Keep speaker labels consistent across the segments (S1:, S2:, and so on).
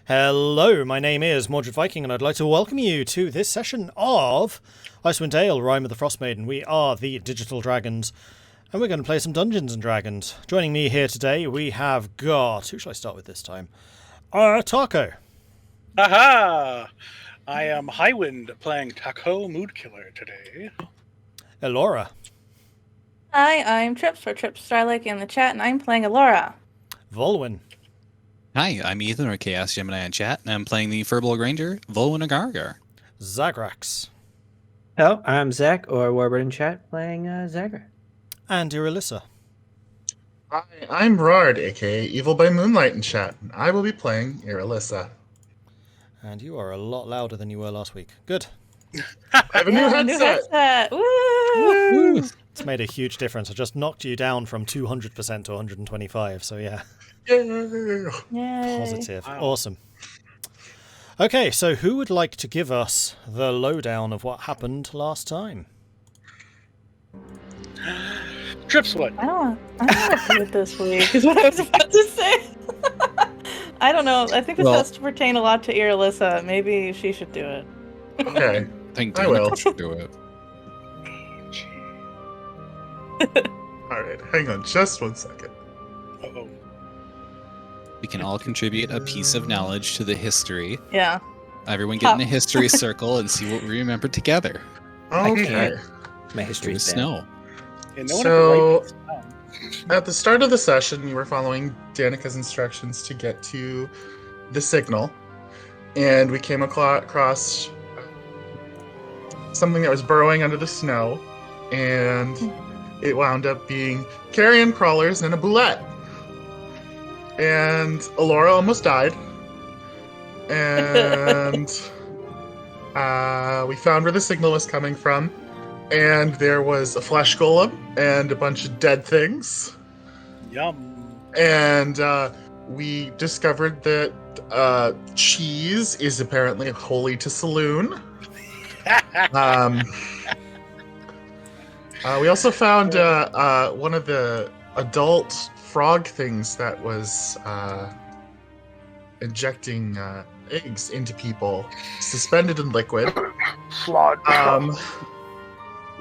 S1: Hello, my name is Mordred Viking, and I'd like to welcome you to this session of Icewind Dale, Rime of the Frostmaiden. We are the Digital Dragons, and we're going to play some Dungeons and Dragons. Joining me here today, we have got... Who shall I start with this time? Tahko.
S2: Aha! I am Highwind playing Tahko Moodkiller today.
S1: Elora.
S3: Hi, I'm Trips for Trips Starlake in the chat, and I'm playing Elora.
S1: Vulwin.
S4: Hi, I'm Ethan, or Chaos Gemini in chat, and I'm playing the Furball Granger, Vulwin Agargar.
S1: Zagrax.
S5: Hello, I'm Zach, or Warbird in chat, playing Zagrax.
S1: And Irilyssa.
S6: Hi, I'm Jarard, aka Evil by Moonlight in chat, and I will be playing Irilyssa.
S1: And you are a lot louder than you were last week. Good.
S6: I have a new headset!
S3: Woo!
S1: It's made a huge difference. I just knocked you down from 200% to 125, so yeah.
S6: Yay.
S3: Yay.
S1: Positive.
S2: Wow.
S1: Awesome. Okay, so who would like to give us the lowdown of what happened last time?
S2: Trips would.
S3: I don't want to do it this week, is what I was about to say. I don't know. I think this has to pertain a lot to Irilyssa. Maybe she should do it.
S6: Okay,
S4: I think
S6: I will.
S4: Danica should do it.
S6: Alright, hang on just one second.
S2: Uh-oh.
S4: We can all contribute a piece of knowledge to the history.
S3: Yeah.
S4: Everyone get in a history circle and see what we remember together.
S6: Okay.
S5: My
S4: Through
S5: history's
S4: the
S5: bad.
S4: snow.
S2: Yeah, no one
S6: So-
S2: ever writes this down.
S6: At the start of the session, we were following Danica's instructions to get to the signal, and we came across something that was burrowing under the snow, and it wound up being carrion crawlers and a boulette. And Elora almost died. And we found where the signal was coming from. And there was a flesh golem and a bunch of dead things.
S2: Yum.
S6: And we discovered that cheese is apparently holy to Saloon. We also found one of the adult frog things that was injecting eggs into people, suspended in liquid.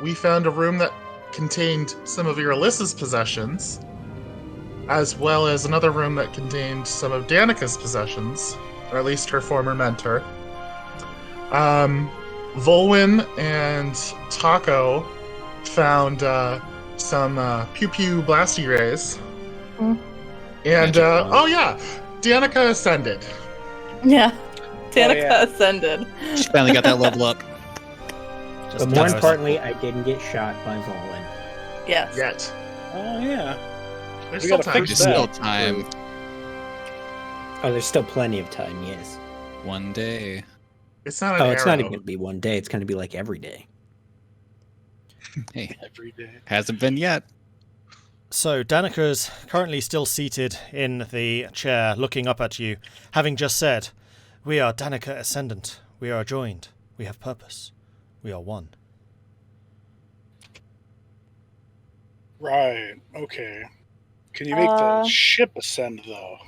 S6: We found a room that contained some of Irilyssa's possessions, as well as another room that contained some of Danica's possessions, or at least her former mentor. Vulwin and Tahko found some pew-pew blasty rays.
S3: Hmm.
S6: And,
S4: Magic one.
S6: oh yeah, Danica ascended.
S3: Yeah. Danica
S2: yeah.
S3: ascended.
S4: She finally got that level up.
S1: Just
S5: But more
S1: Danica's-
S5: importantly, I didn't get shot by Vulwin.
S3: Yes.
S6: Yet.
S2: Oh, yeah.
S6: There's
S2: We
S6: still
S2: gotta
S6: time.
S2: fix
S4: There's
S2: that.
S4: still time.
S5: Oh, there's still plenty of time, yes.
S4: One day.
S6: It's not an
S5: Oh, it's not
S6: arrow.
S5: even going to be one day. It's going to be like every day.
S4: Hey,
S2: Every day.
S4: hasn't been yet.
S1: So, Danica is currently still seated in the chair, looking up at you, having just said, "We are Danica Ascendant. We are joined. We have purpose. We are one."
S2: Right. Okay. Can you make the ship ascend, though?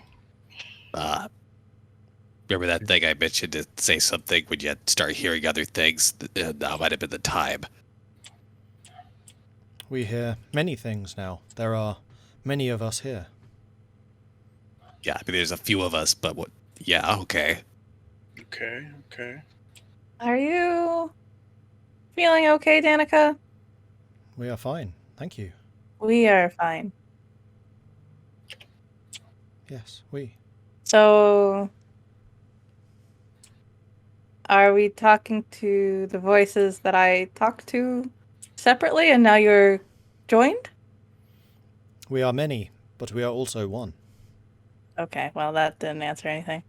S4: Remember that thing I mentioned to say something when you start hearing other things? That might have been the time.
S1: We hear many things now. There are many of us here.
S4: Yeah, I mean, there's a few of us, but what? Yeah, okay.
S2: Okay. Okay.
S3: Are you feeling okay, Danica?
S1: We are fine. Thank you.
S3: We are fine.
S1: Yes, we.
S3: So, are we talking to the voices that I talked to separately, and now you're joined?
S1: We are many, but we are also one.
S3: Okay, well, that didn't answer anything.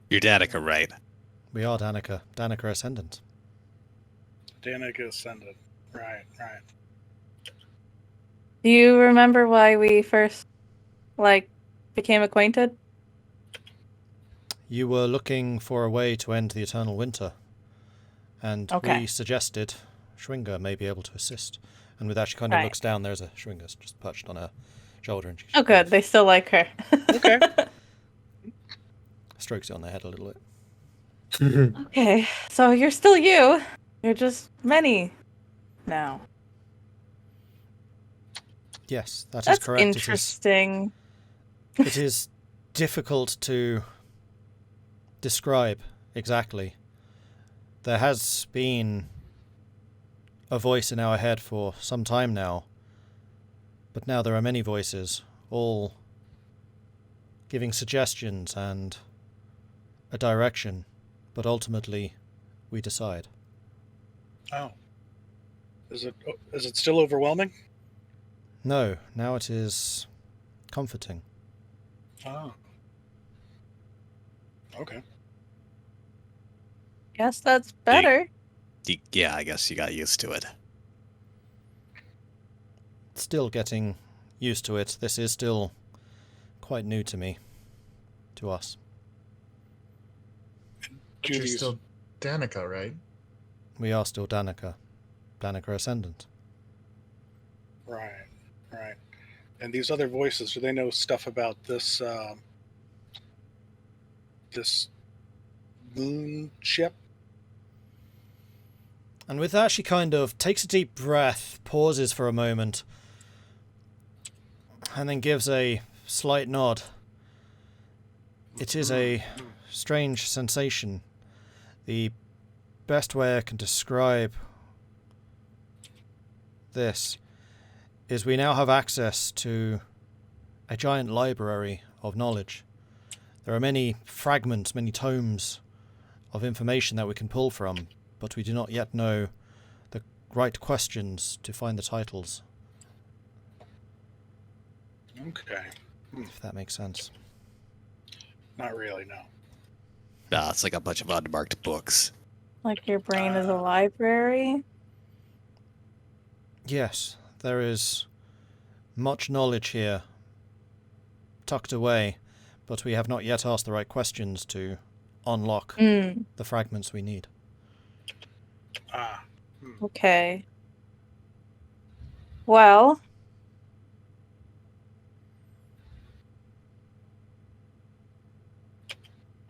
S4: You're Danica, right?
S1: We are Danica. Danica Ascendant.
S2: Danica ascended. Right. Right.
S3: Do you remember why we first, became acquainted?
S1: You were looking for a way to end the eternal winter, and
S3: Okay.
S1: we suggested Schwinger may be able to assist. And with that, she kind of
S3: Right.
S1: looks down. There's a Schwinger just perched on her shoulder. And she
S3: Oh, good. They still like her.
S2: Okay.
S1: strokes you on the head a little bit.
S3: Okay, so you're still you. You're just many now.
S1: Yes, that is
S3: That's
S1: correct.
S3: interesting.
S1: It is difficult to describe exactly. There has been a voice in our head for some time now, but now there are many voices, all giving suggestions and a direction, but ultimately we decide.
S2: Oh. Is it still overwhelming?
S1: No, now it is comforting.
S2: Oh. Okay.
S3: Guess that's better.
S4: Yeah, I guess you got used to it.
S1: Still getting used to it. This is still quite new to me, to us.
S6: But you're still Danica, right?
S1: We are still Danica Ascendant.
S2: Right. And these other voices, do they know stuff about this this moon ship?
S1: And with that, she kind of takes a deep breath, pauses for a moment, and then gives a slight nod. It is a strange sensation. The best way I can describe this is we now have access to a giant library of knowledge. There are many fragments, many tomes of information that we can pull from, but we do not yet know the right questions to find the titles.
S2: Okay.
S1: If that makes sense.
S2: Not really, no.
S4: Nah, it's like a bunch of unmarked books.
S3: Like your brain is a library.
S1: Yes, there is much knowledge here, tucked away, but we have not yet asked the right questions to unlock the fragments we need.
S3: Okay. Well,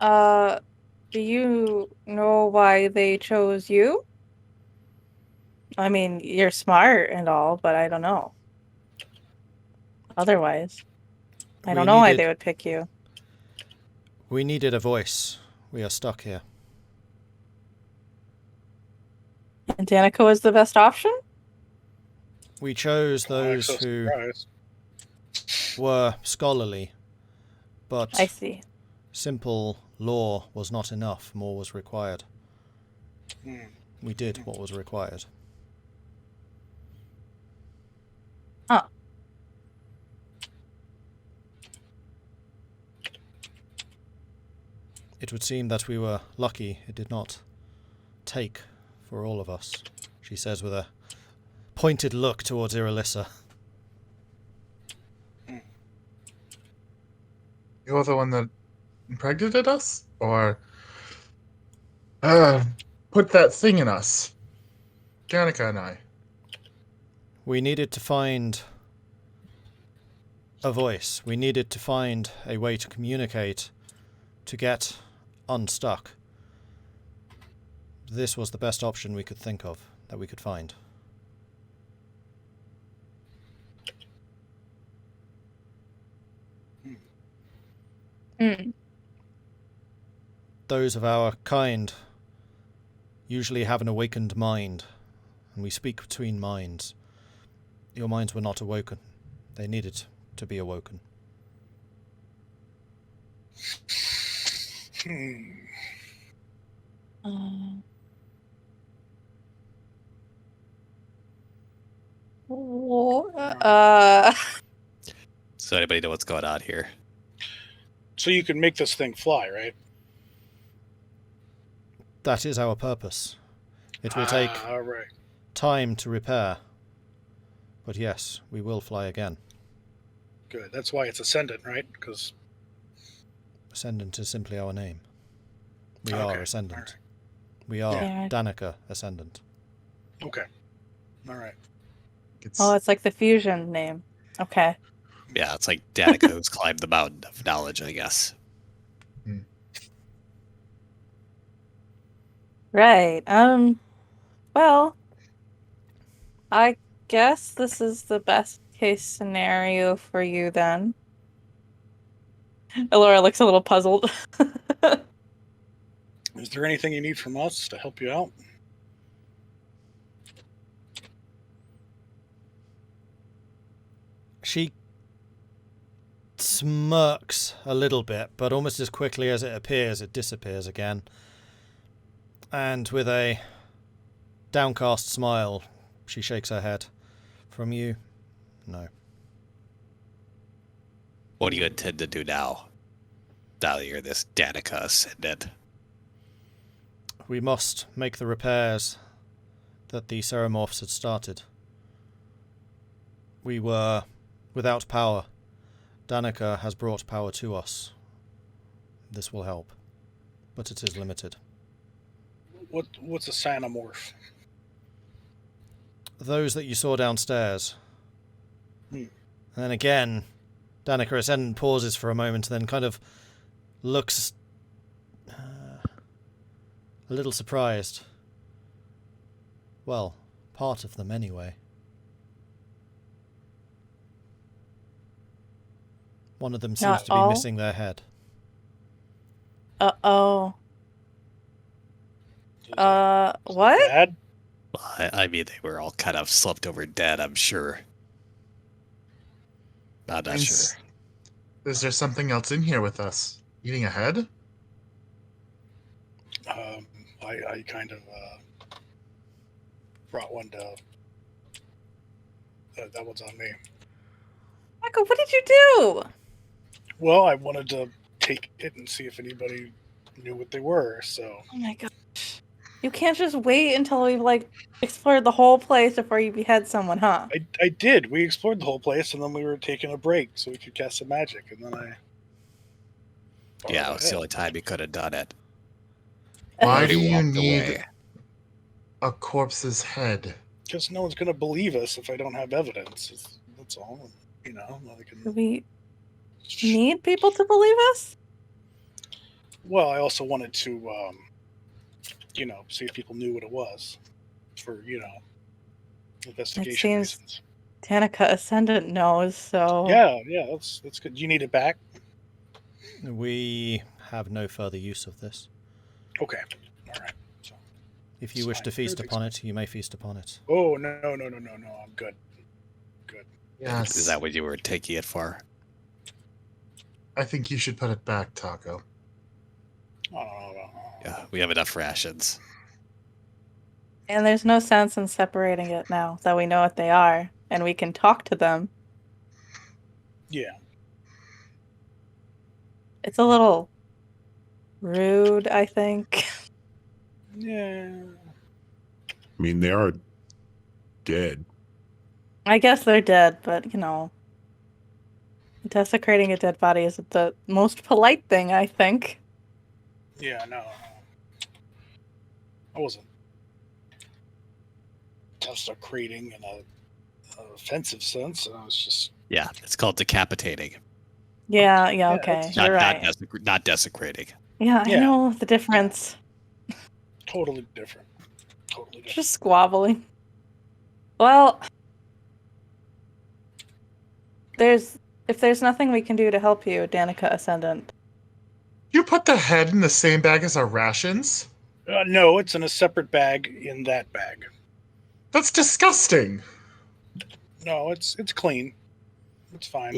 S3: do you know why they chose you? I mean, you're smart and all, but I don't know. Otherwise, I don't know why they would pick you.
S1: We needed a voice. We are stuck here.
S3: And Danica was the best option?
S1: We chose those who were scholarly, but
S3: I see.
S1: simple lore was not enough. More was required. We did what was required.
S3: Huh.
S1: It would seem that we were lucky it did not take for all of us, she says with a pointed look towards Irilyssa.
S6: You're the one that impregnated us? Or put that thing in us? Danica and I.
S1: We needed to find a voice. We needed to find a way to communicate, to get unstuck. This was the best option we could think of, that we could find. Those of our kind usually have an awakened mind, and we speak between minds. Your minds were not awoken. They needed to be awoken.
S4: So anybody know what's going on here?
S2: So you can make this thing fly, right?
S1: That is our purpose. It will take
S2: right.
S1: time to repair. But yes, we will fly again.
S2: Good. That's why it's Ascendant, right? Because
S1: Ascendant is simply our name. We are Ascendant.
S2: Right.
S1: We are
S3: Yeah.
S1: Danica Ascendant.
S2: Okay. All right.
S3: It's like the fusion name. Okay.
S4: Yeah, it's like Danica who's climbed the mountain of knowledge, I guess.
S3: Right. Well, I guess this is the best case scenario for you then. Elora looks a little puzzled.
S2: Is there anything you need from us to help you out?
S1: She smirks a little bit, but almost as quickly as it appears, it disappears again. And with a downcast smile, she shakes her head. From you, no.
S4: What do you intend to do now? Now that you're this Danica ascendant.
S1: We must make the repairs that the Ceremorphs had started. We were without power. Danica has brought power to us. This will help, but it is limited.
S2: What's a Sanamorph?
S1: Those that you saw downstairs.
S2: Hmm.
S1: And then again, Danica Ascendant pauses for a moment, then kind of looks a little surprised. Well, part of them anyway. One of them seems
S3: Not
S1: to be
S3: all?
S1: missing their head.
S3: Uh-oh.
S2: Is that
S3: What?
S2: bad?
S4: Well, I mean, they were all kind of slumped over dead, I'm sure. I'm not sure.
S6: Is there something else in here with us? Eating a head?
S2: I kind of brought one to. That one's on me.
S3: Michael, what did you do?
S2: Well, I wanted to take it and see if anybody knew what they were. So
S3: Oh my gosh. You can't just wait until we've, explored the whole place before you behead someone, huh?
S2: I did. We explored the whole place, and then we were taking a break so we could cast some magic, and then I.
S4: Yeah, it's the only time you could have done it.
S6: Why
S4: Already
S6: do you
S4: walked
S6: need
S4: away.
S6: a corpse's head?
S2: Because no one's going to believe us if I don't have evidence. That's all. You know,
S3: Do we need people to believe us?
S2: Well, I also wanted to, see if people knew what it was for, investigation
S3: seems-
S2: reasons.
S3: Danica Ascendant knows, so...
S2: Yeah, that's good. You need it back?
S1: We have no further use of this.
S2: Okay. All right. So,
S1: If you
S2: It's
S1: wish to
S2: fine.
S1: feast
S2: Everything's
S1: upon it, you may feast upon it.
S2: oh, no. I'm good.
S6: Yes.
S4: Is that what you were taking it for?
S6: I think you should put it back, Tahko.
S2: Oh.
S4: Yeah, we have enough rations.
S3: And there's no sense in separating it now that we know what they are, and we can talk to them.
S2: Yeah.
S3: It's a little rude, I think.
S2: Yeah.
S7: I mean, they are dead.
S3: I guess they're dead, but, desecrating a dead body is the most polite thing, I think.
S2: Yeah, no. I wasn't desecrating in an offensive sense. I was just.
S4: Yeah, it's called decapitating.
S3: Yeah,
S2: Yeah,
S3: okay,
S2: it's
S3: you're right.
S4: Not desecrating.
S3: Yeah, I
S2: Yeah.
S3: know the difference.
S2: Totally different.
S3: Just squabbling. Well, if there's nothing we can do to help you, Danica Ascendant.
S6: You put the head in the same bag as our rations?
S2: No, it's in a separate bag in that bag.
S6: That's disgusting.
S2: No, it's clean. It's fine.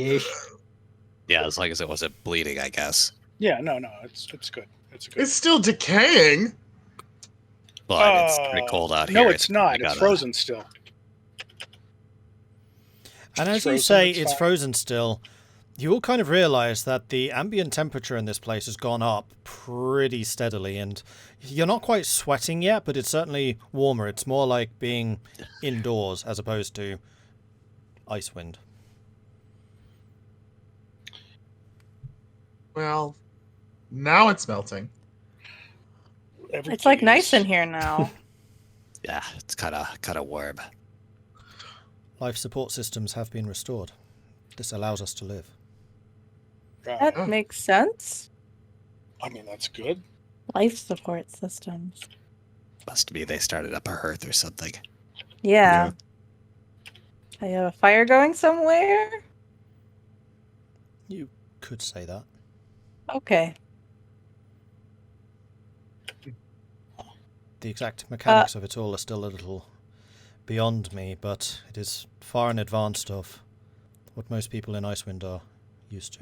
S4: Yeah, as long as it wasn't bleeding, I guess.
S2: Yeah, no, it's good. It's good.
S6: It's still decaying.
S4: Well, I mean, it's pretty cold out here.
S2: No, it's not.
S4: we
S2: It's
S4: gotta-
S2: frozen still.
S1: And as you
S2: frozen,
S1: say,
S2: it's
S1: it's
S2: fine.
S1: frozen still. You all kind of realise that the ambient temperature in this place has gone up pretty steadily, and you're not quite sweating yet, but it's certainly warmer. It's more like being indoors as opposed to Icewind.
S6: Well, now it's melting.
S3: It's nice in here now.
S4: Yeah, it's kind of warm.
S1: Life support systems have been restored. This allows us to live.
S3: That makes sense.
S2: I mean, that's good.
S3: Life support systems.
S4: Must be they started up a hearth or something.
S3: Yeah. I have a fire going somewhere?
S1: You could say that.
S3: Okay.
S1: The exact mechanics of it all are still a little beyond me, but it is far in advance of what most people in Icewind are used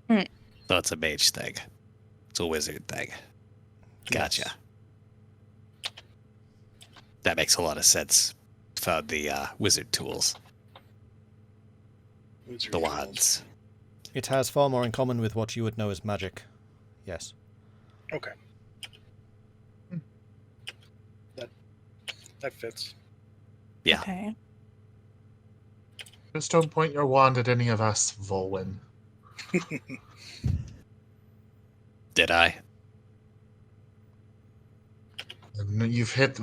S1: to.
S4: So it's a mage thing. It's a wizard thing. Gotcha.
S1: Yes.
S4: That makes a lot of sense. Found the wizard tools.
S2: Wizard
S4: The
S2: tools.
S4: wands.
S1: It has far more in common with what you would know as magic. Yes.
S2: Okay. That fits.
S4: Yeah.
S3: Okay.
S6: Just don't point your wand at any of us, Vulwin.
S4: Did I?
S6: And you've hit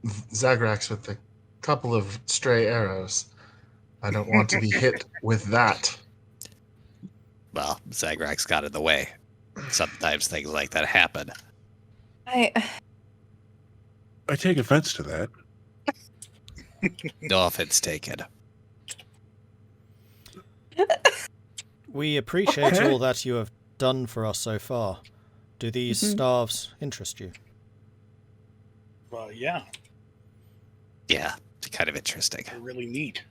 S6: Zagrax with a couple of stray arrows. I don't want to be hit with that.
S4: Well, Zagrax got in the way. Sometimes things like that happen.
S7: I take offense to that.
S4: No offense taken.
S1: We appreciate all that you have done for us so far. Do these staves interest you?
S2: Yeah,
S4: Yeah, it's kind of interesting.
S2: they're really neat.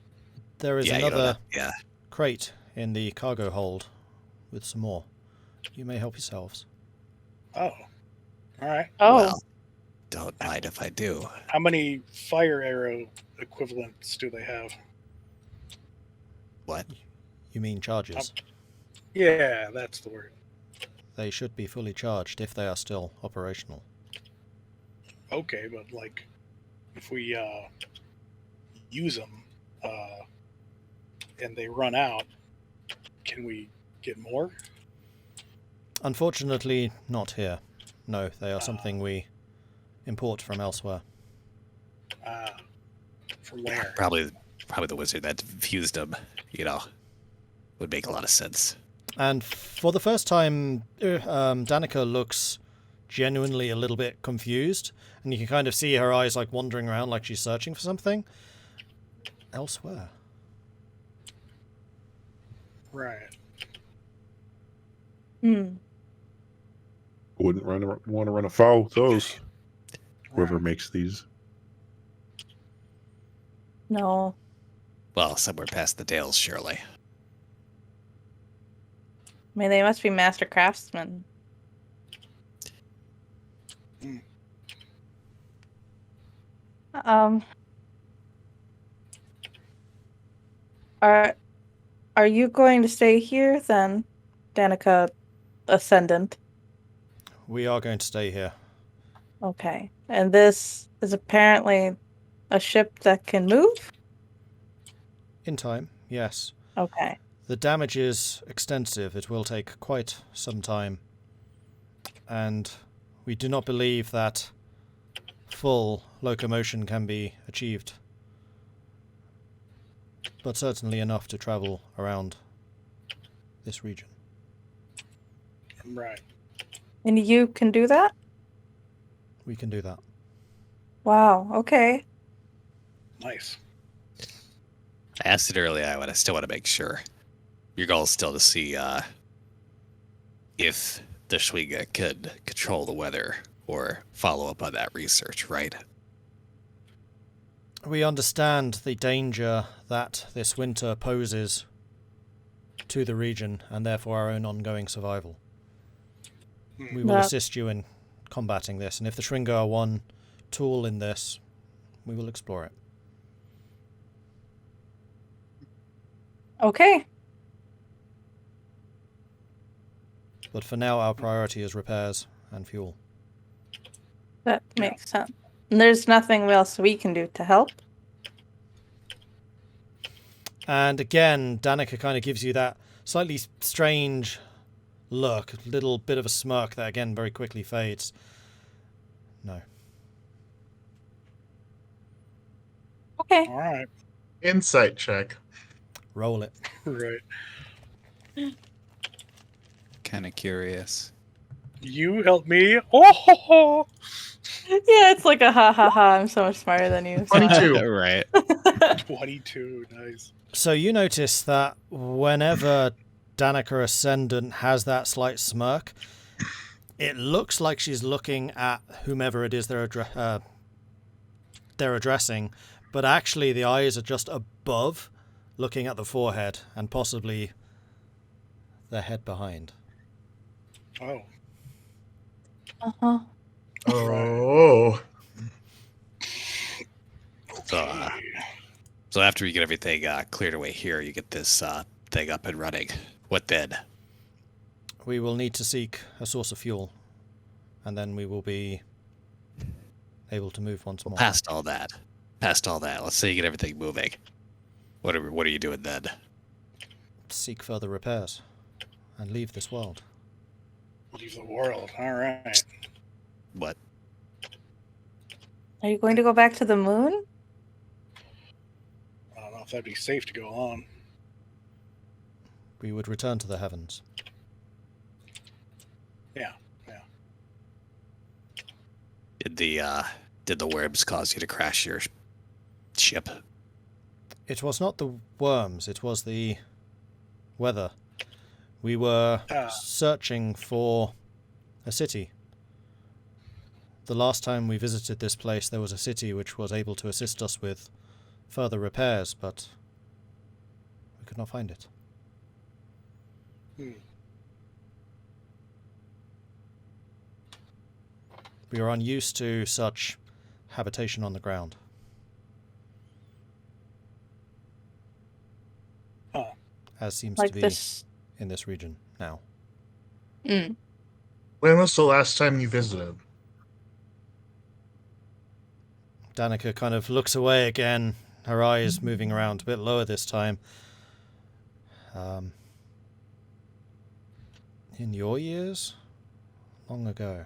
S1: There is
S4: Yeah, you don't
S1: another
S4: know- yeah.
S1: crate in the cargo hold with some more. You may help yourselves.
S2: Oh, all right.
S3: Oh,
S4: Well, don't mind if I do.
S2: How many fire arrow equivalents do they have?
S4: What?
S1: You mean charges?
S2: Yeah, that's the word.
S1: They should be fully charged if they are still operational.
S2: Okay, but like, if we use them and they run out, can we get more?
S1: Unfortunately, not here. No, they are something we import from elsewhere.
S2: From where?
S4: Probably the wizard that fused them, would make a lot of sense.
S1: And for the first time, Danica looks genuinely a little bit confused, and you can kind of see her eyes like wandering around like she's searching for something elsewhere.
S2: Right.
S7: Wouldn't want to run afoul of those. Whoever makes these.
S3: no.
S4: Well, somewhere past the Dales, surely.
S3: I mean, they must be master craftsmen. Are you going to stay here then, Danica Ascendant?
S1: We are going to stay here.
S3: Okay. And this is apparently a ship that can move?
S1: In time, yes.
S3: Okay.
S1: The damage is extensive. It will take quite some time. And we do not believe that full locomotion can be achieved. But certainly enough to travel around this region.
S2: Right.
S3: And you can do that?
S1: We can do that.
S3: Wow, okay.
S2: Nice.
S4: I asked it earlier, I still want to make sure. Your goal is still to see if the Schwinga could control the weather or follow up on that research, right?
S1: We understand the danger that this winter poses to the region and therefore our own ongoing survival. We will assist you in combating this, and if the Schwinga are one tool in this, we will explore it.
S3: Okay.
S1: But for now, our priority is repairs and fuel.
S3: That makes sense. And there's nothing else we can do to help?
S1: And again, Danica kind of gives you that slightly strange look, a little bit of a smirk that again very quickly fades. No.
S3: Okay.
S2: All right.
S6: Insight check.
S1: Roll it.
S2: Right.
S8: Kind of curious.
S2: You help me. Oh, ho, ho.
S3: Yeah, it's like a ha ha ha. I'm so much smarter than you.
S6: 22.
S4: Right.
S2: 22, nice.
S1: So you notice that whenever Danica Ascendant has that slight smirk, it looks like she's looking at whomever it is they're addressing, but actually the eyes are just above, looking at the forehead and possibly the head behind.
S2: Oh,
S3: Uh-huh.
S6: Oh.
S4: So after you get everything cleared away here, you get this thing up and running. What then?
S1: We will need to seek a source of fuel, and then we will be able to move once more.
S4: Past all that. Let's say you get everything moving. What are you doing then?
S1: Seek further repairs and leave this world.
S2: leave the world. All right.
S4: What?
S3: Are you going to go back to the moon?
S2: I don't know if that'd be safe to go on.
S1: We would return to the heavens.
S2: Yeah.
S4: Did the worms cause you to crash your ship?
S1: It was not the worms, it was the weather. We were searching for a city. The last time we visited this place, there was a city which was able to assist us with further repairs, but we could not find it. We are unused to such habitation on the ground. As seems
S3: Like
S1: to be
S3: this.
S1: in this region now.
S3: Mm.
S6: When was the last time you visited?
S1: Danica kind of looks away again, her eyes moving around a bit lower this time. In your years? Long ago.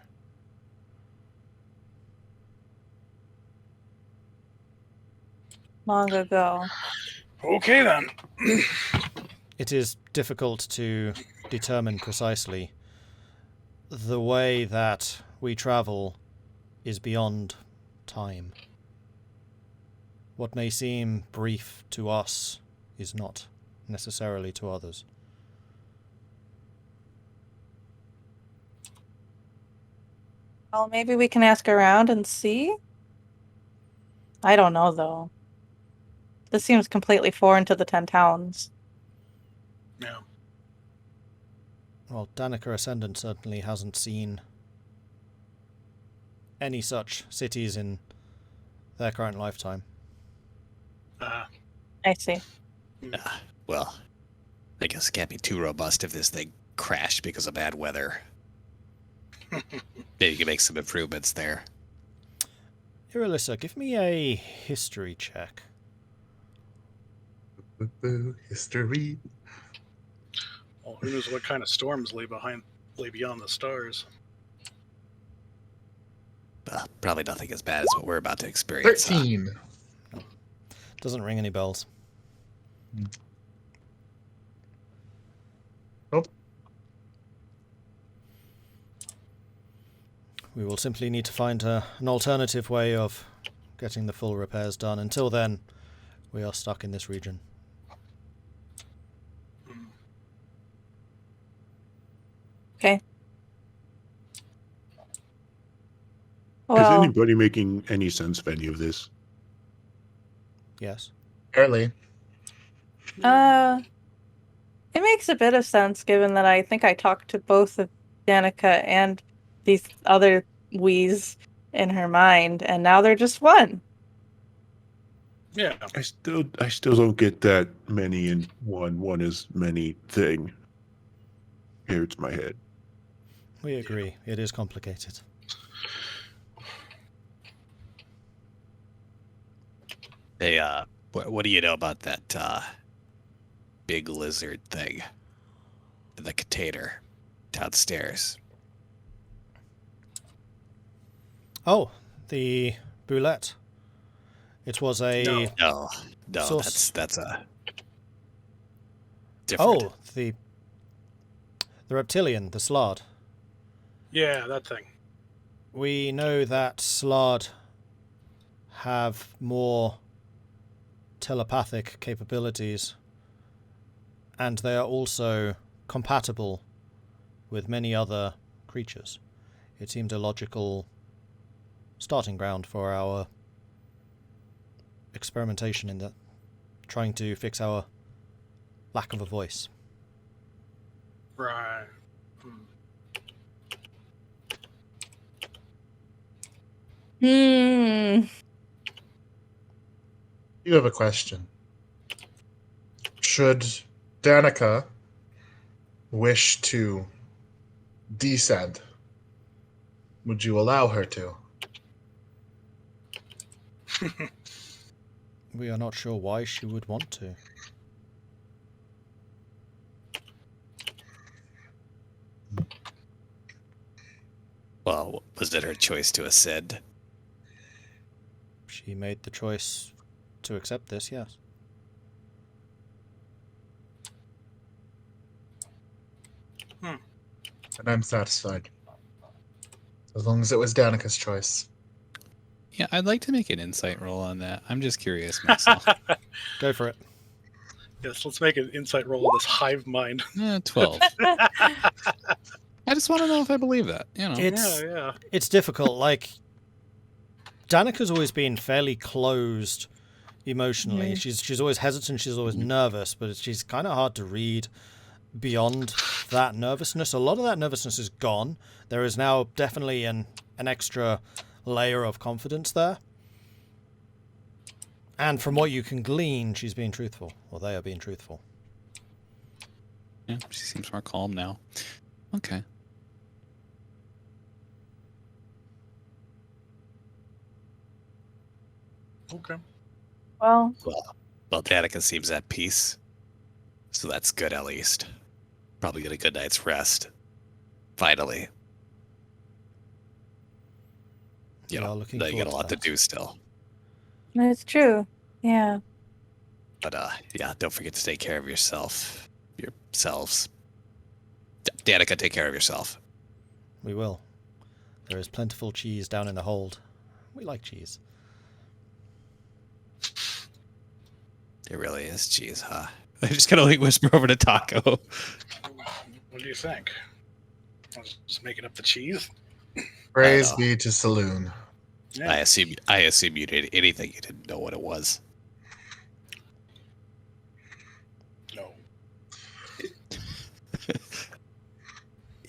S3: Long ago.
S2: Okay then.
S1: It is difficult to determine precisely. The way that we travel is beyond time. What may seem brief to us is not necessarily to others.
S3: Well, maybe we can ask around and see? I don't know, though. This seems completely foreign to the 10 towns.
S2: Yeah.
S1: Well, Danica Ascendant certainly hasn't seen any such cities in their current lifetime.
S3: I see.
S4: Well, I guess it can't be too robust if this thing crashed because of bad weather. Maybe you can make some improvements there.
S1: Irilyssa, give me a history check.
S6: History.
S2: Well, who knows what kind of storms lay beyond the stars.
S4: Probably nothing as bad as what we're about to experience.
S6: 13.
S1: Doesn't ring any bells.
S6: Nope.
S1: We will simply need to find an alternative way of getting the full repairs done. Until then, we are stuck in this region.
S3: Okay.
S7: Is
S3: Well,
S7: anybody making any sense of any of this?
S1: Yes.
S6: Early.
S3: it makes a bit of sense given that I think I talked to both of Danica and these other wees in her mind, and now they're just one.
S2: Yeah.
S7: I still don't get that many in one is many thing. Hurts my head.
S1: We agree. It is complicated.
S4: Hey, what do you know about that big lizard thing in the container downstairs?
S1: Oh, the boulette. It was a...
S4: No,
S1: Source.
S4: that's a different.
S1: Oh, the reptilian, the slard.
S2: Yeah, that thing.
S1: We know that Slard have more telepathic capabilities, and they are also compatible with many other creatures. It seemed a logical starting ground for our experimentation in that, trying to fix our lack of a voice.
S2: Right.
S3: Hmm.
S6: You have a question. Should Danica wish to descend, would you allow her to?
S1: We are not sure why she would want to.
S4: Well, was it her choice to ascend?
S1: She made the choice to accept this, yes.
S6: And I'm satisfied. As long as it was Danica's choice.
S4: Yeah, I'd like to make an insight roll on that. I'm just curious myself.
S1: Go for it.
S2: Yes, let's make an insight roll of this hive mind.
S4: 12. I just want to know if I believe that, you know.
S2: Yeah.
S1: It's difficult. Like, Danica's always been fairly closed emotionally. She's always hesitant, she's always nervous, but she's kind of hard to read beyond that nervousness. A lot of that nervousness is gone. There is now definitely an extra layer of confidence there. And from what you can glean, she's being truthful, or they are being truthful.
S4: Yeah, she seems more calm now. Okay.
S2: Okay.
S3: Well,
S4: Well, Danica seems at peace. So that's good, at least. Probably get a good night's rest. Finally. You
S1: We are
S4: know,
S1: looking
S4: though you got a
S1: forward
S4: lot
S1: to
S4: to
S1: that.
S4: do still.
S3: it's true. Yeah.
S4: But, yeah, don't forget to take care of yourselves. Danica, take care of yourself.
S1: We will. There is plentiful cheese down in the hold. We like cheese.
S4: There really is cheese, huh? I just gotta like whisper over to Tahko.
S2: What do you think? I was just making up the cheese.
S6: Praise
S4: know.
S6: be to Saloon.
S2: Yeah.
S4: I assume you did anything you didn't know what it was.
S2: No.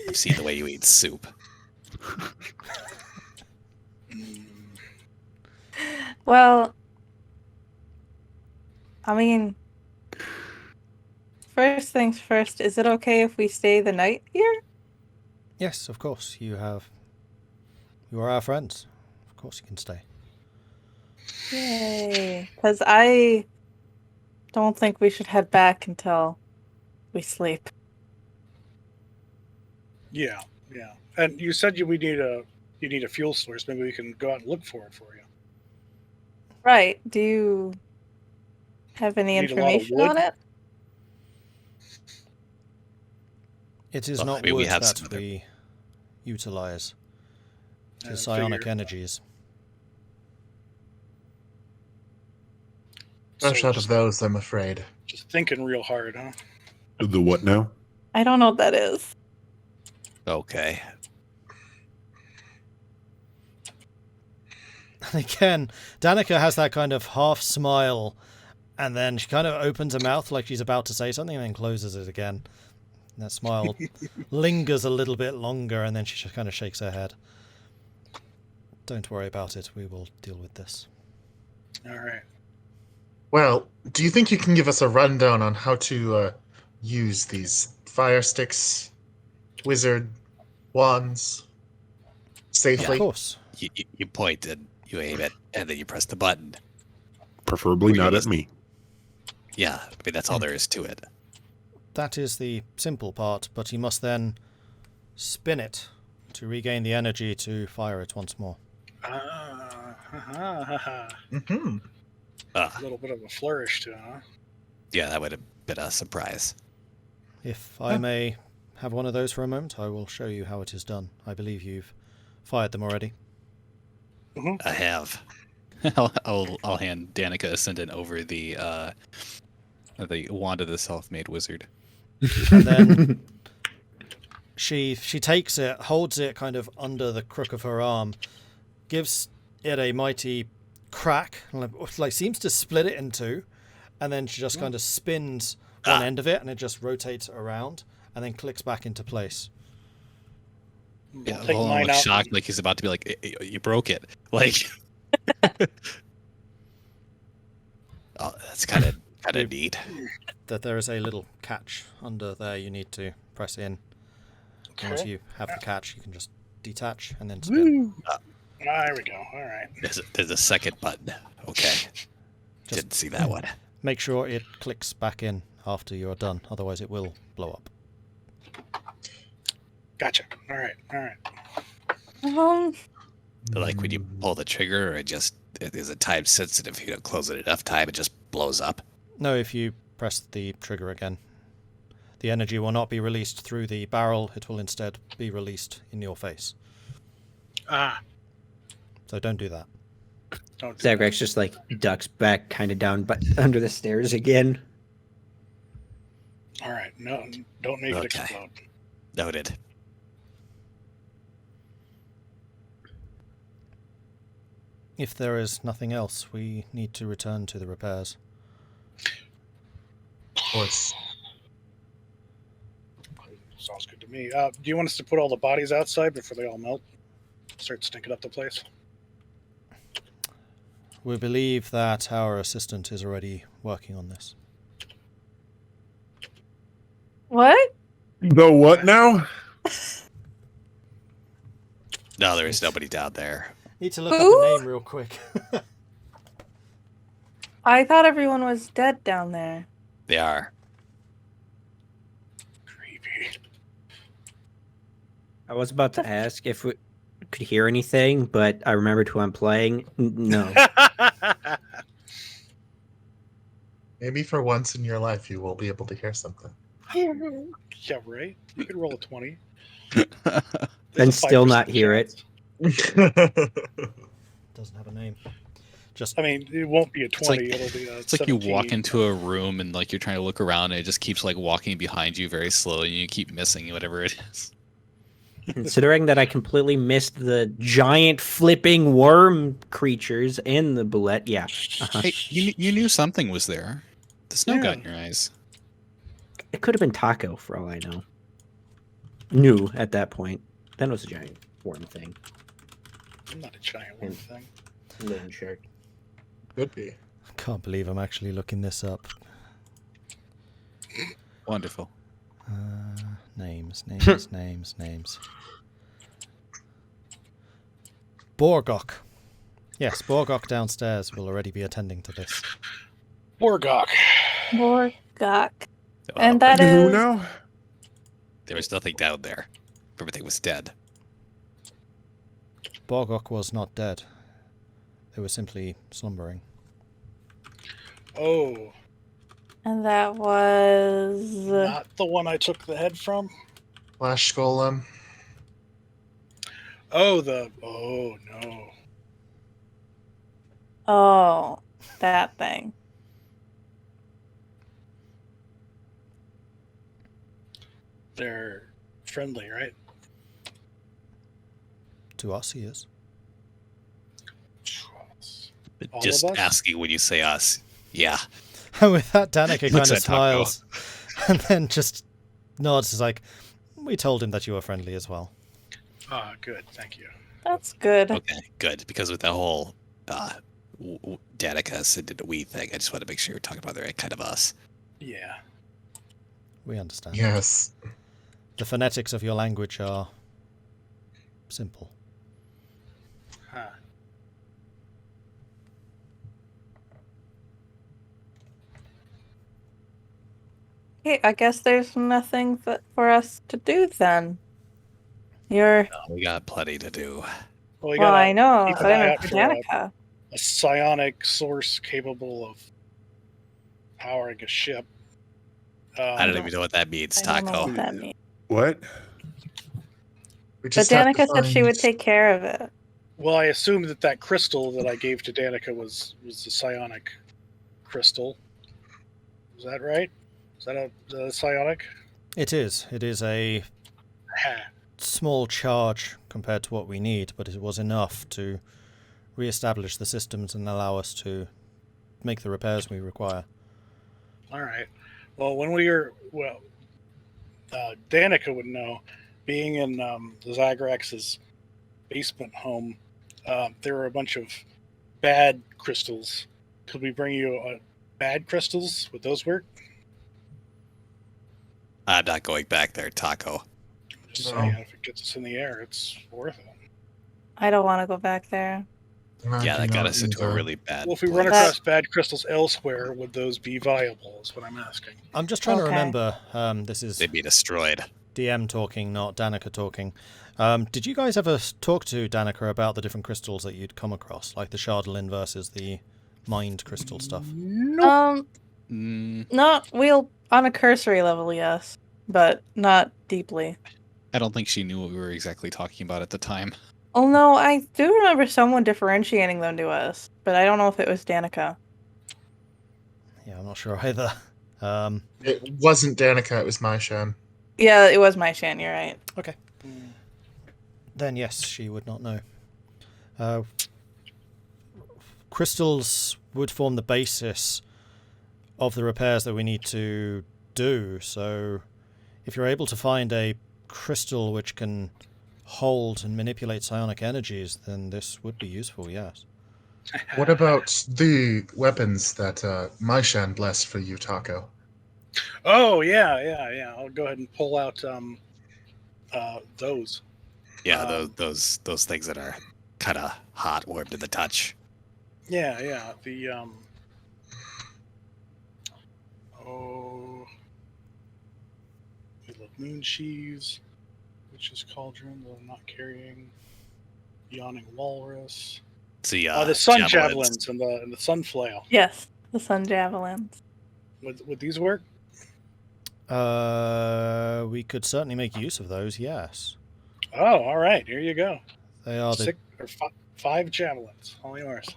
S4: I've seen the way you eat soup.
S3: Well, I mean, first things first, is it okay if we stay the night here?
S1: Yes, of course. You are our friends. Of course you can stay.
S3: Yay. Because I don't think we should head back until we sleep.
S2: Yeah. And you said you need a fuel source. Maybe we can go out and look for it for you.
S3: Right. Do you have any
S2: Need a lot of
S3: information
S2: wood?
S3: on it?
S1: It is
S4: Well,
S1: not
S4: I mean, we
S1: wood
S4: have
S1: that
S4: some other-
S1: we utilize. It
S2: Yeah,
S1: is
S2: I
S1: psionic
S2: figured.
S1: energies.
S6: Fresh
S2: So
S6: out of those, I'm afraid.
S2: just thinking real hard, huh?
S7: The what now?
S3: I don't know what that is.
S4: Okay.
S1: And again, Danica has that kind of half smile, and then she kind of opens her mouth like she's about to say something and then closes it again. And that smile lingers a little bit longer, and then she just kind of shakes her head. Don't worry about it. We will deal with this.
S2: All right.
S6: Well, do you think you can give us a rundown on how to use these fire sticks, wizard wands safely?
S1: Of course.
S4: You point and you aim it, and then you press the button.
S7: Preferably
S4: We
S7: not
S4: use-
S7: at me.
S4: Yeah, I mean, that's all there is to it.
S1: That is the simple part, but you must then spin it to regain the energy to fire it once more.
S6: Mm-hmm.
S2: A little bit of a flourish to it, huh?
S4: Yeah, that would have been a surprise.
S1: If I may have one of those for a moment, I will show you how it is done. I believe you've fired them already.
S4: I have. I'll hand Danica Ascendant over the wand of the self-made wizard.
S1: And then she takes it, holds it kind of under the crook of her arm, gives it a mighty crack, like seems to split it in two, and then she just kind of spins one end of it, and it just rotates around, and then clicks back into place.
S4: Yeah,
S2: I'll take
S4: Vulwin
S2: mine
S4: looks
S2: out.
S4: shocked, like he's about to be like, "You broke it!" Like, oh, that's kind of neat.
S1: That there is a little catch under there you need to press in.
S2: Okay.
S1: Once you have the catch, you can just detach and then spin.
S2: There we go. All right.
S4: There's a second button. Okay, didn't see that one.
S1: Make sure it clicks back in after you're done, otherwise it will blow up.
S2: Gotcha. All right.
S4: Like when you pull the trigger, or is it time sensitive? If you don't close it enough time, it just blows up.
S1: No, if you press the trigger again, the energy will not be released through the barrel, it will instead be released in your face. So don't do that.
S2: Don't do that.
S5: Zagrax just like ducks back kind of down but under the stairs again.
S2: All right. No, don't make it
S4: Okay.
S2: explode.
S4: Noted.
S1: If there is nothing else, we need to return to the repairs.
S6: Of course.
S2: Sounds good to me. Do you want us to put all the bodies outside before they all melt? Start stinking up the place?
S1: We believe that our assistant is already working on this.
S3: What?
S7: The what now?
S4: No, there is nobody down there.
S1: Need to look up
S3: Who?
S1: a name real quick.
S3: I thought everyone was dead down there.
S4: They are.
S2: Creepy.
S5: I was about to ask if we could hear anything, but I remembered who I'm playing. No.
S6: Maybe for once in your life you will be able to hear something.
S2: Yeah, right? You could roll a 20.
S5: Then
S2: There's a
S5: still
S2: 5%
S5: not hear it.
S2: chance.
S1: Doesn't have a name. Just
S2: I mean, it won't be a 20.
S4: like-
S2: It'll be a
S4: It's like you walk
S2: 17.
S4: into a room and like you're trying to look around and it just keeps like walking behind you very slowly and you keep missing whatever it is.
S5: Considering that I completely missed the giant flipping worm creatures in the bullet, yeah. Uh-huh.
S4: Hey, you knew something was there. The snow got in your eyes.
S5: It could have been Tahko for all I know. Knew at that point. Then it was a giant worm thing.
S2: I'm not a giant worm thing.
S5: Living shark.
S6: Could be.
S1: can't believe I'm actually looking this up.
S4: Wonderful.
S1: Names. Borgok. Yes, Borgok downstairs will already be attending to this.
S2: Borgok.
S3: Borgok.
S4: Well,
S3: And that
S7: Who
S3: is...
S7: now?
S4: there was nothing down there. Everything was dead.
S1: Borgok was not dead. They were simply slumbering.
S2: Oh,
S3: And that was...
S2: not the one I took the head from?
S6: Flash Golem.
S2: Oh, oh, no.
S3: Oh, that thing.
S2: They're friendly, right?
S1: To us, he is.
S2: All
S4: Just
S2: of us?
S4: asking when you say us. Yeah.
S1: And with that, Danica kind
S4: Looks
S1: of
S4: at Tahko.
S1: smiles and then just nods. Is like, we told him that you were friendly as well.
S2: Ah, good. Thank you.
S3: That's good.
S4: Okay, good. Because with that whole Danica said the we thing, I just want to make sure you're talking about the right kind of us.
S2: Yeah.
S1: We understand.
S6: Yes.
S1: The phonetics of your language are simple.
S2: Huh.
S3: Okay, I guess there's nothing for us to do then. You're...
S4: We got plenty to do.
S2: Well, you
S3: Well,
S2: gotta
S3: I know.
S2: keep
S3: So
S2: an
S3: I
S2: eye
S3: know
S2: out
S3: for
S2: for
S3: Danica.
S2: a psionic source capable of powering a ship.
S4: I don't even know what that means,
S3: I don't know
S4: Tahko.
S3: what that means.
S7: What?
S6: We
S3: But
S6: just have to
S3: Danica said she
S6: find-
S3: would take care of it.
S2: Well, I assumed that crystal that I gave to Danica was the psionic crystal. Is that right? Is that a psionic?
S1: It is. It is a
S2: Ha.
S1: small charge compared to what we need, but it was enough to re-establish the systems and allow us to make the repairs we require.
S2: All right. Well, Danica would know. Being in the Zagrax's basement home, there were a bunch of bad crystals. Could we bring you bad crystals? Would those work?
S4: I'm not going back there, Tahko.
S2: Just
S6: No.
S2: saying, if it gets us in the air, it's worth it.
S3: I don't want to go back there.
S6: I
S4: Yeah, that
S6: do
S4: got
S6: not
S4: us into a
S6: either.
S4: really bad
S2: Well, if we
S4: place.
S2: run across bad crystals elsewhere, would those be viable? Is what I'm asking.
S1: I'm just trying to
S3: Okay.
S1: remember, this is
S4: They'd be destroyed.
S1: DM talking, not Danica talking. Did you guys ever talk to Danica about the different crystals that you'd come across, like the Shardolin versus the mind crystal stuff?
S2: Nope.
S3: Not on a cursory level, yes, but not deeply.
S8: I don't think she knew what we were exactly talking about at the time.
S3: Oh no, I do remember someone differentiating them to us, but I don't know if it was Danica.
S1: Yeah, I'm not sure either.
S6: It wasn't Danica, it was Maishan.
S3: Yeah, it was my Shan, you're right.
S1: Okay. Then yes, she would not know. Crystals would form the basis of the repairs that we need to do, so if you're able to find a crystal which can hold and manipulate psionic energies, then this would be useful, yes.
S6: What about the weapons that Maishan blessed for you, Tahko?
S2: Oh yeah. I'll go ahead and pull out those.
S4: Yeah, those things that are kind of hot, warm to the touch.
S2: Yeah. The we love moon cheese, witch's cauldron that I'm not carrying. Yawning walrus.
S4: The
S2: The sun javelins and the sun flail.
S3: Yes, the sun javelins.
S2: Would these work?
S1: We could certainly make use of those, yes.
S2: Oh, all right. Here you go.
S1: They are the...
S2: 6 or 5 javelins. All yours.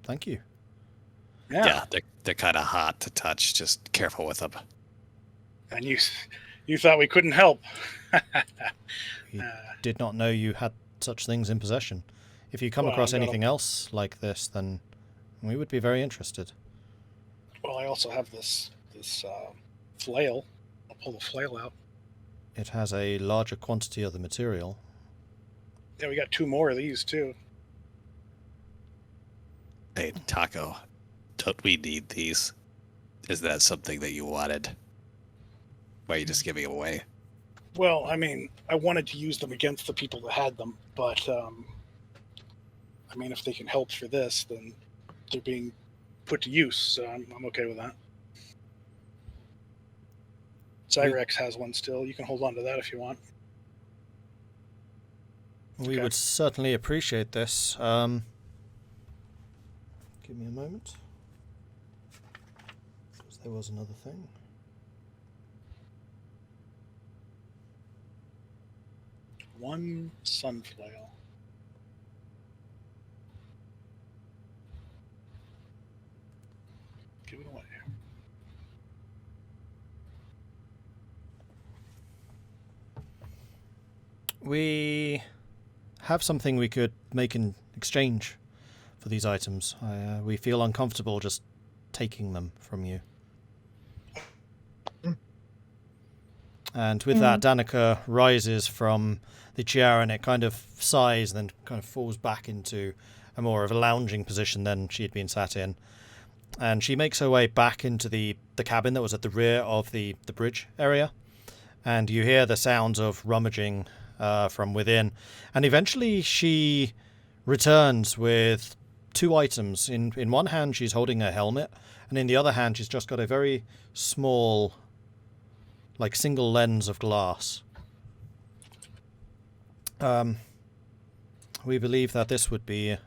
S1: Thank you.
S4: Yeah, they're kind of hot to touch. Just careful with them.
S2: And you thought we couldn't help.
S1: We did not know you had such things in possession. If you come
S2: Well,
S1: across
S2: no.
S1: anything else like this, then we would be very interested.
S2: Well, I also have this flail. I'll pull the flail out.
S1: It has a larger quantity of the material.
S2: Yeah, we got 2 more of these too.
S4: Hey, Tahko, don't we need these? Is that something that you wanted? Why are you just giving them away?
S2: Well, I mean, I wanted to use them against the people that had them, but I mean, if they can help for this, then they're being put to use. So I'm okay with that. Zagrax has one still. You can hold on to that if you want.
S1: We
S2: Okay.
S1: would certainly appreciate this. Give me a moment. 'Cause there was another thing.
S2: One sunflail. Give it away.
S1: We have something we could make in exchange for these items. We feel uncomfortable just taking them from you. And with that, Danica rises from the chair and it kind of sighs and then kind of falls back into a more of a lounging position than she had been sat in. And she makes her way back into the cabin that was at the rear of the bridge area. And you hear the sounds of rummaging from within. And eventually she returns with 2 items. In one hand, she's holding a helmet. And in the other hand, she's just got a very small, like, single lens of glass. We believe that this would be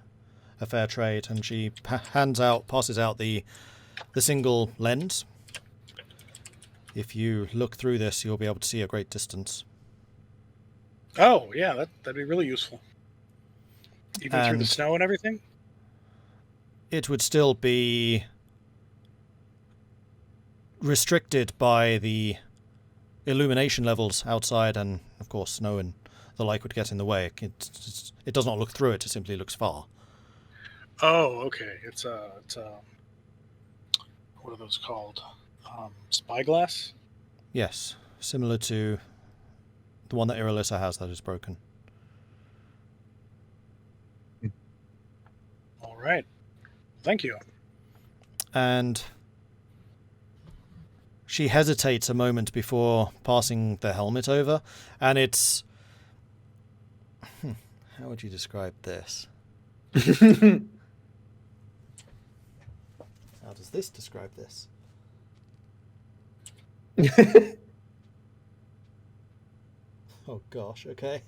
S1: a fair trade. And she passes out the single lens. If you look through this, you'll be able to see a great distance.
S2: Oh, yeah, that'd be really useful. Even through the
S1: And-
S2: snow and everything?
S1: It would still be restricted by the illumination levels outside, and of course snow and the like would get in the way. It does not look through it, it simply looks far.
S2: Oh, okay. It's what are those called? Spyglass?
S1: Yes, similar to the one that Irilyssa has that is broken.
S2: All right. Thank you.
S1: And she hesitates a moment before passing the helmet over, and it's... How would you describe this? How does this describe this? Oh gosh, okay.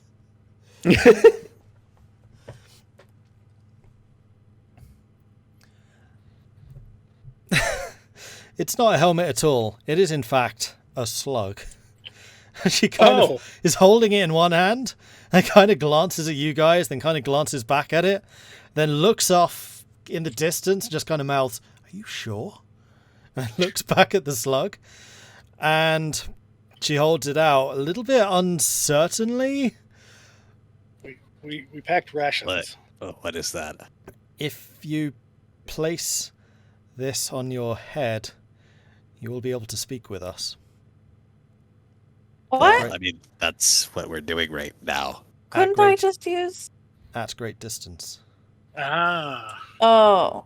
S1: It's not a helmet at all. It is in fact a slug. She kind of is holding it in one hand and kind of glances at you guys, then kind of glances back at it, then looks off in the distance, just kind of mouths, "Are you sure?" And looks back at the slug, and she holds it out a little bit uncertainly.
S2: We packed rations.
S4: What is that?
S1: If you place this on your head, you will be able to speak with us.
S3: What?
S4: I mean, that's what we're doing right now.
S3: Couldn't I just use...
S1: At great distance.
S2: Ah,
S3: Oh.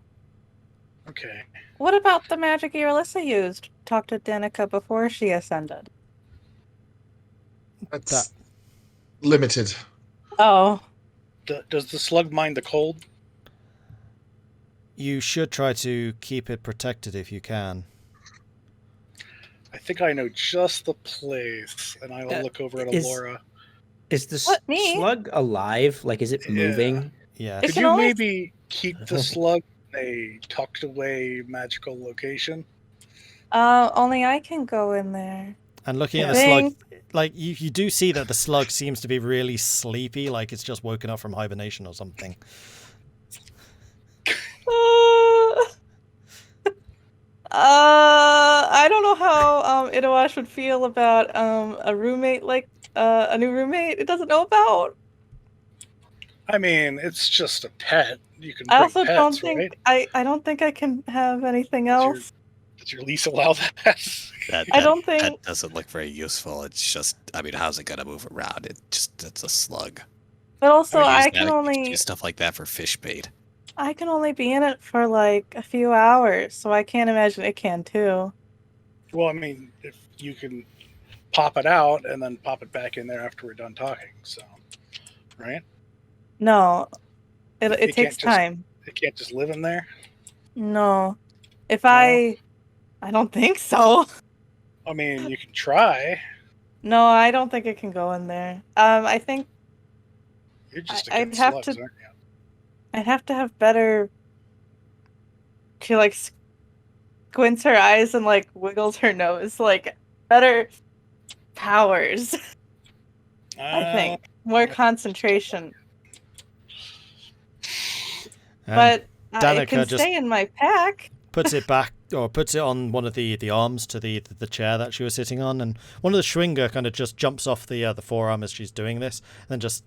S2: okay.
S3: What about the magic Irilyssa used? Talk to Danica before she ascended.
S6: That's limited.
S3: Oh.
S2: Does the slug mind the cold?
S1: You should try to keep it protected if you can.
S2: I think I know just the place, and I will look over at Elora.
S5: Is the
S3: What, me?
S5: slug alive? Like, is it
S2: Yeah.
S5: moving?
S1: Yeah.
S3: It
S2: Could
S3: can
S2: you
S3: only-
S2: maybe keep the slug in a tucked away magical location?
S3: Only I can go in there.
S1: And looking at the
S3: Thing.
S1: slug, like you do see that the slug seems to be really sleepy, like it's just woken up from hibernation or something.
S3: I don't know how Itawash would feel about a roommate like a new roommate it doesn't know about.
S2: I mean, it's just a pet. You can
S3: I
S2: bring
S3: also
S2: pets,
S3: don't think
S2: right?
S3: I don't think I can have anything
S2: Does your-
S3: else.
S2: Does your lease allow that?
S3: I don't
S4: That
S3: think
S4: doesn't look very useful. It's just, I mean, how's it gonna move around? It's a slug.
S3: but also
S4: I mean,
S3: I
S4: use
S3: can
S4: that-
S3: only
S4: do stuff like that for fish bait.
S3: I can only be in it for like a few hours, so I can't imagine it can too.
S2: Well, I mean, if you can pop it out and then pop it back in there after we're done talking, so right?
S3: No. It
S2: can't
S3: takes
S2: just-
S3: time.
S2: It can't just live in there.
S3: No. If
S2: No?
S3: I don't think so.
S2: I mean, you can try.
S3: No, I don't think it can go in there. I think
S2: You're just
S3: I'd
S2: against
S3: have
S2: slugs,
S3: to-
S2: aren't you?
S3: I'd have to have better. She like squints her eyes and like wiggles her nose, like better powers. I think more concentration,
S1: And
S3: but it
S1: Danica
S3: can
S1: just-
S3: stay in my pack.
S1: puts it back, or puts it on one of the arms to the chair that she was sitting on, and one of the Schwinger kind of just jumps off the forearm as she's doing this, and then just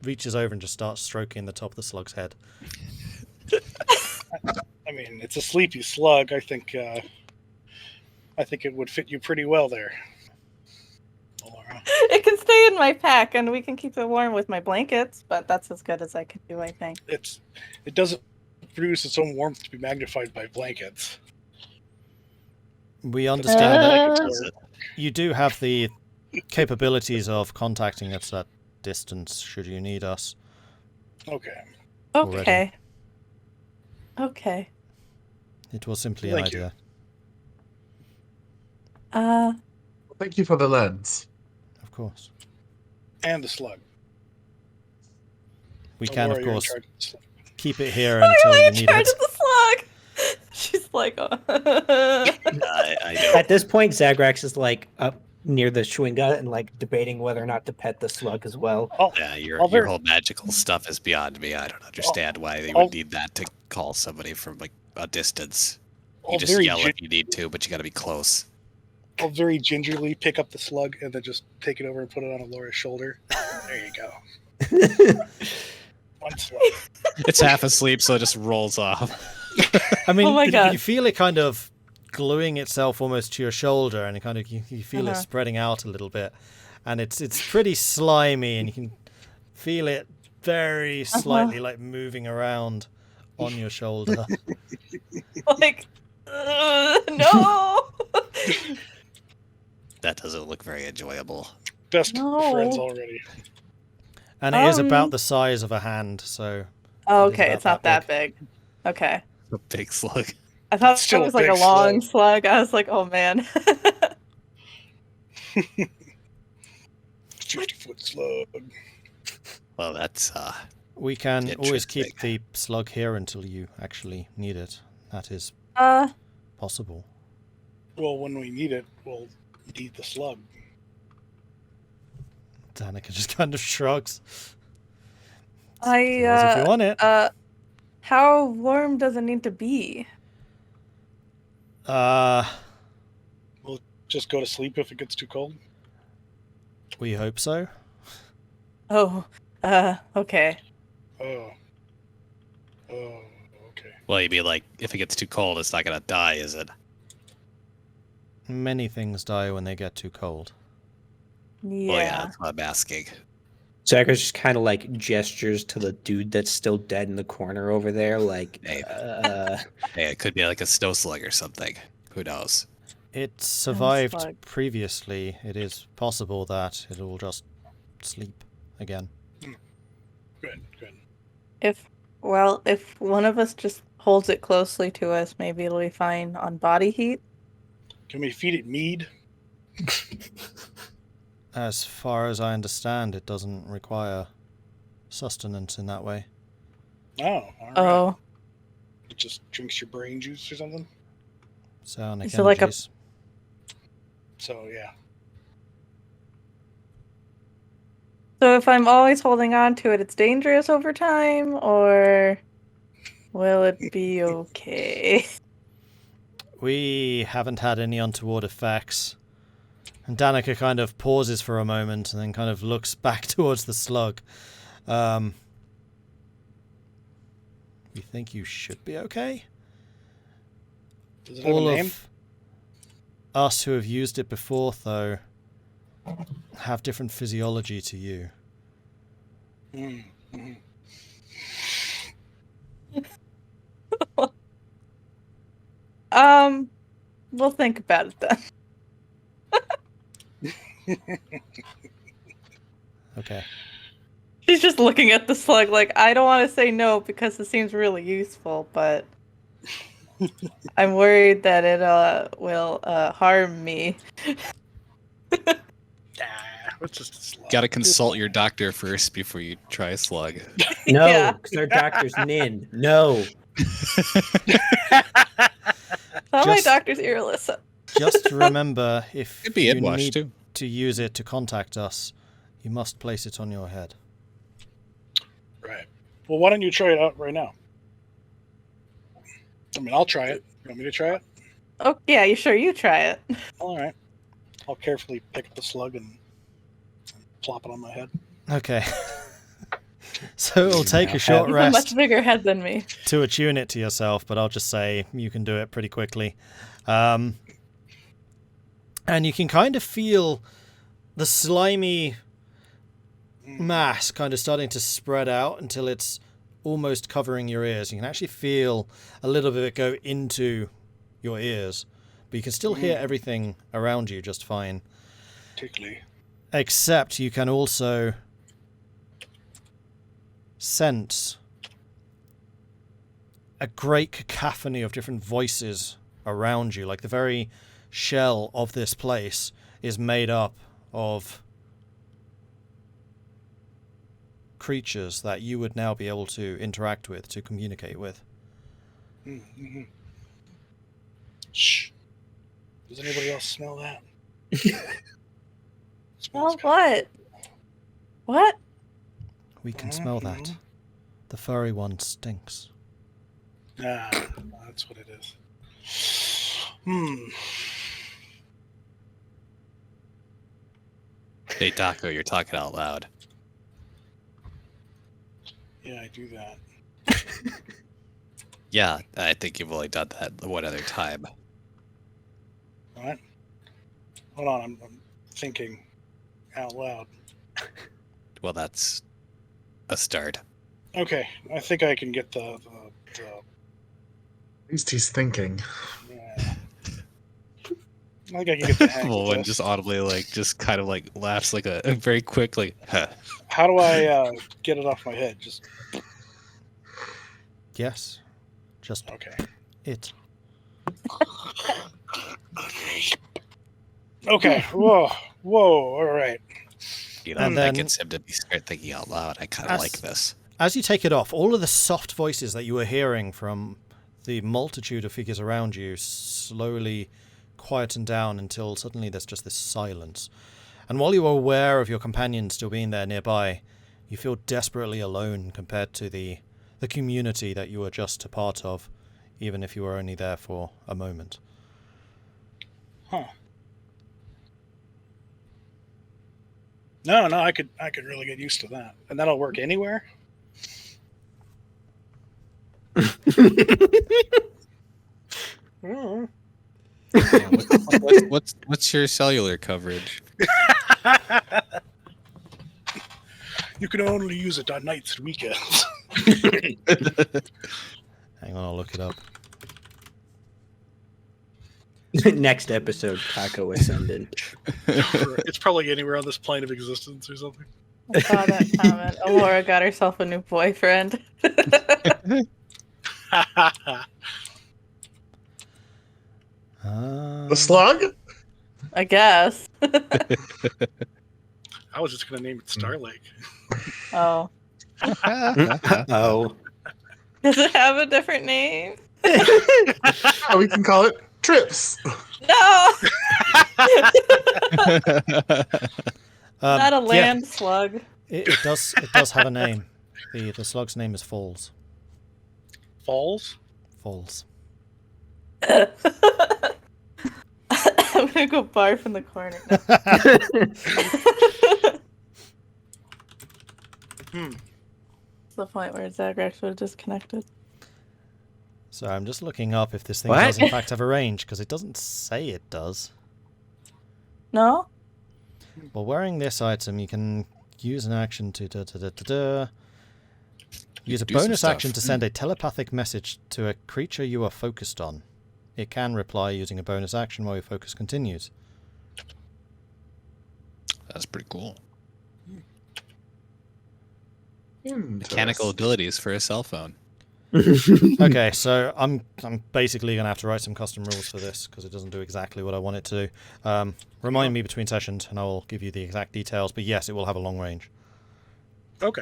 S1: reaches over and just starts stroking the top of the slug's head.
S2: I mean, it's a sleepy slug. I think it would fit you pretty well there, Elora.
S3: It can stay in my pack, and we can keep it warm with my blankets. But that's as good as I can do, I think.
S2: It doesn't produce its own warmth to be magnified by blankets.
S1: We understand that
S2: Blankets work.
S1: you do have the capabilities of contacting us at distance should you need us.
S2: Okay.
S1: Already.
S3: Okay. Okay.
S1: It was simply an
S2: Thank you.
S1: idea.
S6: Thank you for the lens.
S1: Of course.
S2: And the slug.
S1: We can,
S2: Elora,
S1: of
S2: you're in
S1: course,
S2: charge of the slug.
S1: keep it here
S3: Why
S1: until
S3: am I
S1: you
S3: in
S1: need
S3: charge
S1: it.
S3: of the slug? She's like,
S4: I know.
S5: At this point, Zagrax is like, near the Schwinga and like debating whether or not to pet the slug as well.
S4: Yeah, your
S2: I'll
S4: whole magical stuff is beyond me. I don't understand why they would need that to call somebody from like a distance. You just yell if you need to, but you got to be close.
S2: I'll very gingerly pick up the slug and then just take it over and put it on Elora's shoulder. There you go. One slug.
S8: It's half asleep, so it just rolls off.
S1: I mean,
S3: Oh my God.
S1: you feel it kind of gluing itself almost to your shoulder, and it kind of you feel it spreading out a little bit, and it's pretty slimy, and you can feel it very slightly like moving around on your shoulder.
S3: Like, no.
S4: That doesn't look very enjoyable.
S2: Best
S3: No.
S2: friends already.
S1: And it is about the size of a hand, so.
S3: Oh,
S1: it is
S3: okay,
S1: about
S3: it's not that big. Okay.
S4: A big slug.
S3: I thought
S2: Still
S3: it was like
S2: a
S3: a
S2: big
S3: long slug. I was like, oh man.
S2: 50-foot slug.
S4: Well, that's
S1: We can always keep
S4: Interesting.
S1: the slug here until you actually need it. That is possible.
S2: Well, when we need it, we'll need the slug.
S1: Danica just kind of shrugs.
S3: I
S1: If you want it.
S3: how warm does it need to be?
S2: We'll just go to sleep if it gets too cold.
S1: We hope so.
S3: Oh, okay.
S2: Oh, okay.
S4: well, you mean like if it gets too cold, it's not gonna die, is it?
S1: Many things die when they get too cold.
S3: Yeah.
S4: Well, yeah, that's what I'm asking.
S5: Zagrax just kind of like gestures to the dude that's still dead in the corner over there, like,
S4: Hey, it could be like a snow slug or something. Who knows?
S1: It survived
S3: slug.
S1: previously. It is possible that it will just sleep again.
S2: Good.
S3: If one of us just holds it closely to us, maybe it'll be fine on body heat.
S2: Can we feed it mead?
S1: As far as I understand, it doesn't require sustenance in that way.
S2: Oh, all right.
S3: Oh,
S2: It just drinks your brain juice or something?
S1: Psionic
S3: Is it like a-
S1: energies.
S2: So, yeah.
S3: so if I'm always holding on to it, it's dangerous over time, or will it be okay?
S1: We haven't had any untoward effects. And Danica kind of pauses for a moment and then kind of looks back towards the slug. We think you should be okay.
S2: Does it have
S1: All
S2: a name?
S1: of us who have used it before, though, have different physiology to you.
S2: Mm-hmm.
S3: We'll think about it then.
S1: Okay.
S3: She's just looking at the slug like, I don't want to say no because it seems really useful, but I'm worried that it will harm me.
S2: It's just a slug.
S8: Gotta consult your doctor first before you try a slug.
S5: no,
S3: Yeah.
S5: because our doctor's Nin. No.
S3: Tell my
S1: Just-
S3: doctor's Irilyssa.
S1: Just remember, if
S8: Could be
S1: you
S8: Edwash,
S1: need
S8: too.
S1: to use it to contact us, you must place it on your head.
S2: Right. Well, why don't you try it out right now? I mean, I'll try it. You want me to try it?
S3: Oh, yeah, you try it.
S2: All right. I'll carefully pick up the slug and plop it on my head.
S1: Okay. So it'll take a short
S3: You have a
S1: rest
S3: much bigger head than me.
S1: to attune it to yourself, but I'll just say you can do it pretty quickly. And you can kind of feel the slimy mass kind of starting to spread out until it's almost covering your ears. You can actually feel a little bit of it go into your ears, but you can still hear everything around you just fine.
S2: Particularly.
S1: Except you can also sense a great cacophony of different voices around you. Like the very shell of this place is made up of creatures that you would now be able to interact with, to communicate with.
S2: Mm-hmm. Shh. Does anybody else smell that?
S3: Well, what? What?
S1: We can smell that. The furry one stinks.
S2: Ah, that's what it is.
S4: Hey, Tahko, you're talking out loud.
S2: Yeah, I do that.
S4: Yeah, I think you've only done that one other time.
S2: What? Hold on, I'm thinking out loud.
S4: Well, that's a start.
S2: Okay, I think I can get the
S6: At least he's thinking.
S2: yeah. I think I can get the hang of
S4: Vulwin
S2: this.
S4: just audibly, just kind of laughs like a very quickly. Huh.
S2: How do I get it off my head? Just
S1: Yes. Just
S2: okay.
S1: it.
S2: Okay. Whoa. All right.
S4: You know,
S1: And
S4: that
S1: then-
S4: gets him to start thinking out loud. I kind of like this.
S1: As you take it off, all of the soft voices that you were hearing from the multitude of figures around you slowly quieten down until suddenly there's just this silence. And while you are aware of your companions still being there nearby, you feel desperately alone compared to the community that you were just a part of, even if you were only there for a moment.
S2: Huh. No, I could really get used to that. And that'll work anywhere?
S8: Yeah, what's your cellular coverage?
S2: You can only use it on nights and weekends.
S1: Hang on, I'll look it up.
S5: Next episode, Tahko Ascendant.
S2: It's probably anywhere on this plane of existence or something.
S3: I saw that comment. Elora got herself a new boyfriend.
S6: The slug?
S3: I guess.
S2: I was just going to name it Starlake.
S3: Oh.
S5: Oh.
S3: Does it have a different name?
S6: Oh, we can call it Trips.
S3: No! Not a
S1: Yeah,
S3: land slug.
S1: it does have a name. The slug's name is Falls.
S2: Falls?
S1: Falls.
S3: I'm gonna go barf in the corner. It's the point where Zagrax would have disconnected.
S1: So I'm just looking up if this thing
S5: What?
S1: does in fact have a range, because it doesn't say it does.
S3: No?
S1: Well, wearing this item, you can use an action to use a
S8: do some
S1: bonus
S8: stuff.
S1: action to send a telepathic message to a creature you are focused on. It can reply using a bonus action while your focus continues.
S8: That's pretty cool.
S6: Interesting.
S8: Mechanical abilities for a cell phone.
S1: Okay, so I'm basically going to have to write some custom rules for this because it doesn't do exactly what I want it to do. Remind me between sessions and I will give you the exact details, but yes, it will have a long range.
S2: Okay.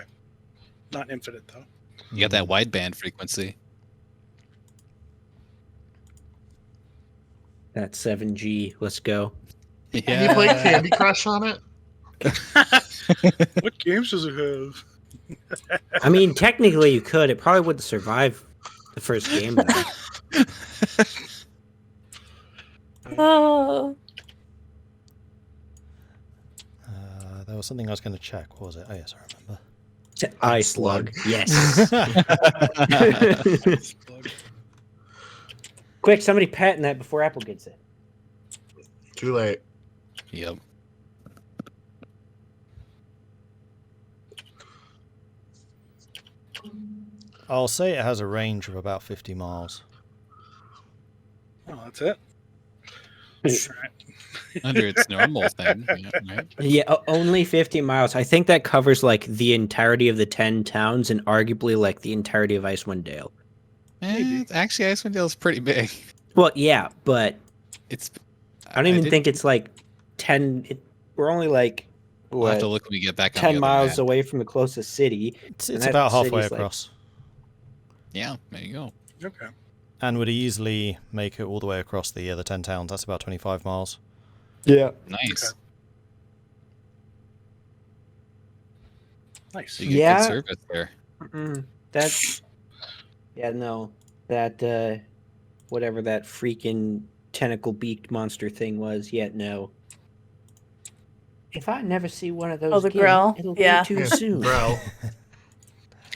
S2: Not infinite, though.
S8: You got that wideband frequency.
S5: That's 7G. Let's go.
S6: Can you play Candy Crush on it?
S2: What games does it have?
S5: I mean, technically you could. It probably wouldn't survive the first game, though.
S3: Oh.
S1: There was something I was going to check. What was it? Oh, yes, I remember.
S5: Eye slug. Yes. Quick, somebody patent that before Apple gets it.
S6: Too late.
S8: Yep.
S1: I'll say it has a range of about 50 miles.
S2: Oh, that's it?
S8: Under its normal thing. Yeah, right?
S5: Yeah, only 50 miles. I think that covers like the entirety of the 10 towns and arguably like the entirety of Icewind Dale.
S8: Actually, Icewind Dale is pretty big.
S5: Well, yeah, but
S8: It's.
S5: I don't even
S8: did-
S5: think it's like 10. We're only like
S8: We'll have
S5: what,
S8: to look when we get back on
S5: 10
S8: the other
S5: miles
S8: map.
S5: away from the closest city.
S1: It's
S5: And that
S1: about halfway
S5: city's, like-
S1: across.
S8: Yeah, there you go.
S2: Okay.
S1: And would easily make it all the way across the other 10 towns. That's about 25 miles.
S5: Yeah.
S8: Nice.
S2: Nice.
S8: You get
S5: Yeah.
S8: good service there.
S5: That's no, that whatever that freaking tentacle beaked monster thing was. Yet no. If I never see one of those
S3: Oh, the
S5: again,
S3: Grell?
S5: it'll
S3: Yeah.
S5: be too
S6: Yes,
S5: soon.
S6: bro.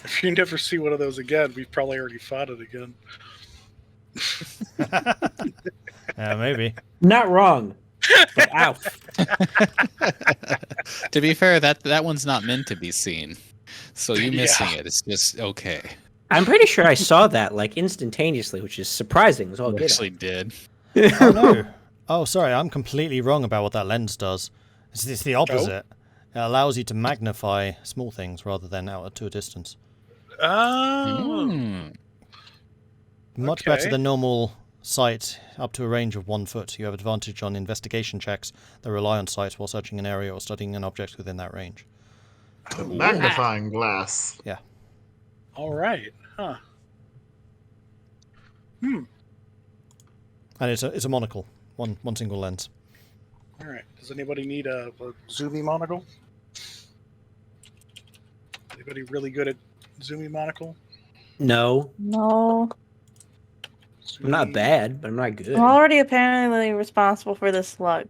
S2: If you never see one of those again, we've probably already fought it again.
S1: Yeah, maybe.
S5: Not wrong. But ow.
S8: To be fair, that one's not meant to be seen. So you missing
S2: Yeah.
S8: it is just okay.
S5: I'm pretty sure I saw that like instantaneously, which is surprising. As all
S8: You
S5: get
S8: actually did.
S1: Oh no. Oh, sorry, I'm completely wrong about what that lens does. It's the opposite. It allows you to magnify small things rather than out to a distance.
S2: Oh.
S8: Hmm.
S1: Much better
S2: Okay.
S1: than normal sight up to a range of 1 foot. You have advantage on investigation checks that rely on sight while searching an area or studying an object within that range.
S6: Magnifying glass.
S2: All right. Huh.
S1: And it's a monocle. One single lens.
S2: All right. Does anybody need a zoomy monocle? Anybody really good at zoomy monocle?
S5: No,
S3: No.
S5: I'm not
S2: Zoomy-
S5: bad, but I'm not good.
S3: I'm already apparently responsible for this slug.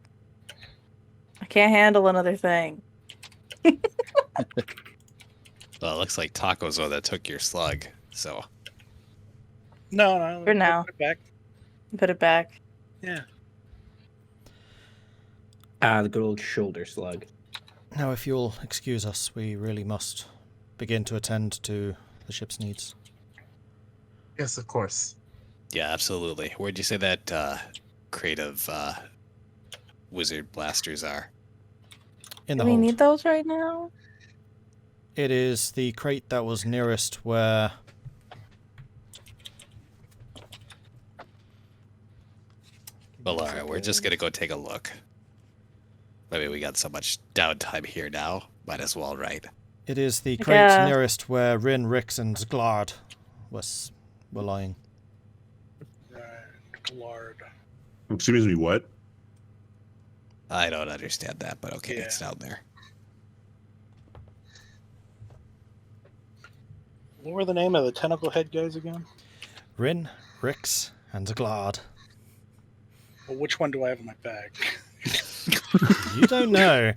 S3: I can't handle another thing.
S8: Well, it looks like Tahko's one that took your slug. So
S2: No.
S3: For now.
S2: Put it back.
S3: Put it back.
S2: Yeah.
S5: The good old shoulder slug.
S1: Now, if you'll excuse us, we really must begin to attend to the ship's needs.
S6: Yes, of course.
S4: Yeah, absolutely. Where'd you say that crate of wizard blasters are?
S1: In
S3: Do
S1: the
S3: we
S1: hold.
S3: need those right now?
S1: It is the crate that was nearest where...
S4: Well, all right, we're just gonna go take a look. I mean, we got so much downtime here now. Might as well, right?
S1: It is the crate
S3: Yeah.
S1: nearest where Ryn, Rix, and Zagrax were lying.
S2: Right. Lard.
S7: Excuse me, what?
S4: I don't understand that, but okay, it's
S2: Yeah.
S4: down there.
S2: What were the name of the tentacle head guys again?
S1: Ryn, Rix, and Zagrax.
S2: Well, which one do I have in my bag?
S1: You don't know.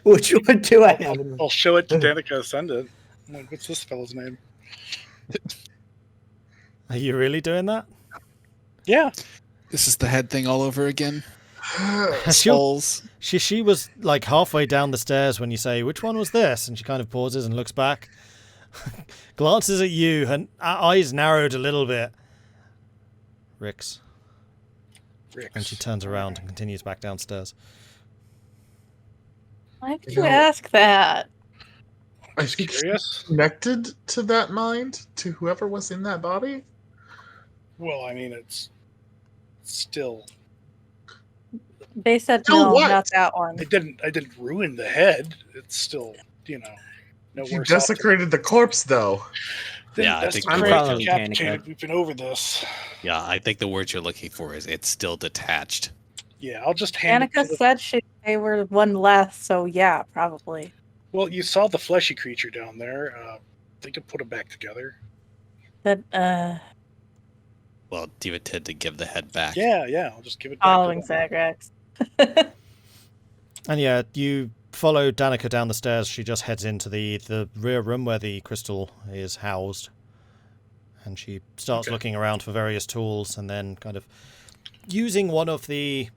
S5: Which one do I have?
S2: I'll show it to Danica Ascendant. What's this fellow's name?
S1: Are you really doing that?
S2: Yeah.
S8: this is the head thing all over again.
S1: She'll-
S8: Skulls.
S1: She was like halfway down the stairs when you say, which one was this? And she kind of pauses and looks back, glances at you, and eyes narrowed a little bit. Rix.
S2: Rix.
S1: And she turns around and continues back downstairs.
S3: Why did
S6: You
S3: you
S6: know-
S3: ask that?
S6: I think she's
S2: Curious?
S6: connected to that mind, to whoever was in that body.
S2: Well, I mean, it's still.
S3: They said
S6: Still
S3: no,
S6: what?
S3: not that one.
S2: I didn't ruin the head. It's still, no
S6: You
S2: worse. off.
S6: desecrated the corpse, though.
S4: Yeah, I think
S5: I'm
S4: we're-
S5: following
S2: decapitated.
S5: Danica.
S2: We've been over this.
S4: Yeah, I think the word you're looking for is it's still detached.
S2: Yeah, I'll just hand it
S3: Danica
S2: to the...
S3: said they were one less, so yeah, probably.
S2: Well, you saw the fleshy creature down there. They could put them back together.
S3: That
S4: Well, do you intend to give the head back?
S2: Yeah, I'll just give it back
S3: following
S2: to them.
S3: Zagrax.
S1: And yeah, you follow Danica down the stairs. She just heads into the rear room where the crystal is housed. And she starts
S2: Okay.
S1: looking around for various tools and then kind of using one of the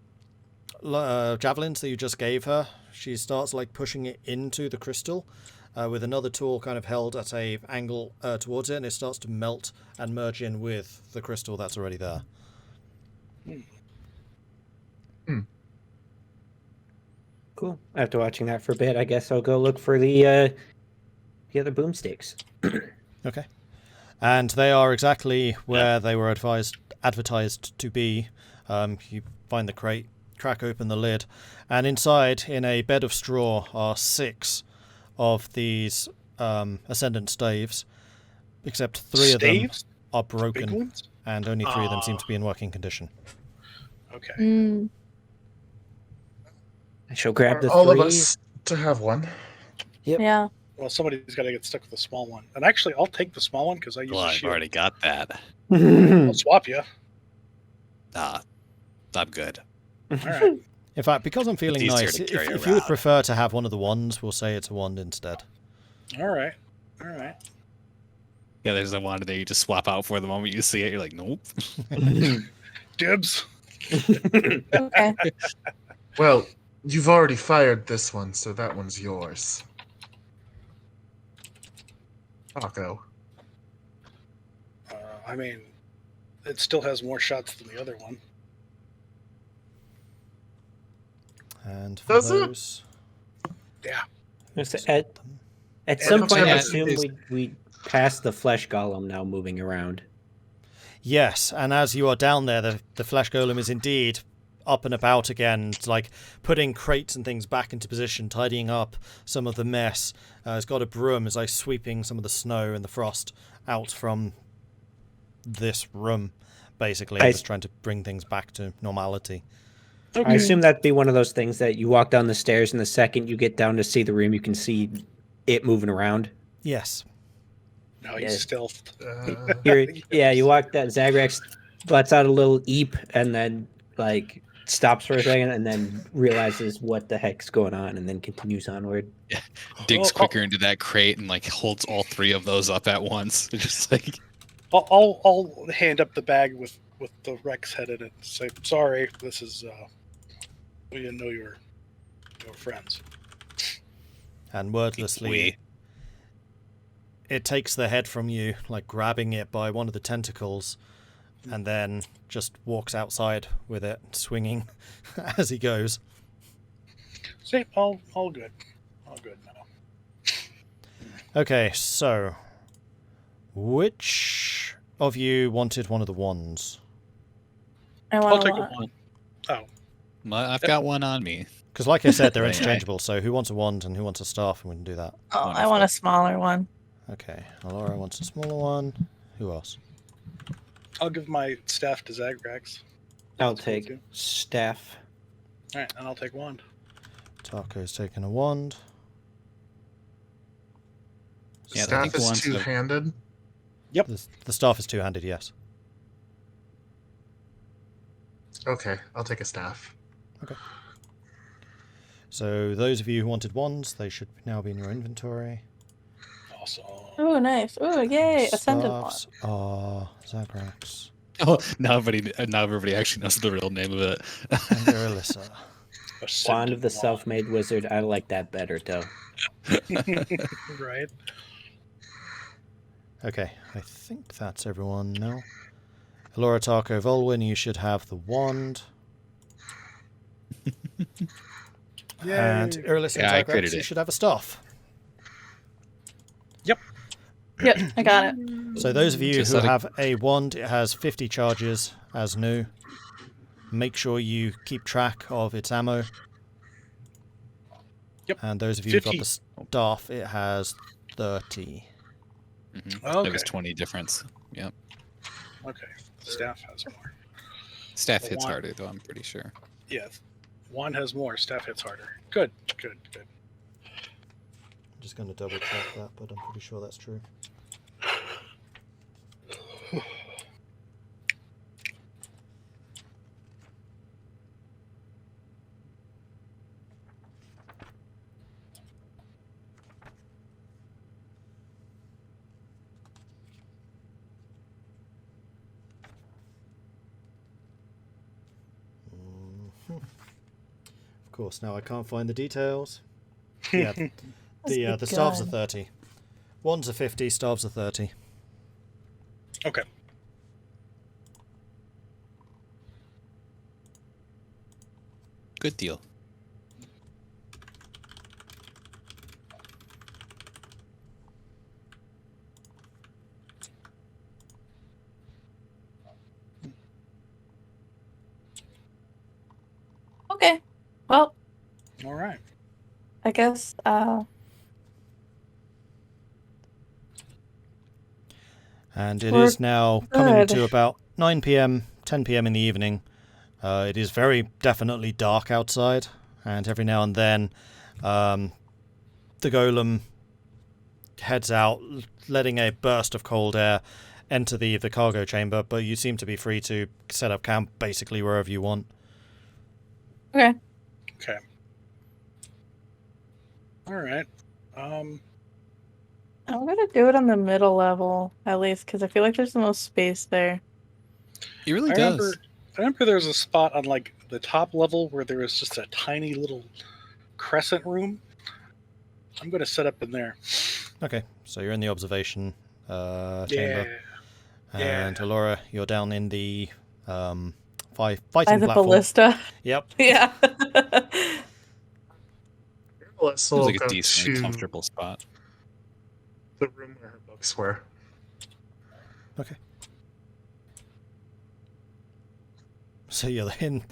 S1: javelins that you just gave her. She starts like pushing it into the crystal with another tool kind of held at a angle towards it, and it starts to melt and merge in with the crystal that's already there.
S5: Cool. After watching that for a bit, I guess I'll go look for the other boomsticks.
S1: Okay. And they are exactly where they were advertised to be. You find the crate, crack open the lid, and inside, in a bed of straw, are 6 of these ascendant staves, except 3 of them
S2: Staves?
S1: are
S2: Big
S1: broken,
S2: ones?
S1: and only 3 of them seem to be in working condition.
S2: Okay.
S3: Mm.
S5: I shall grab the
S6: All
S5: 3.
S6: of us to have one.
S5: Yep.
S3: Yeah.
S2: Well, somebody's got to get stuck with the small one. And actually, I'll take the small one because I use
S4: Well,
S2: a
S4: I've
S2: shield.
S4: already got that.
S2: I'll swap you.
S4: Nah, I'm good.
S2: All right.
S1: In fact, because I'm feeling
S4: easier
S1: nice,
S4: to
S1: if
S4: carry
S1: you would
S4: around.
S1: prefer to have one of the wands, we'll say it's a wand instead.
S2: All right. All right.
S8: Yeah, there's a wand there you just swap out for the moment you see it. You're like, nope.
S2: Dibs.
S3: Okay.
S6: Well, you've already fired this one, so that one's yours. Tahko.
S2: I mean, it still has more shots than the other one.
S1: And for
S6: Does it?
S1: those...
S2: Yeah.
S5: At some
S6: And
S5: point, I
S6: yeah,
S5: assume
S6: it's-
S5: we passed the flesh golem now moving around.
S1: Yes, and as you are down there, the flesh golem is indeed up and about again, like putting crates and things back into position, tidying up some of the mess. It's got a broom, is like sweeping some of the snow and the frost out from this room, basically, just trying to bring things back to normality.
S2: Okay.
S5: I assume that'd be one of those things that you walk down the stairs, and the second you get down to see the room, you can see it moving around.
S1: Yes.
S2: No, he's
S5: Yeah.
S2: stealthed.
S5: You walk down. Zagrax lets out a little eep, and then stops for a second, and then realizes what the heck's going on, and then continues onward.
S8: Digs quicker into that crate and holds all three of those up at once. It's just like,
S2: I'll hand up the bag with the Rex head in it and say, sorry, this is, we didn't know you were friends.
S1: And wordlessly, it takes the head from you, like grabbing it by one of the tentacles, and then just walks outside with it, swinging as he goes.
S2: See, all good. All good now.
S1: Okay, so which of you wanted one of the wands?
S3: I
S2: I'll
S3: want
S2: take
S3: to
S2: a one. Oh,
S8: I've got one on me.
S1: Because like I said, they're
S8: Right.
S1: interchangeable, so who wants a wand and who wants a staff, and we can do that.
S3: Oh, I
S8: Wonderful.
S3: want a smaller one.
S1: Okay, Elora wants a smaller one. Who else?
S2: I'll give my staff to Zagrax.
S5: I'll
S2: That's cool,
S5: take
S2: too.
S5: staff.
S2: All right, and I'll take wand.
S1: Tahko's taking a wand.
S8: Yeah, I
S6: Staff
S8: think
S6: is
S8: one's the-
S6: two-handed.
S1: The staff is two-handed, yes.
S6: Okay, I'll take a staff.
S1: So those of you who wanted wands, they should now be in your inventory.
S2: Awesome.
S3: Oh, nice. Oh, yay. Ascended one.
S1: Staffs are Zagrax
S8: Oh, now everybody actually knows the real name of it.
S1: and Irilyssa.
S5: Wand of the self-made wizard. I like that better, though.
S2: Right.
S1: Okay, I think that's everyone now. Elora, Tahko, Vulwin, you should have the wand. And Irilyssa
S8: Yeah, I
S1: and Zagrax,
S8: created
S1: you
S8: it.
S1: should have a staff.
S3: Yep, I got it.
S1: So those of you
S8: Just
S1: who
S8: let it-
S1: have a wand, it has 50 charges as new. Make sure you keep track of its ammo.
S2: Yep.
S1: And those of you who've got
S2: 50.
S1: the staff, it has 30.
S2: Okay.
S8: It was 20 difference. Yep.
S2: Okay. Staff has more.
S8: Staff
S2: The
S8: hits
S2: wand.
S8: harder, though, I'm pretty sure.
S2: Yeah. Wand has more. Staff hits harder. Good.
S1: I'm just going to double check that, but I'm pretty sure that's true. Of course, now I can't find the details. Yeah, the staves are 30. Wands are 50, staves are 30.
S2: Okay.
S8: Good deal.
S3: Okay. Well,
S2: All right.
S3: I guess
S1: And it
S3: We're
S1: is now coming
S3: good.
S1: to about 9 p.m., 10 p.m. in the evening. It is very definitely dark outside, and every now and then the golem heads out, letting a burst of cold air enter the cargo chamber, but you seem to be free to set up camp basically wherever you want.
S3: Okay.
S2: Okay. All right.
S3: I'm gonna do it on the middle level, at least, because I feel like there's the most space there.
S8: He really
S2: I
S8: does.
S2: remember there was a spot on like the top level where there was just a tiny little crescent room. I'm going to set up in there.
S1: Okay, so you're in the observation chamber.
S2: Yeah.
S1: And Elora, you're down in the fighting
S3: By the
S1: platform.
S3: ballista.
S1: Yep.
S3: Yeah.
S6: Let's
S8: Seems
S6: all
S8: like
S6: go
S8: a decently
S6: to
S8: comfortable spot.
S6: the room where her books were.
S1: Okay. So you're in.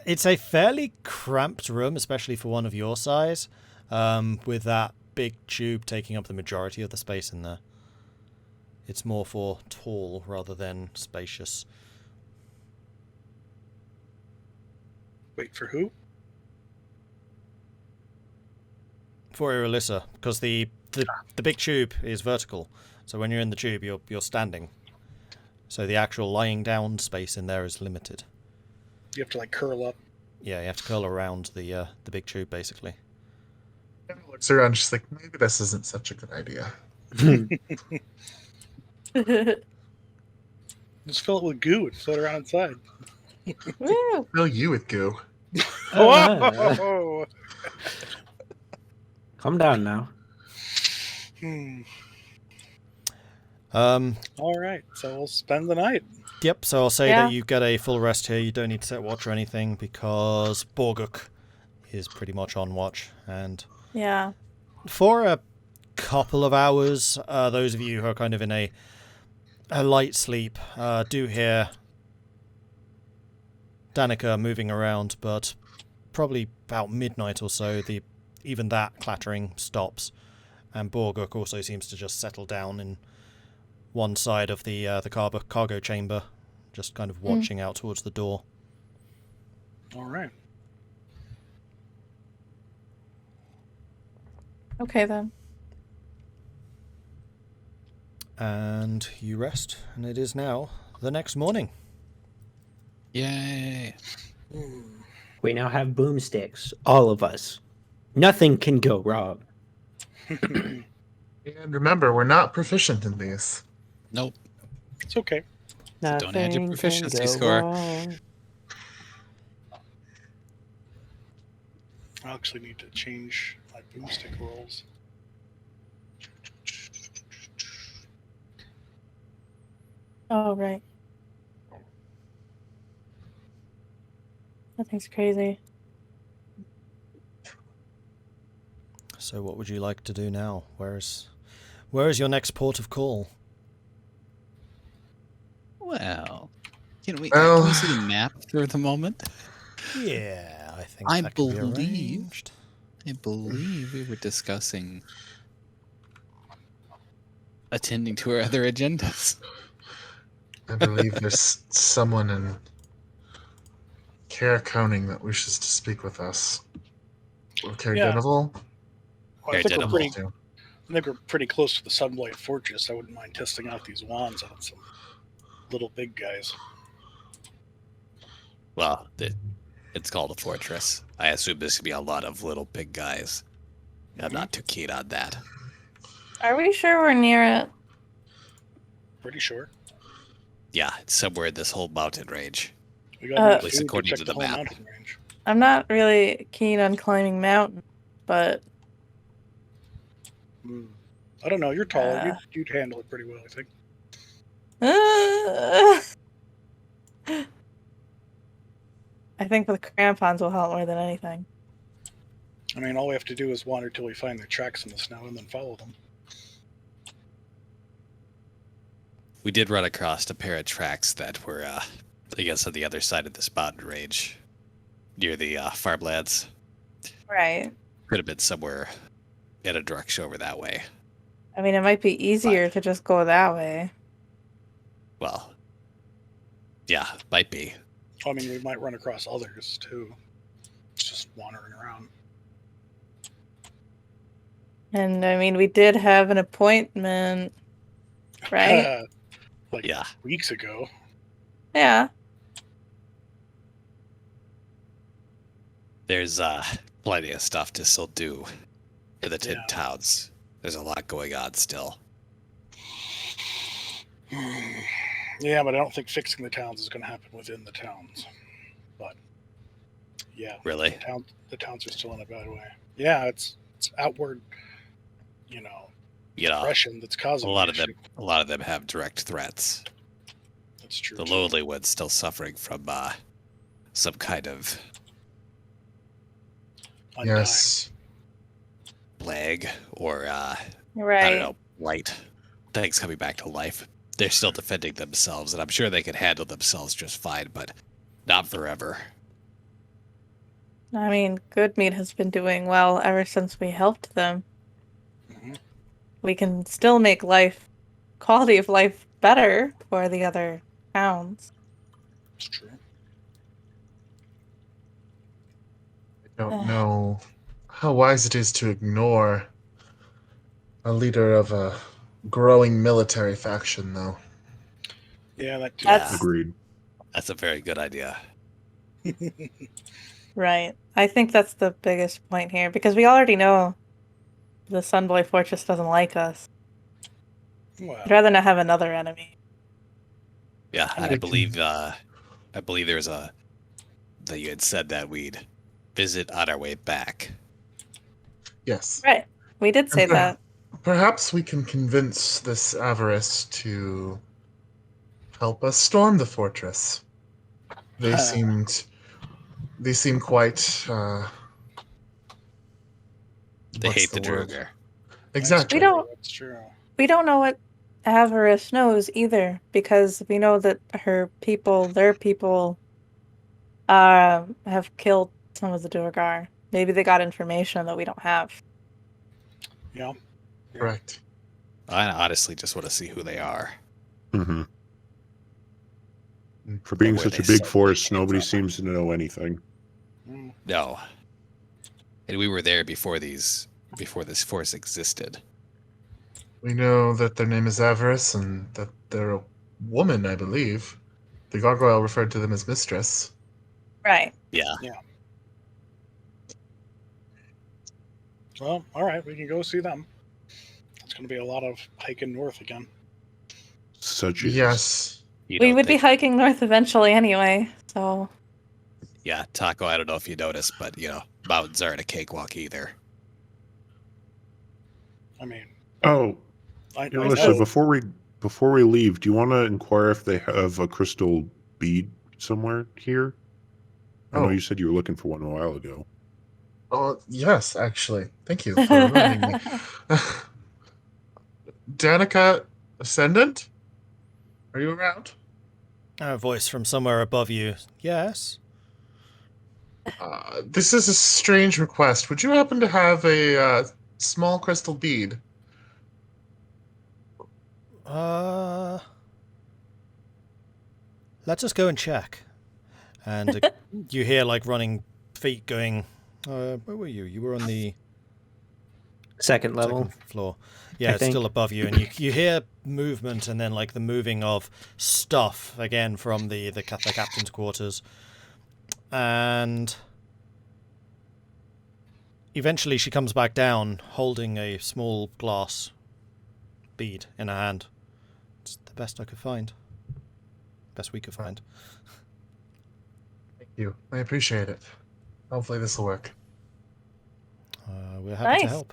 S1: It's a fairly cramped room, especially for one of your size, with that big tube taking up the majority of the space in there. It's more for tall rather than spacious.
S2: Wait, for who?
S1: For Irilyssa, because the big tube is vertical, so when you're in the tube, you're standing. So the actual lying down space in there is limited.
S2: You have to like curl up.
S1: Yeah, you have to curl around the big tube basically.
S6: Emma looks around, she's like, maybe this isn't such a good idea.
S2: Just fill it with goo and float around inside.
S3: Woo.
S6: Fill you with goo.
S2: Whoa!
S5: Calm down now.
S2: All right, so we'll spend the night.
S1: Yep, so I'll say
S3: Yeah.
S1: that you get a full rest here. You don't need to set watch or anything because Borguk is pretty much on watch. And
S3: Yeah.
S1: for a couple of hours, those of you who are kind of in a light sleep do hear Danica moving around, but probably about midnight or so, even that clattering stops, and Borguk also seems to just settle down in one side of the cargo chamber, just kind of watching out towards the door.
S2: All right.
S3: Okay then.
S1: And you rest, and it is now the next morning.
S8: Yay.
S5: We now have boomsticks, all of us. Nothing can go wrong.
S6: And remember, we're not proficient in these.
S8: Nope.
S2: It's okay.
S8: Don't add your
S5: Nothing
S8: proficiency
S5: can go
S8: score.
S5: wrong.
S2: I actually need to change my boomstick rolls.
S3: Oh, right. Nothing's crazy.
S1: So what would you like to do now? Where is your next port of call?
S8: Well, can we
S6: Well-
S8: see the map for the moment?
S1: Yeah, I think
S8: I
S1: that can be
S8: believe-
S1: arranged.
S8: I believe we were discussing attending to our other agendas.
S6: I believe there's someone in Caraconing that wishes to speak with us. Okay,
S2: Yeah.
S6: Denival?
S2: Well, I think
S8: Daredevil.
S2: we're pretty close to the Sunblight Fortress. I wouldn't mind testing out these wands on some little big guys.
S8: Well, it's called a fortress. I assume there's gonna be a lot of little big guys. I'm not too keen on that.
S3: Are we sure we're near it?
S2: Pretty sure.
S8: Yeah, it's somewhere in this whole mountain range.
S2: We got
S3: At
S2: enough
S8: least
S2: food
S8: according
S2: check
S8: to the
S2: whole
S8: map.
S2: mountain range.
S3: I'm not really keen on climbing mountains, but
S2: I don't know. You're taller. You'd handle it pretty well, I think.
S3: I think the crampons will help more than anything.
S2: I mean, all we have to do is wander till we find the tracks in the snow and then follow them.
S8: We did run across a pair of tracks that were, I guess, on the other side of this mountain range, near the farmlands.
S3: Right.
S8: Could have been somewhere in a direction over that way.
S3: I mean, it might be easier to just go that way.
S8: Well, yeah, might be.
S2: I mean, we might run across others too. It's just wandering around.
S3: And I mean, we did have an appointment, right?
S2: Like
S8: Yeah.
S2: weeks ago.
S3: Yeah.
S8: There's plenty of stuff to still do in the Tin
S2: Yeah.
S8: Towns. There's a lot going on still.
S2: Yeah, but I don't think fixing the towns is going to happen within the towns. But yeah,
S8: Really?
S2: the towns are still in a bad way. Yeah, it's outward,
S8: You know,
S2: oppression that's causing
S8: a lot
S2: the
S8: of them.
S2: issue.
S8: A lot of them have direct threats.
S2: That's true.
S8: The
S2: too.
S8: lowly one's still suffering from some kind of
S2: Undying.
S6: Yes.
S8: plague or
S3: Right.
S8: I don't know, blight. Things coming back to life. They're still defending themselves, and I'm sure they can handle themselves just fine, but not forever.
S3: I mean, Goodmeat has been doing well ever since we helped them.
S2: Mhm.
S3: We can still make quality of life better for the other towns.
S2: It's true.
S6: I don't know how wise it is to ignore a leader of a growing military faction, though.
S2: Yeah, that too.
S3: That's
S7: Agreed.
S8: That's a very good idea.
S3: right. I think that's the biggest point here because we already know the Sunboy Fortress doesn't like us.
S2: Well,
S3: I'd rather not have another enemy.
S8: Yeah, and
S6: We
S8: I believe there's that you had said that we'd visit on our way back.
S6: Yes.
S3: Right. We did say
S6: And
S3: that.
S6: Perhaps we can convince this avarice to help us storm the fortress. They seem quite
S8: They
S6: what's
S8: hate the
S6: word?
S8: Druger.
S6: Exactly.
S2: That's true.
S3: We don't know what Avarice knows either because we know that their people, have killed some of the Duergar. Maybe they got information that we don't have.
S2: Yeah.
S6: Correct.
S8: I honestly just want to see who they are.
S7: Hmm. For being
S8: where
S7: such a
S8: they
S7: big
S8: said
S7: force,
S8: they came
S7: nobody
S8: from.
S7: seems to know anything.
S2: Mm.
S8: No. And we were there before this force existed.
S6: We know that their name is Avarice and that they're a woman, I believe. The gargoyle referred to them as mistress.
S3: Right.
S8: Yeah.
S2: Well, all right, we can go see them. It's going to be a lot of hiking north again.
S7: Such is.
S6: Yes.
S8: You
S3: We
S8: don't
S3: would be
S8: think-
S3: hiking north eventually anyway, so
S8: Yeah, Tahko, I don't know if you noticed, but mountains aren't a cakewalk either.
S2: I mean,
S7: Oh,
S2: I
S7: Irilyssa,
S2: know.
S7: before we leave, do you want to inquire if they have a crystal bead somewhere here? I know
S6: Oh.
S7: you said you were looking for one a while ago.
S6: Oh, yes, actually. Thank you for reminding me. Danica Ascendant? Are you around?
S1: A voice from somewhere above you. Yes.
S6: This is a strange request. Would you happen to have a small crystal bead?
S1: Let's just go and check. And you hear like running feet going. Where were you? You were on the
S5: Second level.
S1: second floor. Yeah,
S5: I
S1: it's
S5: think.
S1: still above you, and you hear movement, and then like the moving of stuff again from the captain's quarters, and eventually she comes back down, holding a small glass bead in her hand. It's the best I could find. Best we could find.
S6: Thank you. I appreciate it. Hopefully this will work.
S1: We're happy to
S3: Nice.
S1: help.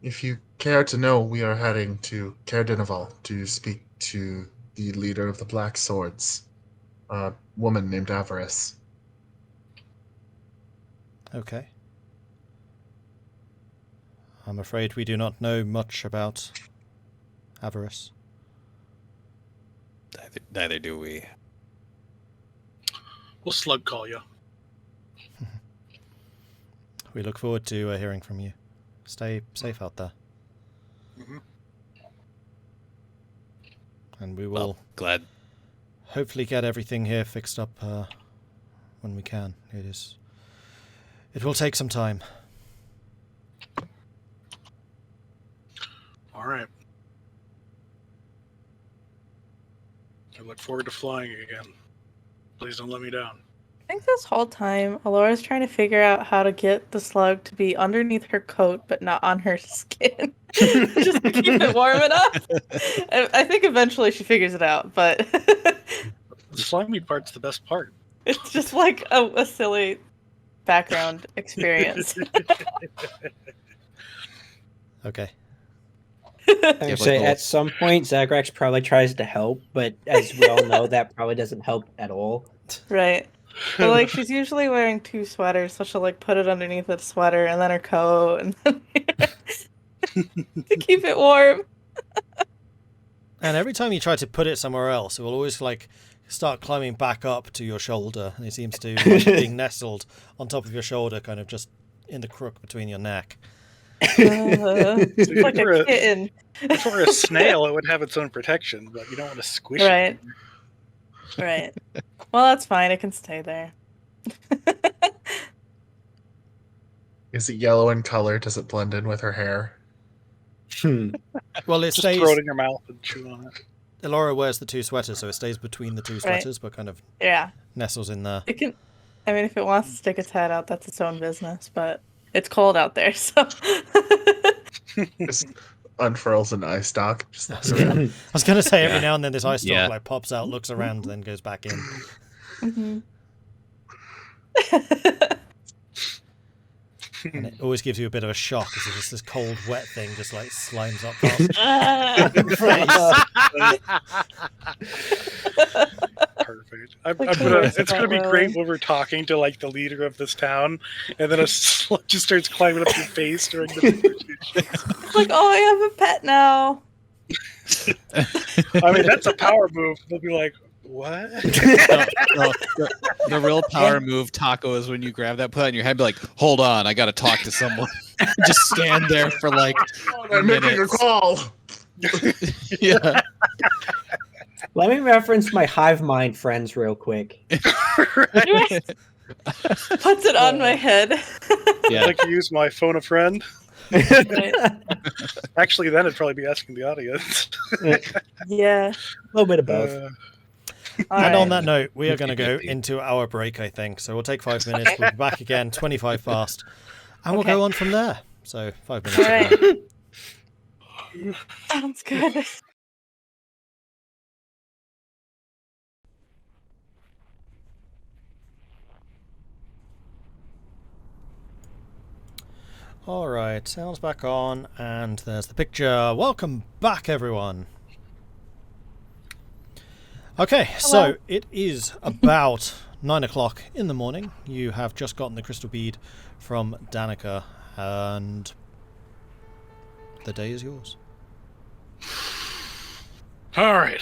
S6: If you care to know, we are heading to Caer Dineval to speak to the leader of the Black Swords, a woman named Avarice.
S1: Okay. I'm afraid we do not know much about Avarice.
S8: Neither do we.
S2: We'll slug call you.
S1: We look forward to hearing from you. Stay safe out there.
S2: Mm-hmm.
S1: And we will
S8: Well, glad.
S1: hopefully get everything here fixed up when we can. It will take some time.
S2: All right. I look forward to flying again. Please don't let me down.
S3: I think this whole time, Elora's trying to figure out how to get the slug to be underneath her coat, but not on her skin. Just to keep it warm enough. I think eventually she figures it out, but
S2: The slimy part's the best part.
S3: it's just like a silly background experience.
S1: Okay.
S5: I would say at some point Zagrax probably tries to help, but as we all know, that probably doesn't help at all.
S3: Right. But like she's usually wearing 2 sweaters, so she'll like put it underneath the sweater and then her coat and then to keep it warm.
S1: And every time you try to put it somewhere else, it will always like start climbing back up to your shoulder, and it seems to like, being nestled on top of your shoulder, kind of just in the crook between your neck.
S3: It's like a kitten.
S2: If it were a snail, it would have its own protection, but you don't want to squish
S3: Right.
S2: it.
S3: Right. Well, that's fine. It can stay there.
S6: Is it yellow in color? Does it blend in with her hair?
S1: Well, it
S2: Just
S1: stays.
S2: throw it in your mouth and chew on it.
S1: Elora wears the 2 sweaters, so it stays between the 2 sweaters, but kind of
S3: Yeah.
S1: nestles in there.
S3: It can. I mean, if it wants to stick its head out, that's its own business. But it's cold out there, so.
S6: Just unfurls an eye stalk. Just
S1: I was going to say every
S8: Yeah.
S1: now and then this eye stalk
S8: Yeah.
S1: like pops out, looks around, then goes back in.
S3: Mhm.
S1: And it always gives you a bit of a shock because it's just this cold, wet thing just like slimes up past
S3: Ah.
S2: Perfect. I'm
S3: Like
S2: gonna,
S3: the worst
S2: it's going to be
S3: about
S2: great
S3: Rime.
S2: when we're talking to like the leader of this town, and then a slug just starts climbing up your face during the conversation.
S3: It's like, oh, I have a pet now.
S2: I mean, that's a power move. They'll be like, what?
S8: No, the real power move, Tahko, is when you grab that, put it on your head, be like, hold on, I gotta talk to someone. Just stand there for like
S6: I'm making a
S8: minutes.
S6: call.
S8: Yeah.
S5: Let me reference my hive mind friends real quick.
S3: Puts it on my head.
S2: I'd
S8: Yeah.
S2: like to use my phone a friend.
S3: Right.
S2: Actually, then it'd probably be asking the audience.
S3: Yeah.
S5: A little bit of both.
S3: All
S1: And
S3: right.
S1: on that note, we are going to go into our break, I think. So we'll take 5 minutes. We'll be back again, 25 past. And we'll
S3: Okay.
S1: go on from there. So 5 minutes.
S3: All
S1: from now.
S3: right. Sounds good.
S1: Alright, sound's back on, and there's the picture. Welcome back, everyone. Okay, so
S3: Hello.
S1: it is about 9 o'clock in the morning. You have just gotten the crystal bead from Danica, and the day is yours.
S2: All right,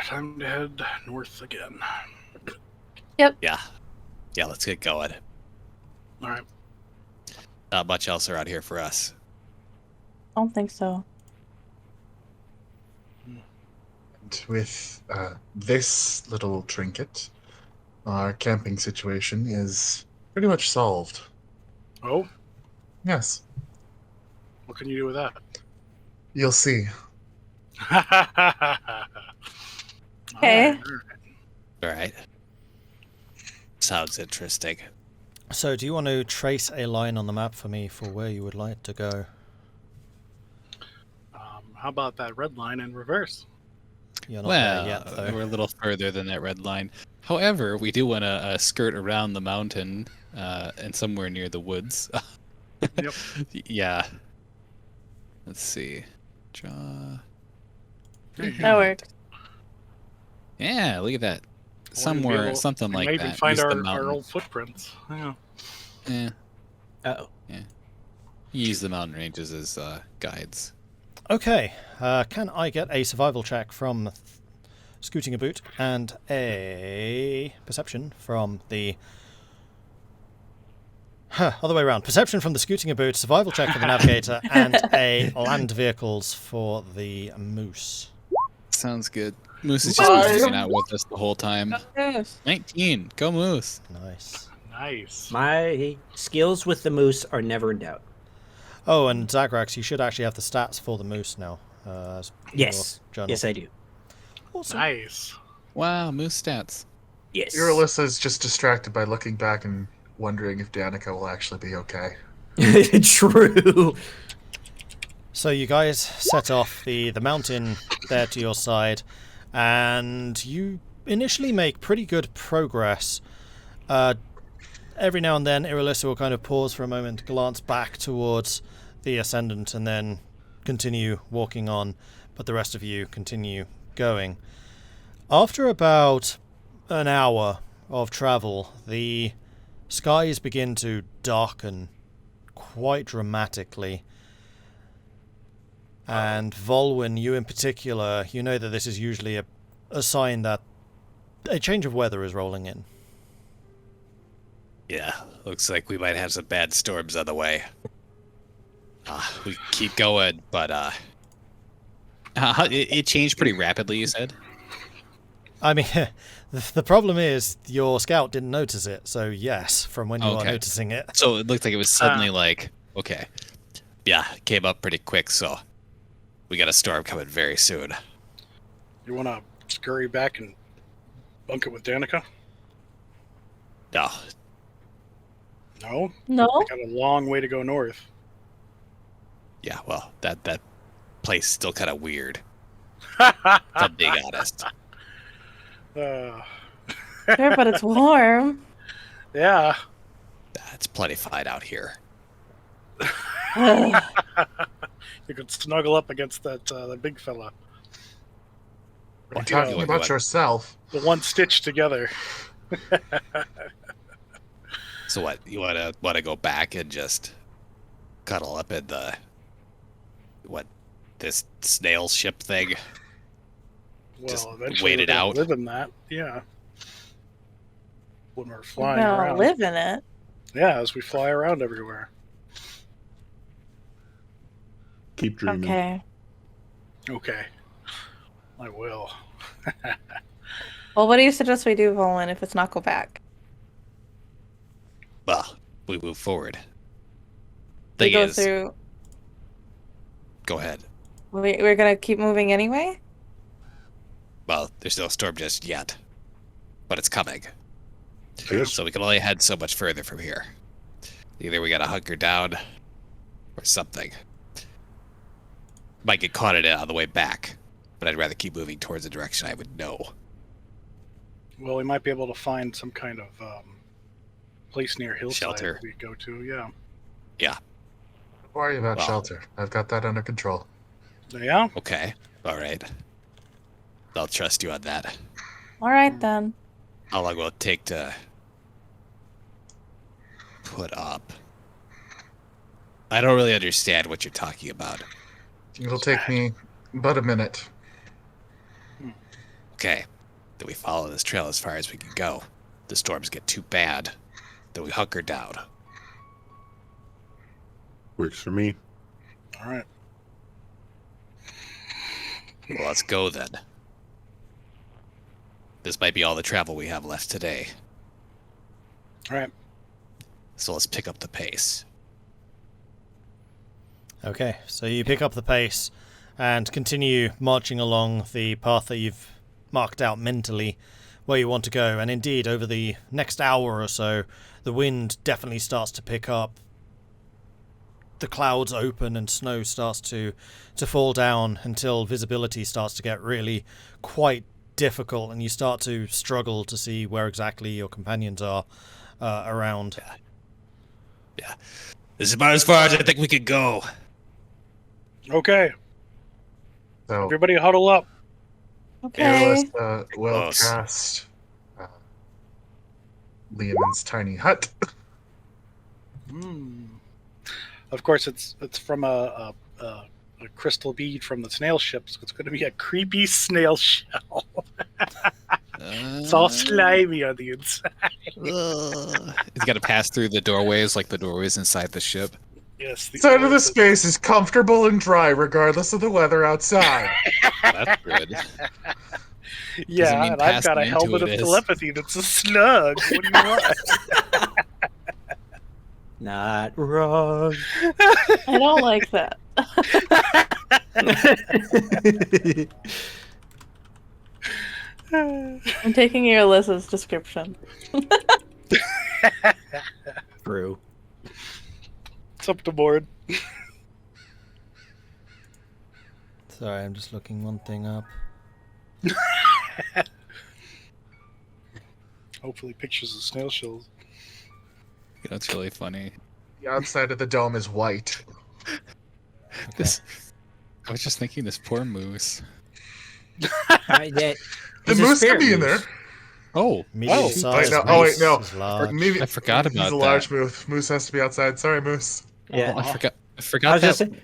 S2: time to head north again.
S8: Yeah. Yeah, let's get going.
S2: All right.
S8: Not much else around here for us.
S3: Don't think so.
S6: And with this little trinket, our camping situation is pretty much solved.
S2: Oh,
S6: Yes,
S2: what can you do with that?
S6: you'll see.
S3: Okay.
S8: All right. Sounds interesting.
S1: So, do you want to trace a line on the map for me for where you would like to go?
S2: How about that red line in reverse?
S1: You're not
S8: Well,
S1: there yet, though.
S8: we're a little further than that red line. However, we do want to skirt around the mountain and somewhere near the woods.
S2: Yep.
S8: Yeah. Let's see. Draw.
S3: That works.
S8: Yeah, look at that.
S2: Or
S8: Somewhere,
S2: maybe
S8: something
S2: we
S8: like
S2: might
S8: that.
S2: even find
S8: Use the
S2: our
S8: mountain.
S2: old footprints. Yeah.
S8: Yeah.
S5: Uh-oh.
S8: Use the mountain ranges as guides.
S1: Okay, can I get a survival check from Scooting a Boot and a perception from the... other way around. Perception from the Scooting a Boot, survival check for the Navigator, and a land vehicles for the Moose.
S8: Sounds good. Moose is just been hanging out with us the whole time.
S3: Yes.
S8: 19. Go Moose.
S1: Nice.
S2: Nice.
S5: My skills with the moose are never in doubt.
S1: Oh, and Zagrax, you should actually have the stats for the Moose now. as
S5: Yes.
S1: your journal.
S5: Yes, I do.
S1: Awesome.
S2: Nice.
S8: Wow, moose stats.
S5: Yes.
S6: Irilyssa is just distracted by looking back and wondering if Danica will actually be okay.
S5: True.
S1: So you guys set off the mountain there to your side, and you initially make pretty good progress. Every now and then, Irilyssa will kind of pause for a moment, glance back towards the ascendant, and then continue walking on, but the rest of you continue going. After about an hour of travel, the skies begin to darken quite dramatically. And Vulwin, you in particular, you know that this is usually a sign that a change of weather is rolling in.
S8: Yeah, looks like we might have some bad storms on the way. We keep going, but it changed pretty rapidly, you said?
S1: I mean, the problem is your scout didn't notice it, so yes, from when you are
S8: Okay.
S1: noticing it.
S8: So it looked like it was suddenly okay. Yeah, it came up pretty quick, so we got a storm coming very soon.
S2: You want to scurry back and bunk it with Danica?
S8: No,
S2: No?
S3: No?
S2: We got a long way to go north.
S8: yeah, well, that place is still kind of weird, if I'm being honest.
S3: Sure, but it's warm.
S2: Yeah.
S8: It's plenty fine out here.
S3: Ugh.
S2: You could snuggle up against that the big fella.
S6: What are you
S8: Yeah.
S6: talking about yourself?
S2: The one stitched together.
S8: So what, you want to go back and just cuddle up in this snail ship thing? Just
S2: Well, eventually
S8: wait
S2: we're
S8: it
S2: gonna
S8: out.
S2: live in that, yeah. When we're flying
S3: Well,
S2: around.
S3: live in it.
S2: Yeah, as we fly around everywhere.
S7: Keep dreaming.
S3: Okay.
S2: Okay. I will.
S3: Well, what do you suggest we do, Vulwin, if it's not go back?
S8: Well, we move forward.
S3: We
S8: Thing
S3: go
S8: is,
S3: through.
S8: go ahead.
S3: We're gonna keep moving anyway?
S8: Well, there's no storm just yet, but it's coming.
S7: I guess
S8: So we can only head so much further from here. Either we gotta hunker down, or something. Might get caught in it on the way back, but I'd rather keep moving towards the direction I would know.
S2: Well, we might be able to find some kind of place near hillside
S8: Shelter.
S2: we go to, yeah.
S6: Don't worry about
S8: Well.
S6: shelter. I've got that under control.
S2: Yeah?
S8: Okay, all right. I'll trust you on that.
S3: All right then.
S8: How long will it take to put up? I don't really understand what you're talking about.
S6: It'll take me but a minute.
S8: Okay, then we follow this trail as far as we can go. The storms get too bad, then we hunker down.
S7: works for me.
S2: All right.
S8: Well, let's go then. This might be all the travel we have left today,
S2: All right.
S8: so let's pick up the pace.
S1: Okay, so you pick up the pace and continue marching along the path that you've marked out mentally where you want to go. And indeed, over the next hour or so, the wind definitely starts to pick up. The clouds open and snow starts to fall down until visibility starts to get really quite difficult, and you start to struggle to see where exactly your companions are around.
S8: Yeah. This is about as far as I think we could go.
S2: Okay.
S6: So
S2: Everybody huddle up.
S3: Okay.
S6: Irilyssa will
S8: Close.
S6: cast Leomin's tiny hut.
S2: Hmm. Of course, it's from a crystal bead from the snail ship, so it's going to be a creepy snail shell. It's all slimy on the inside.
S8: It's got to pass through the doorways like the doorways inside the ship.
S2: Yes.
S6: Side of the space is comfortable and dry regardless of the weather outside.
S8: That's good.
S2: Yeah,
S8: mean
S2: and I've got a
S8: passing into
S2: helmet
S8: it
S2: of
S8: is.
S2: telepathy that's a slug. What do you want?
S5: Not wrong.
S3: I don't like that. I'm taking Irylyssa's description.
S5: True.
S2: It's up to board.
S1: Sorry, I'm just looking one thing up.
S2: Hopefully pictures of snail shells.
S8: That's really funny.
S6: The outside of the dome is white.
S8: This. I was just thinking, this poor moose.
S6: The moose could be in there.
S8: Oh,
S1: Medium
S2: Oh,
S1: size.
S6: wait, no. Oh, wait,
S1: moose
S6: no.
S1: is large.
S6: Maybe
S8: I forgot about
S6: he's a
S8: that.
S6: large moose. Moose has to be outside. Sorry, moose.
S5: Yeah.
S8: Oh, I
S5: I
S8: forgot
S5: was
S8: that.
S5: just saying.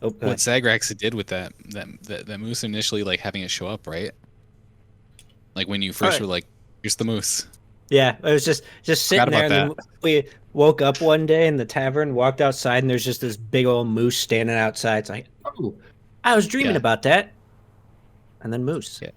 S5: Oh, go
S8: What
S5: ahead.
S8: Zagrax did with that moose initially, like having it show up, right? Like when you first
S5: Right.
S8: were like, "Here's the moose."
S5: Yeah, it was just sitting
S8: Forgot
S5: there,
S8: about
S5: and then we woke up one day in the tavern, walked outside, and there's just this big old moose standing outside. It's like, oh, I was dreaming
S8: Yeah.
S5: about that. And then moose.
S8: Yeah.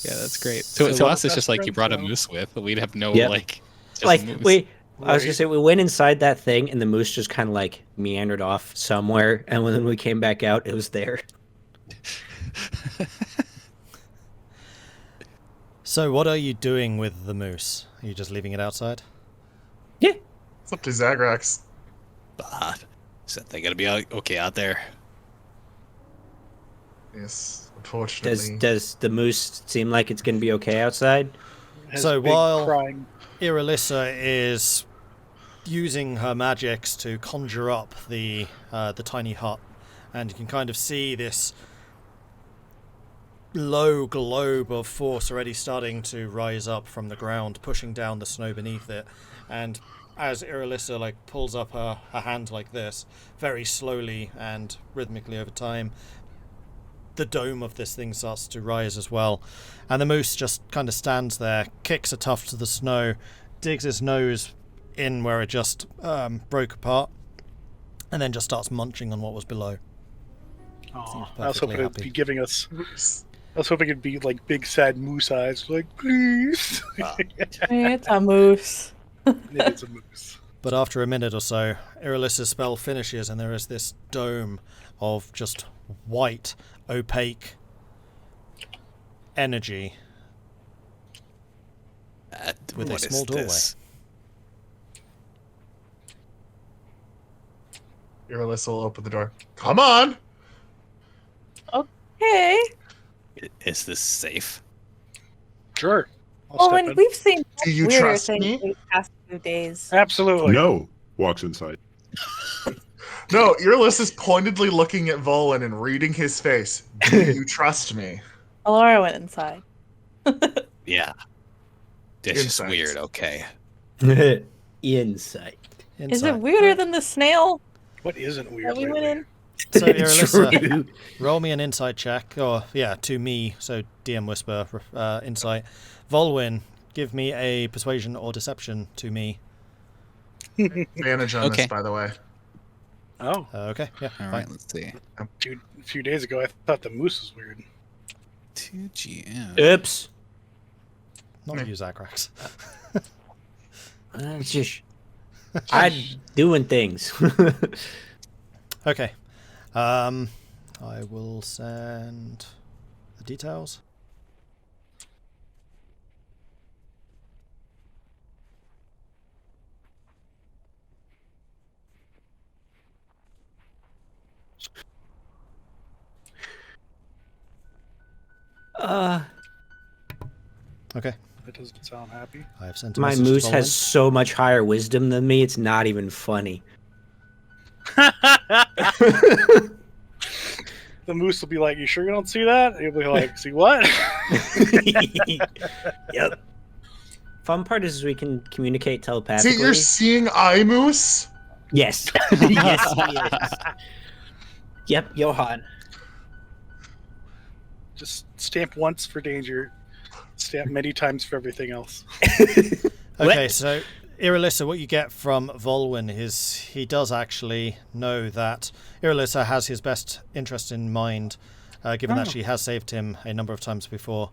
S8: Yeah, that's great. So to us, it's just like you brought a moose with, but we'd have no
S5: Yep.
S8: like. Just
S5: Like
S8: moose.
S5: I was gonna say we went inside that thing, and the moose just kind of like meandered off somewhere, and when we came back out, it was there.
S1: So, what are you doing with the moose? Are you just leaving it outside?
S5: Yeah.
S6: It's up to Zagrax.
S8: But is that thing gonna be okay out there?
S6: Yes, unfortunately.
S5: Does the moose seem like it's gonna be okay outside?
S2: Has
S1: So
S2: big
S1: while-
S2: crying.
S1: Irilyssa is using her magics to conjure up the tiny hut, and you can kind of see this low globe of force already starting to rise up from the ground, pushing down the snow beneath it. And as Irilyssa like pulls up her hand like this, very slowly and rhythmically over time, the dome of this thing starts to rise as well. And the moose just kind of stands there, kicks a tuft to the snow, digs his nose in where it just broke apart, and then just starts munching on what was below.
S2: Aw,
S1: Seems
S2: I was hoping
S1: perfectly
S2: it'd
S1: happy.
S2: be giving us. I was hoping it'd be like big sad moose eyes, like please.
S3: It's a moose.
S2: It's a moose.
S1: But after a minute or so, Irilyssa's spell finishes, and there is this dome of just white, opaque energy with a
S8: What
S1: small
S8: is
S1: doorway.
S8: this?
S6: Irilyssa will open the door. Come on!
S3: Hey,
S8: Is this safe?
S2: Sure. I'll
S3: well,
S2: step
S3: and
S2: in.
S3: we've seen
S6: Do you
S3: weirder
S6: trust
S3: things
S6: me?
S3: these past few days.
S2: Absolutely.
S7: No. Walks inside.
S6: No, Irylyssa's pointedly looking at Vulwin and reading his face. Do you trust me?
S3: Elora went inside.
S8: Yeah. It's just
S6: Insight.
S8: weird. Okay.
S5: Insight.
S3: Is it
S1: Insight.
S3: weirder than the snail
S2: What isn't weird?
S3: that we went
S2: lately?
S3: in?
S1: So Irilyssa,
S5: True.
S1: roll me an insight check. Or, yeah, to me, so DM Whisper, insight. Vulwin, give me a persuasion or deception to me.
S6: Advantage on
S8: Okay.
S6: this, by the way.
S2: Oh,
S1: Okay, yeah,
S8: All
S1: fine.
S8: right. Let's see.
S2: a few days ago, I thought the moose was weird.
S8: 2GM.
S5: Oops.
S1: Not you, Zagrax.
S5: It's just I'm doing things.
S1: Okay. I will send the details. Okay,
S2: That doesn't sound happy.
S1: I have sent a
S5: my
S1: message to
S5: moose
S1: Vulwin.
S5: has so much higher wisdom than me. It's not even funny.
S2: The moose will be like, "You sure you don't see that?" He'll be like, "See what?"
S5: Yep. Fun part is we can communicate telepathically.
S6: See, you're seeing eye moose?
S5: Yes. Yes, he is. Yep, Johan.
S2: Just stamp once for danger, stamp many times for everything else.
S1: Okay, so Irilyssa, what you get from Vulwin is he does actually know that Irilyssa has his best interest in mind, given that she has saved him a number of times before.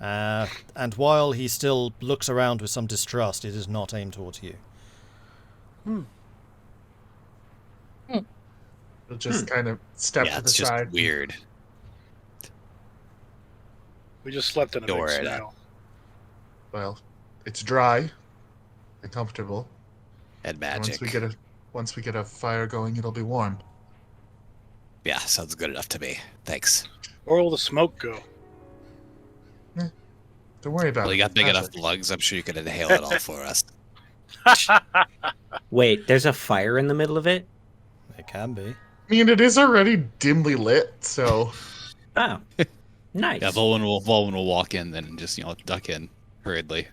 S1: And while he still looks around with some distrust, it is not aimed towards you.
S6: He'll just kind of step
S8: Yeah,
S6: to the
S8: it's just
S6: side.
S8: weird.
S2: We just slept in a
S8: Don't
S2: big
S8: worry,
S2: snow.
S6: Well, it's dry and comfortable.
S8: And
S6: And
S8: magic.
S6: once we get a fire going, it'll be warm.
S8: Yeah, sounds good enough to me. Thanks.
S2: Where will the smoke go?
S6: Don't worry about
S8: Well,
S6: it.
S8: you got
S6: it's
S8: big
S6: magic.
S8: enough lungs. I'm sure you can inhale it all for us.
S5: Wait, there's a fire in the middle of it?
S1: It can be.
S6: I mean, it is already dimly lit, so
S5: Oh, nice.
S8: Yeah, Vulwin will walk in then and just duck in hurriedly,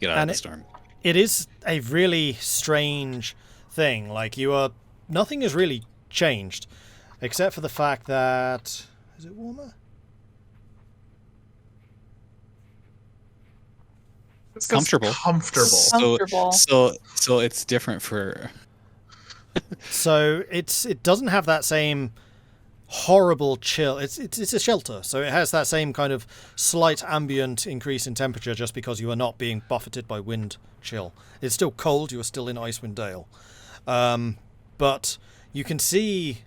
S8: get out
S1: And
S8: of the storm.
S1: It is a really strange thing. Like, nothing has really changed, except for the fact that... Is it warmer?
S6: it's
S8: Comfortable.
S6: Comfortable.
S8: So it's different for.
S1: So it doesn't have that same horrible chill. It's a shelter, so it has that same kind of slight ambient increase in temperature just because you are not being buffeted by wind chill. It's still cold. You are still in Icewind Dale, but you can see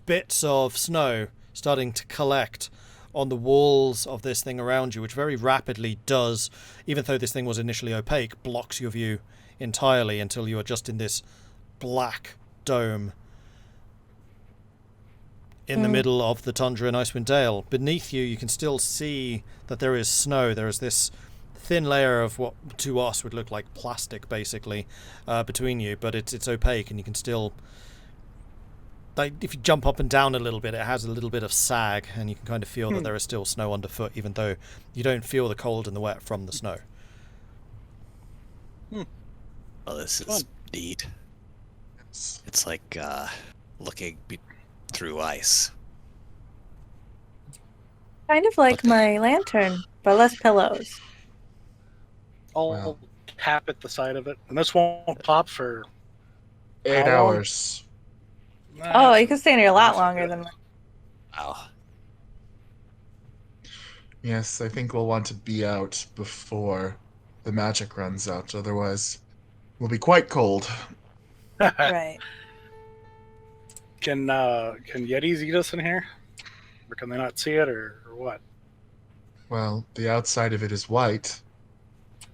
S1: bits of snow starting to collect on the walls of this thing around you, which very rapidly does, even though this thing was initially opaque, blocks your view entirely until you are just in this black dome in the middle of the tundra in Icewind Dale. Beneath you, you can still see that there is snow. There is this thin layer of what to us would look like plastic, basically, between you, but it's opaque, and you can still... Like, if you jump up and down a little bit, it has a little bit of sag, and you can kind of feel that there is still snow underfoot, even though you don't feel the cold and the wet from the snow.
S8: Well, this is neat. It's like looking through ice.
S3: Kind of like my lantern, but less pillows.
S2: I'll
S6: Wow.
S2: tap at the side of it, and this won't pop for.
S6: 8
S2: How long?
S6: hours.
S3: Oh, you can stay in here a lot longer than...
S8: Wow.
S6: Yes, I think we'll want to be out before the magic runs out. Otherwise, we'll be quite cold.
S3: Right.
S2: Can Yetis eat us in here, or can they not see it, or what?
S6: Well, the outside of it is white,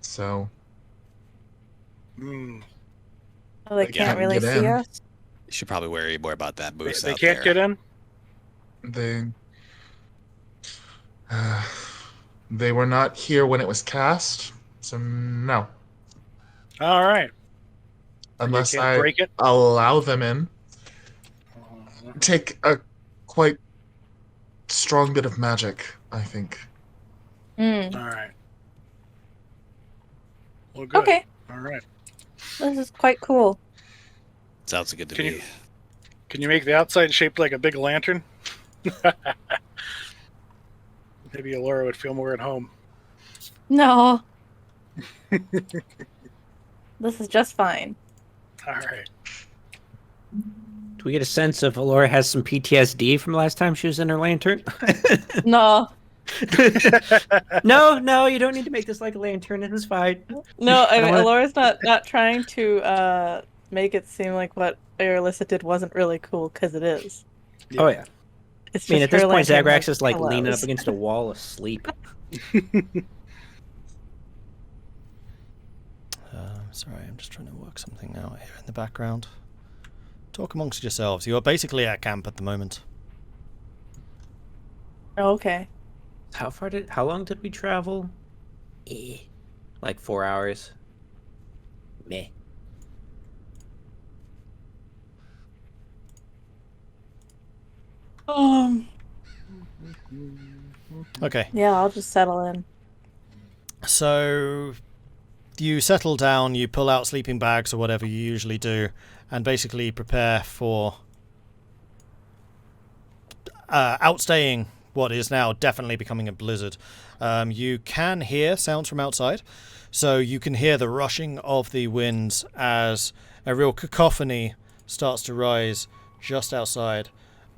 S6: so
S2: Hmm.
S3: Oh, they
S8: They
S3: can't
S6: can't
S3: really
S6: get
S3: see
S6: in.
S3: us?
S8: You should probably worry more about that
S2: They,
S8: moose
S2: they
S8: out
S2: can't
S8: there.
S2: get in.
S6: they were not here when it was cast, so no.
S2: All right.
S6: Unless
S2: you can't
S6: I
S2: break it.
S6: allow them in. Take a quite strong bit of magic, I think.
S3: Mm.
S2: All right. Well, good.
S3: Okay,
S2: All right.
S3: this is quite cool.
S8: Sounds good to
S2: Can
S8: me.
S2: you- Can you make the outside shaped like a big lantern? Maybe Elora would feel more at home.
S3: No. This is just fine.
S2: All right.
S5: Do we get a sense of Elora has some PTSD from last time she was in her lantern?
S3: No.
S5: No, you don't need to make this like a lantern. This is fine.
S3: No, I
S5: I
S3: mean,
S5: wanna-
S3: Elora's not trying to make it seem like what Irilyssa did wasn't really cool, because it is.
S5: Oh yeah.
S3: It's
S5: I mean,
S3: just
S5: at this
S3: her
S5: point,
S3: lantern
S5: Zagrax
S3: has
S5: is like leaning up
S3: pillows.
S5: against a wall asleep.
S1: Sorry, I'm just trying to work something out here in the background. Talk amongst yourselves. You are basically at camp at the moment.
S3: Oh, okay.
S5: How long did we travel? Like 4 hours. Meh.
S1: Okay,
S3: Yeah, I'll just settle in.
S1: so you settle down, you pull out sleeping bags or whatever you usually do, and basically prepare for outstaying what is now definitely becoming a blizzard. You can hear sounds from outside, so you can hear the rushing of the winds as a real cacophony starts to rise just outside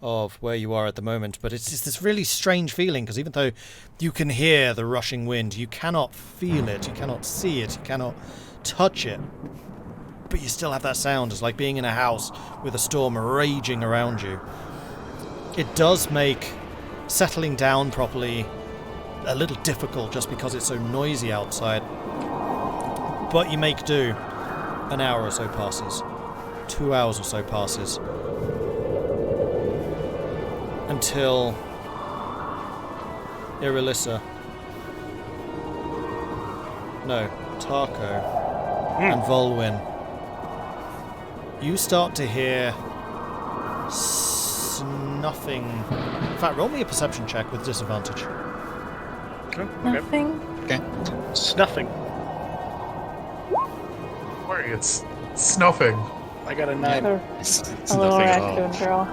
S1: of where you are at the moment. But it's this really strange feeling, because even though you can hear the rushing wind, you cannot feel it, you cannot see it, you cannot touch it, but you still have that sound. It's like being in a house with a storm raging around you. It does make settling down properly a little difficult just because it's so noisy outside. But you make do. An hour or so passes. 2 hours or so passes. Until Irilyssa. No, Tahko and Vulwin. You start to hear snuffing. In fact, roll me a perception check with disadvantage.
S2: Okay.
S3: Nothing.
S8: Okay.
S2: Snuffing.
S6: Sorry, it's snuffing.
S2: I got a 9.
S3: A
S8: It's
S3: little
S8: nothing at all.
S3: raccoon girl.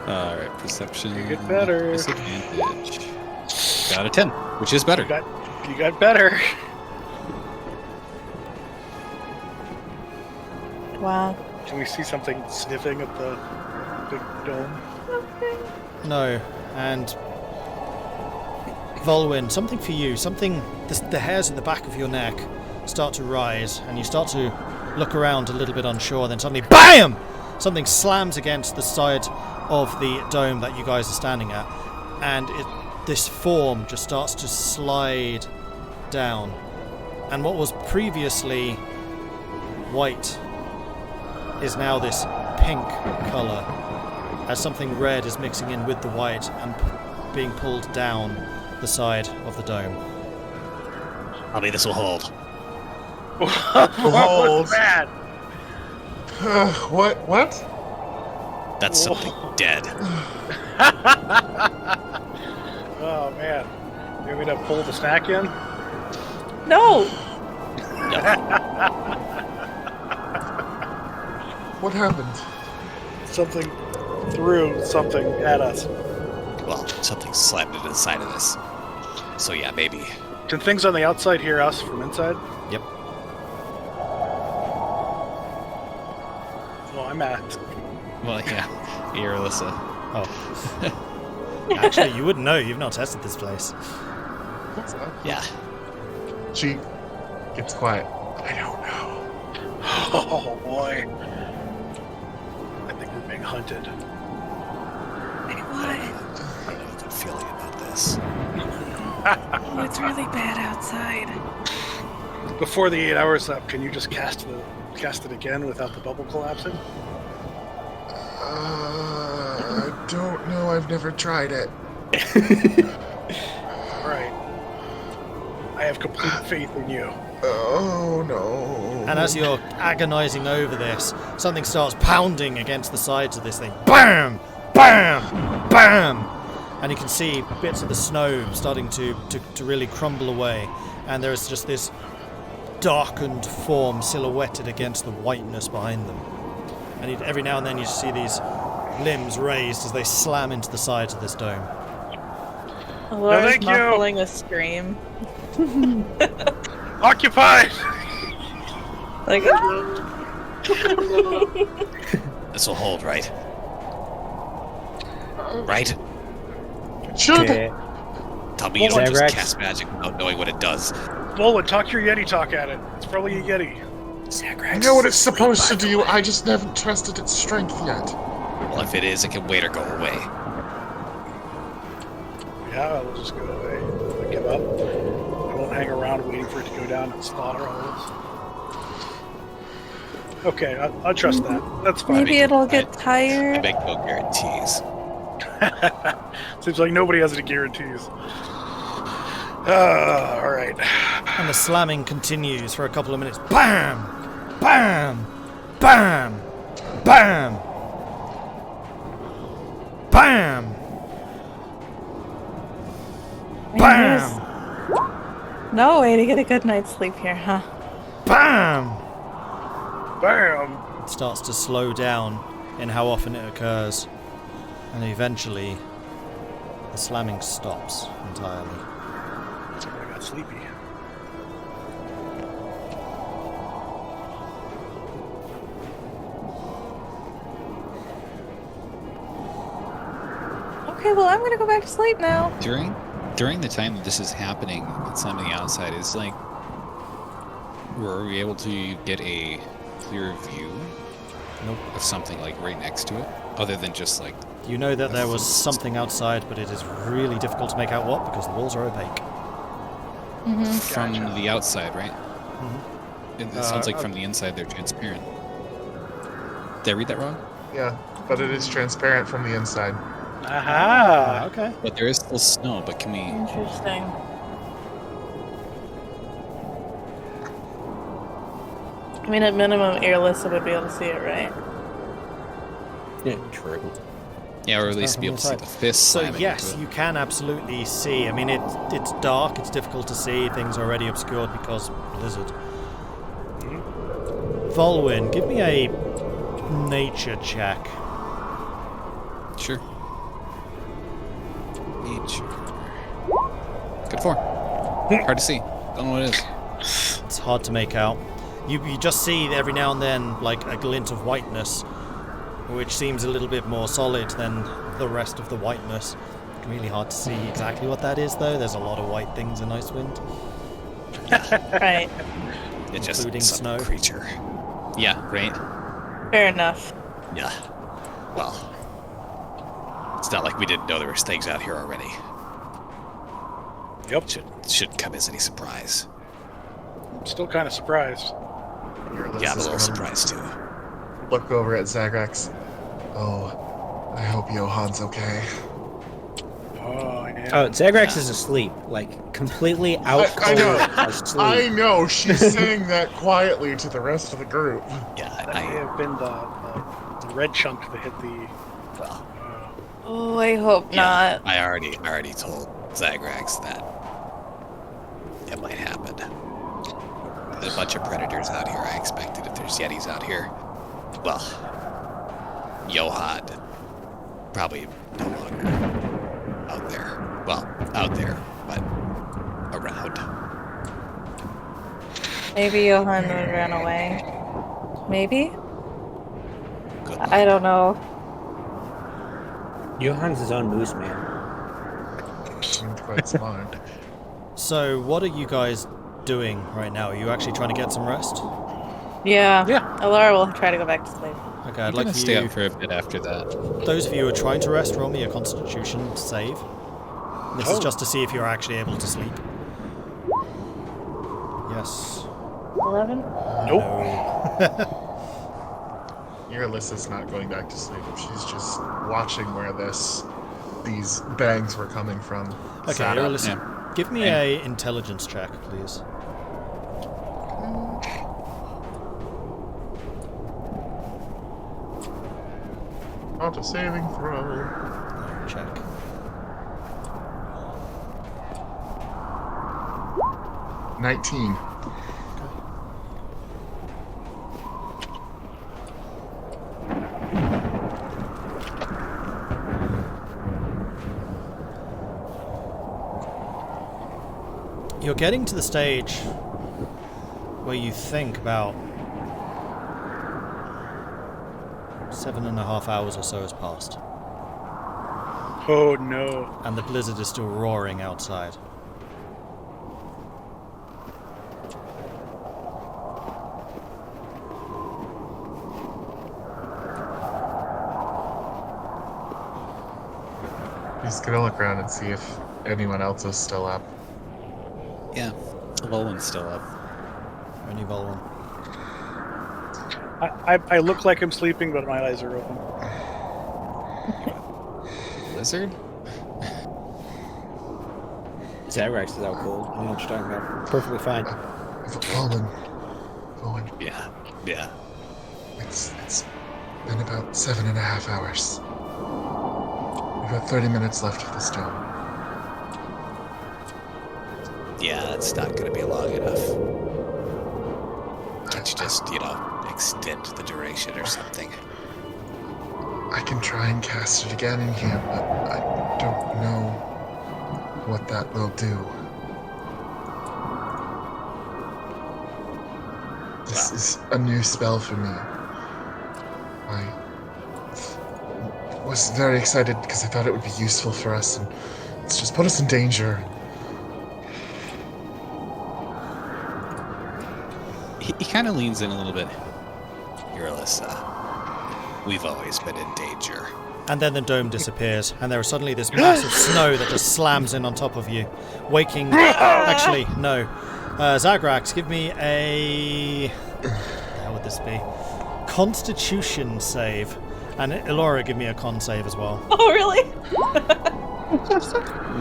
S8: Alright, perception.
S2: You get better.
S8: Disadvantage. Got a 10, which is better.
S2: You got better.
S3: Wow.
S2: Can we see something sniffing at the big dome?
S1: No, and Vulwin, something for you. Something. The hairs at the back of your neck start to rise, and you start to look around a little bit unsure. Then suddenly, BAM! Something slams against the side of the dome that you guys are standing at, and this form just starts to slide down. And what was previously white is now this pink colour, as something red is mixing in with the white and being pulled down the side of the dome.
S8: Probably this will hold.
S2: What's that?
S6: What?
S8: That's something dead.
S2: Oh man. You want me to pull the snack in?
S3: No!
S6: What happened?
S2: Something threw something at us.
S8: Well, something slammed into the side of this. So yeah, maybe.
S2: Can things on the outside hear us from inside?
S8: Yep.
S2: Well, I'm at.
S8: Well, yeah. Irilyssa.
S1: Oh. Actually, you wouldn't know. You've not tested this place.
S6: What's up?
S8: Yeah.
S6: She gets quiet. I don't know.
S2: Oh boy. I think we're being hunted.
S3: Wait, what?
S8: I don't know a good feeling about this.
S3: Oh, it's really bad outside.
S2: Before the 8 hours up, can you just cast it again without the bubble collapsing?
S6: I don't know. I've never tried it.
S2: Alright. I have complete faith in you.
S6: Oh no.
S1: And as you're agonizing over this, something starts pounding against the sides of this thing. BAM! BAM! BAM! And you can see bits of the snow starting to really crumble away. And there is just this darkened form silhouetted against the whiteness behind them. And every now and then you see these limbs raised as they slam into the sides of this dome.
S3: Elora's
S2: thank you.
S3: muffling a scream.
S2: Occupied!
S3: Like,
S8: This will hold, right? Right?
S6: Should.
S5: Okay.
S8: Tell me you don't
S5: Zagrax.
S8: just cast magic without knowing what it does.
S2: Vulwin, talk your Yeti talk at it. It's probably a Yeti.
S6: I know what it's supposed to do. I just haven't tested its strength yet.
S8: Well, if it is, it can wait or go away.
S2: Yeah, I'll just go away. I'll give up. I won't hang around waiting for it to go down and slaughter all of us. Okay, I'll trust that. That's fine.
S3: maybe it'll get
S8: I
S3: tired.
S8: make no guarantees.
S2: Seems like nobody has any guarantees. Alright.
S1: And the slamming continues for a couple of minutes. BAM! BAM! BAM! BAM! BAM!
S3: Man,
S1: BAM!
S3: there's no way to get a good night's sleep here, huh?
S1: BAM!
S2: Bam!
S1: It starts to slow down in how often it occurs. And eventually, the slamming stops entirely.
S2: I got sleepy.
S3: Okay, well, I'm gonna go back to sleep now.
S9: During the time that this is happening, it's on the outside. Is like, were we able to get a clear view
S1: Nope.
S9: of something like right next to it? Other than just like
S1: You know that there was something outside, but it is really difficult to make out what because the walls are opaque.
S9: from the outside, right? It sounds like
S6: Uh,
S9: from the inside they're transparent. Did I read that wrong?
S6: Yeah, but it is transparent from the inside.
S2: Aha!
S1: Okay.
S9: But there is still snow. But can we?
S3: Interesting. I mean, at minimum, Irilyssa would be able to see it, right?
S5: Yeah, true.
S9: Yeah, or at least
S1: from
S9: be
S1: the
S9: able to see
S1: inside.
S9: the fist.
S1: So
S9: slamming
S1: yes,
S9: into it.
S1: you can absolutely see. I mean, it's dark. It's difficult to see. Things are already obscured because blizzard. Vulwin, give me a nature check.
S9: Sure. Nature. Good 4. Hard to see. Don't know what it is.
S1: It's hard to make out. You just see every now and then like a glint of whiteness, which seems a little bit more solid than the rest of the whiteness. Really hard to see exactly what that is, though. There's a lot of white things in Icewind.
S3: Right.
S8: It's just
S1: Including
S8: some
S1: snow.
S8: creature.
S9: Yeah, right.
S3: Fair enough.
S8: Yeah. Well, it's not like we didn't know there was things out here already.
S2: Yep.
S8: Shouldn't come as any surprise.
S2: I'm still kind of surprised.
S6: Your
S8: Yeah, I'm a
S6: Alyssa's
S8: little
S6: gonna
S8: surprised too.
S6: Look over at Zagrax. Oh, I hope Johan's okay.
S2: Oh, yeah.
S5: Oh, Zagrax is asleep, like completely out
S6: I know.
S5: cold asleep.
S6: I know, she's saying that quietly to the rest of the group.
S8: Yeah,
S2: That may have been the red chunk that hit the.
S8: well,
S3: Oh, I hope
S8: yeah,
S3: not.
S8: I already told Zagrax that it might happen. There's a bunch of predators out here. I expected if there's yetis out here. Well, Johan probably no longer out there. Well, out there, but around.
S3: Maybe Johan would run away. Maybe?
S8: Good luck.
S3: I don't know.
S5: Johan's his own moose man.
S6: Seemed quite smart.
S1: So, what are you guys doing right now? Are you actually trying to get some rest?
S3: Yeah.
S2: Yeah.
S3: Elora will try to go back to sleep.
S1: Okay,
S9: I'm
S1: I'd like
S9: gonna
S1: for
S9: stay
S1: you.
S9: up for a bit after that.
S1: Those of you who are trying to rest, roll me a Constitution save. This is
S2: Oh.
S1: just to see if you're actually able to sleep. Yes.
S3: 11?
S2: Nope.
S1: No.
S6: Your Alyssa's not going back to sleep. She's just watching where these bangs were coming from.
S1: Okay,
S6: Sat up.
S1: listen. Give me a intelligence check, please.
S6: Not a saving throw.
S1: Check.
S6: – 19.
S1: You're getting to the stage where you think about 7.5 hours or so has passed,
S2: Oh, no.
S1: and the blizzard is still roaring outside.
S6: He's gonna look around and see if anyone else is still up.
S9: Yeah, Vulwin's still up.
S1: Only Vulwin.
S2: I look like I'm sleeping, but my eyes are open.
S9: Lizard?
S5: Zagrax is out cold. I don't know what you're talking about. Perfectly fine.
S6: Vulwin,
S8: Yeah.
S6: it's been about 7.5 hours. We've got 30 minutes left of the storm.
S8: Yeah, it's not going to be long enough. Can't you just, extend the duration or something?
S6: I can try and cast it again in here, but I don't know what that will do. This is a new spell for me. I was very excited because I thought it would be useful for us, and it's just put us in danger.
S9: He kind of leans in a little bit.
S8: Irilyssa, We've always been in danger.
S1: And then the dome disappears, and there is suddenly this mass of snow that just slams in on top of you, waking... Actually, no. Zagrax, give me a... How would this be? Constitution save. And Elora, give me a con save as well.
S3: Oh, really?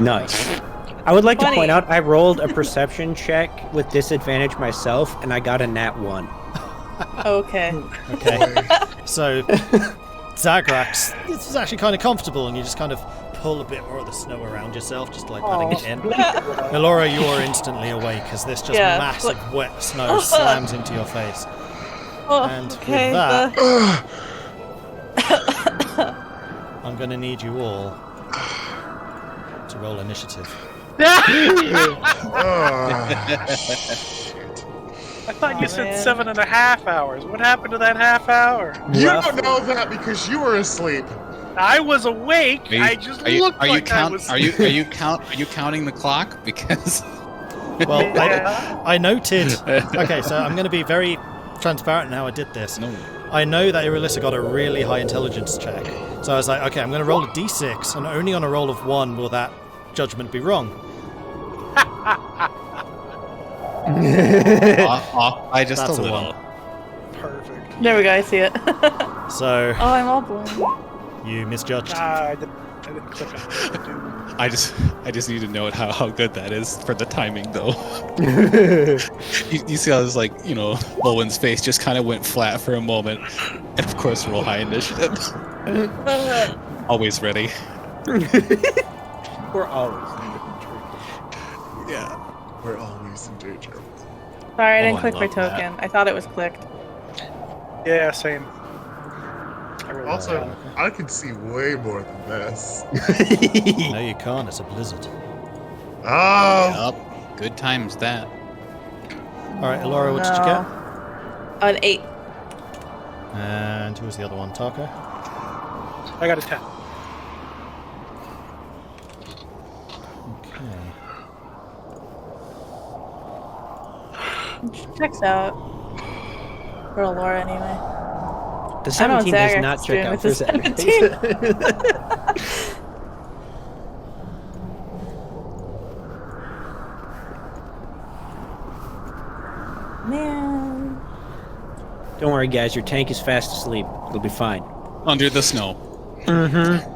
S5: Nice. I would like to
S3: 20.
S5: point out I rolled a perception check with disadvantage myself, and I got a nat 1.
S3: Okay.
S1: Okay. So, Zagrax, this is actually kind of comfortable, and you just kind of pull a bit more of the snow around yourself, just like patting it in. Elora, you are instantly awake as this just
S3: Yeah,
S1: massive wet snow slams into your face.
S3: Oh,
S1: And
S3: okay.
S1: with that, I'm going to need you all to roll initiative.
S2: I thought you said
S3: man.
S2: 7.5 hours. What happened to that half hour?
S6: You don't know that because you were asleep.
S2: I was awake. I just looked
S8: are you
S2: like I was.
S8: are you counting the clock? Because
S1: Well,
S2: Yeah.
S1: I noted... Okay, so I'm going to be very transparent in how I did this.
S9: No.
S1: I know that Irilyssa got a really high intelligence check. So I was like, okay, I'm going to roll a d6, and only on a roll of 1 will that judgment be wrong.
S8: off by just
S1: That's
S8: a
S1: a
S8: little.
S1: one.
S2: Perfect.
S3: There we go, I see it.
S1: So,
S3: Oh, I'm all blind.
S1: you misjudged.
S2: I didn't click on it.
S9: I just need to note how good that is for the timing, though. you see how it's like, Vulwin's face just kind of went flat for a moment, and of course roll high initiative. Always ready.
S5: We're always
S8: Yeah.
S6: We're always in danger.
S3: Sorry, I didn't
S8: I
S3: click my
S8: love that.
S3: token. I thought it was clicked.
S2: Yeah, same. I really
S6: Also, I can see way more than this.
S1: No, you can't. It's a blizzard.
S6: Oh,
S9: Yup. Good times that.
S1: All right, Elora, what did you get?
S3: An 8.
S1: And who was the other one? Tahko?
S2: I got a 10.
S1: Okay.
S3: Checks out. For Elora, anyway.
S5: The
S3: I know
S5: 17 does
S3: Zagrax
S5: not
S3: is
S5: check
S3: doing
S5: out
S3: with
S5: for
S3: the 17.
S5: Zagrax.
S3: Man.
S5: Don't worry, guys. Your tank is fast asleep. It'll be fine.
S9: Under the snow.
S5: Mm-hmm.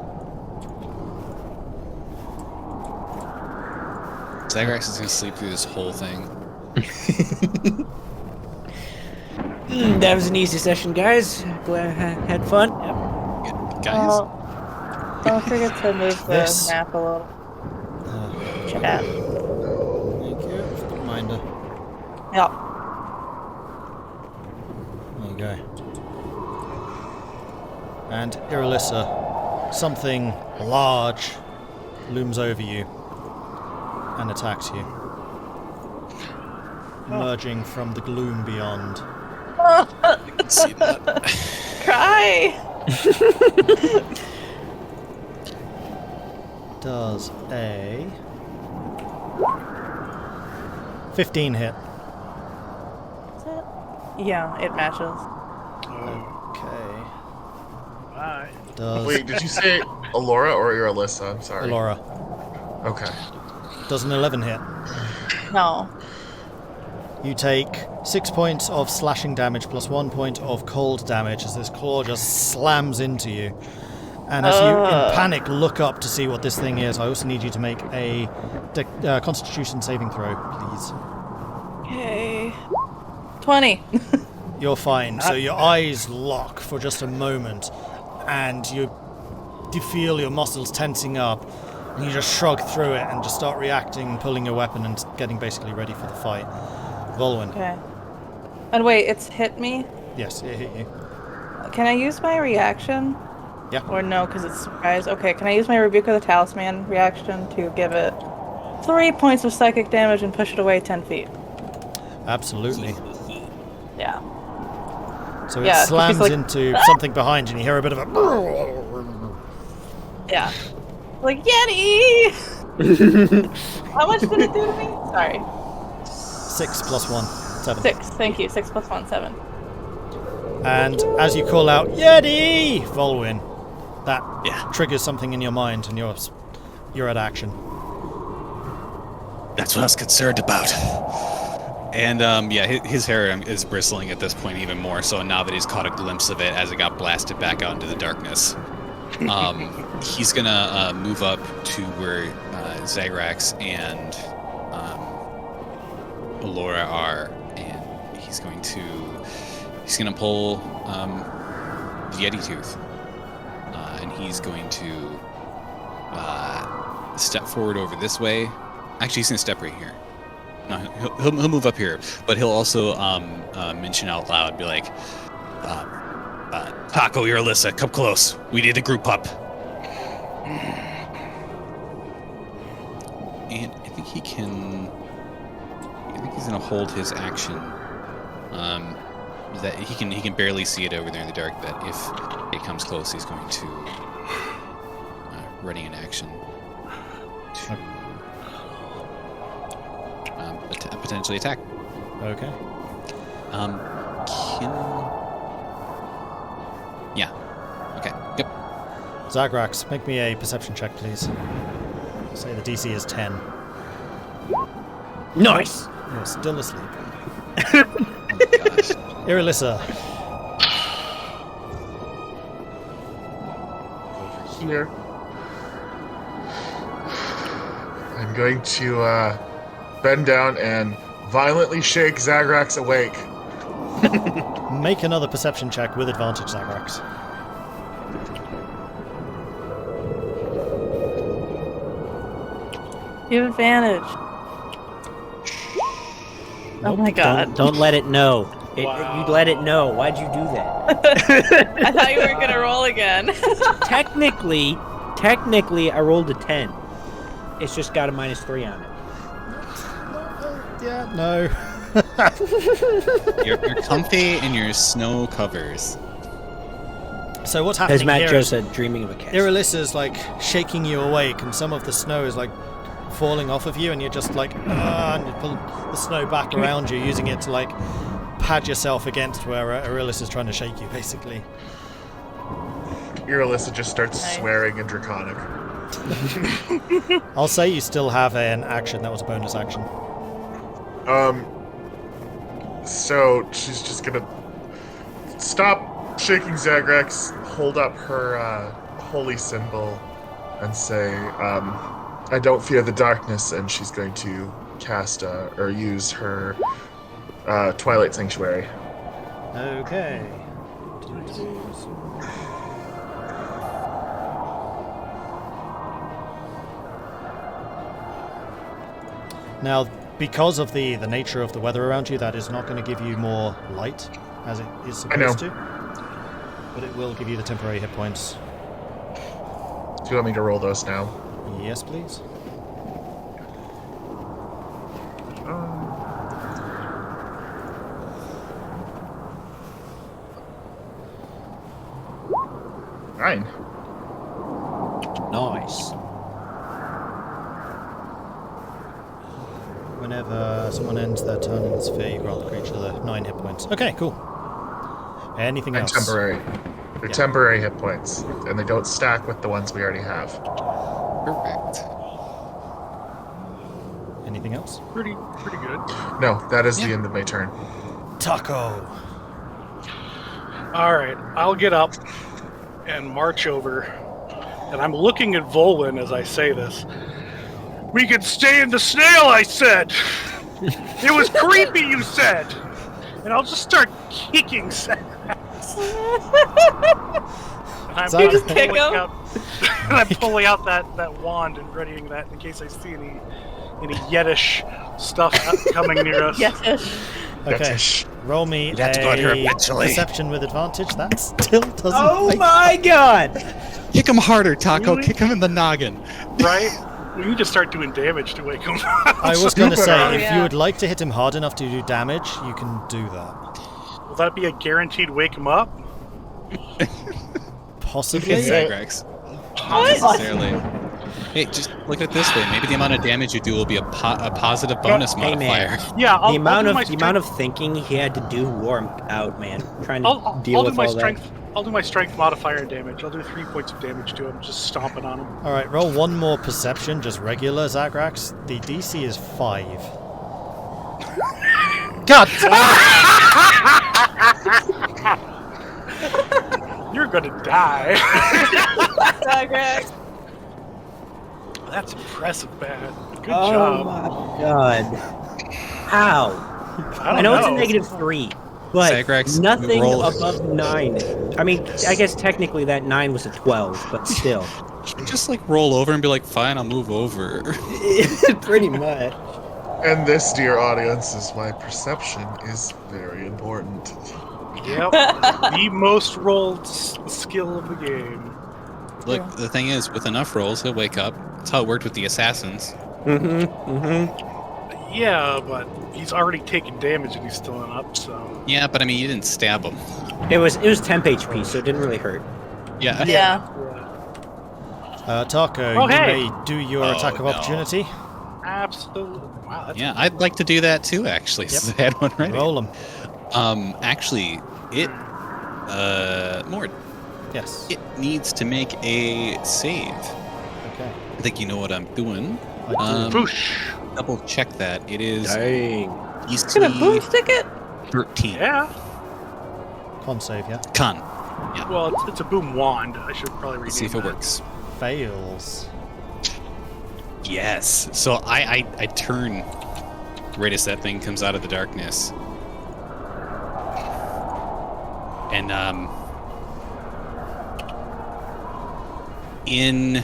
S9: Zagrax is gonna sleep through this whole thing.
S5: That was an easy session, guys. Glad I had fun. Yep.
S9: Guys,
S3: Don't forget to move the
S1: This-
S3: map a little. Check out.
S1: Thank you. Reminder.
S3: Yep.
S1: There you go. And Irilyssa, something large looms over you and attacks you, emerging from the gloom beyond.
S9: I can see that.
S3: Cry!
S1: Does a 15 hit.
S3: Yeah, it matches.
S1: Okay.
S2: Bye.
S1: Does
S6: wait, did you say Elora or Irilyssa? I'm sorry.
S1: Elora.
S6: Okay.
S1: Does an 11 hit.
S3: No.
S1: You take 6 points of slashing damage plus 1 point of cold damage as this claw just slams into you. And as you, in panic, look up to see what this thing is, I also need you to make a Constitution saving throw, please.
S3: Okay. 20.
S1: You're fine. So your eyes lock for just a moment, and you feel your muscles tensing up, and you just shrug through it and just start reacting, pulling your weapon, and getting basically ready for the fight. Vulwin.
S3: Okay. And wait, it's hit me?
S1: Yes, it hit you.
S3: Can I use my reaction?
S1: Yeah.
S3: Or no, because it's surprise. Okay, can I use my Rebuke of the Talisman reaction to give it 3 points of psychic damage and push it away 10 feet?
S1: Absolutely.
S3: Yeah.
S1: So it
S3: Yeah, 'cause she's
S1: slams
S3: like,
S1: into something behind you, and you hear a bit of a...
S3: Yeah. Like, Yeti! How much did it do to me? Sorry.
S1: 6 plus 1, 7.
S3: 6. Thank you. 6 plus 1, 7.
S1: And as you call out, Yeti! Vulwin, that triggers something in your mind and you're at action.
S9: That's what I was concerned about. And his hair is bristling at this point even more so now that he's caught a glimpse of it as it got blasted back out into the darkness. He's gonna move up to where Zagrax and Elora are, and he's gonna pull the Yeti tooth, and he's going to step forward over this way. Actually, he's gonna step right here. No, he'll move up here, but he'll also mention out loud, be like, Tahko, Irilyssa, come close. We need to group up. And I think he's gonna hold his action. That he can barely see it over there in the dark. That if it comes close, he's going to ready an action to potentially attack.
S1: Okay.
S9: Okay. Yep.
S1: Zagrax, make me a perception check, please. Say the DC is 10.
S5: Nice!
S1: You're still asleep.
S9: Oh my gosh.
S1: Irilyssa.
S6: Over here. I'm going to bend down and violently shake Zagrax awake.
S1: Make another perception check with advantage, Zagrax.
S3: You have advantage. Oh my god.
S5: Don't let it know.
S2: Wow.
S5: You let it know. Why'd you do that?
S3: I thought you were gonna roll again.
S5: Technically, I rolled a 10. It's just got a -3 on it.
S1: Yeah, no.
S9: You're comfy in your snow covers.
S1: So what's
S5: As
S1: happening
S5: Matt
S1: here
S5: Joe
S1: is
S5: said, dreaming of a cat.
S1: Irylyssa's like shaking you awake, and some of the snow is like falling off of you, and you're just like, and you pull the snow back around you, using it to like pad yourself against where Irylyssa's trying to shake you, basically.
S6: Irilyssa just starts
S3: Nice.
S6: swearing in Draconic.
S1: I'll say you still have an action. That was a bonus action.
S6: So she's just gonna stop shaking Zagrax, hold up her holy symbol, and say, I don't fear the darkness, and she's going to cast or use her Twilight Sanctuary.
S1: Okay. Now, because of the nature of the weather around you, that is not going to give you more light, as it is supposed to. But it will give you the temporary hit points.
S6: Do you want me to roll those now?
S1: Yes, please.
S6: Nine.
S5: Nice.
S1: Whenever someone ends their turn in the sphere, you grant the creature the 9 hit points. Okay, cool. Anything
S6: And
S1: else?
S6: temporary. They're temporary hit points, and they don't stack with the ones we already have.
S9: Perfect.
S1: Anything else?
S2: Pretty good.
S6: No, that is the end of my turn.
S1: Tahko.
S2: All right, I'll get up and march over, and I'm looking at Vulwin as I say this. We could stay in the snail, I said. It was creepy, you said. And I'll just start kicking
S3: You just kick him?
S2: And I'm pulling out that wand and readying that in case I see any yetish stuff coming near us.
S3: Yes.
S1: Okay, roll me
S8: You'd have to go out here
S1: a
S8: eventually.
S1: perception with advantage. That still doesn't.
S5: Oh
S1: make-
S5: my god!
S9: Kick him harder, Tahko.
S2: Really?
S9: Kick him in the noggin.
S2: Right? We need to start doing damage to wake him up.
S1: I was going to say,
S3: Oh,
S1: if
S3: yeah.
S1: you would like to hit him hard enough to do damage, you can do that.
S2: Will that be a guaranteed wake him up?
S1: Possibly.
S9: Zagrax.
S2: What?
S9: Not necessarily. Hey, just look at it this way. Maybe the amount of damage you do will be a positive bonus
S5: Hey, man.
S9: modifier.
S2: Yeah, I'll,
S5: the amount
S2: I'll do
S5: of the amount of thinking he had to do wore him out, man. Trying to
S2: I'll
S5: deal
S2: do
S5: with
S2: my
S5: all
S2: strength. I'll do my strength modifier and damage. I'll do 3 points of damage to him, just stomping on him.
S1: All right, roll one more perception, just regular Zagrax. The DC is 5. God!
S2: You're gonna die.
S3: Zagrax.
S2: That's impressive, man. Good
S5: Oh
S2: job.
S5: my god! How? I know it's a -3, but
S9: Zagrax,
S5: nothing
S9: roll.
S5: above 9. I mean, I guess technically that 9 was a 12, but still,
S9: Just like roll over and be like, fine, I'll move over.
S5: pretty much.
S6: And this, dear audience, is why perception is very important.
S2: Yep. The most rolled skill of the game.
S9: Look, the thing is, with enough rolls, he'll wake up. That's how it worked with the assassins.
S2: Yeah, but he's already taken damage and he's still up, so.
S9: Yeah, but I mean, you didn't stab him.
S5: It was temp HP, so it didn't really hurt.
S9: Yeah.
S3: Yeah.
S1: Taco,
S2: Oh,
S1: you
S2: hey!
S1: may do your attack of
S9: no.
S1: opportunity.
S2: Absolutely. Wow, that's
S9: Yeah, I'd like to do that too, actually, since I had one ready.
S1: Roll them.
S9: Actually, Mord,
S1: Yes.
S9: it needs to make a save.
S1: Okay.
S9: I think you know what I'm doing.
S1: I do.
S2: Boosh.
S9: Double check that. It is
S5: Dang.
S3: It's gonna boomstick it?
S9: 13.
S2: Yeah.
S1: Con save, yeah.
S9: Con.
S2: Well, it's a boom wand. I should probably
S9: Let's see if
S2: rename
S9: it
S2: that.
S9: works.
S1: Fails.
S9: Yes. So I turn right as that thing comes out of the darkness. And in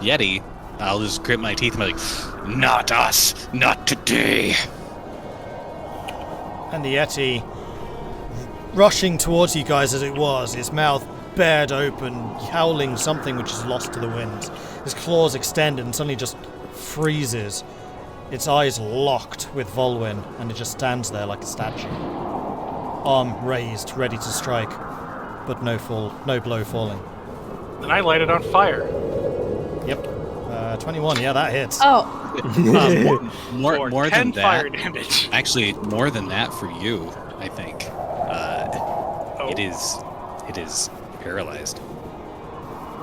S9: Yeti, I'll just grit my teeth and be like, not us, not today.
S1: And the Yeti, rushing towards you guys as it was, its mouth bared open, howling something which is lost to the winds. His claws extended and suddenly just freezes. Its eyes locked with Vulwin, and it just stands there like a statue. Arm raised, ready to strike, but no blow falling.
S2: Then I light it on fire.
S1: Yep. 21, yeah, that hits.
S3: Oh,
S9: More
S2: For
S9: than
S2: 10
S9: that.
S2: fire damage.
S9: Actually, more than that for you, I think. It is paralyzed.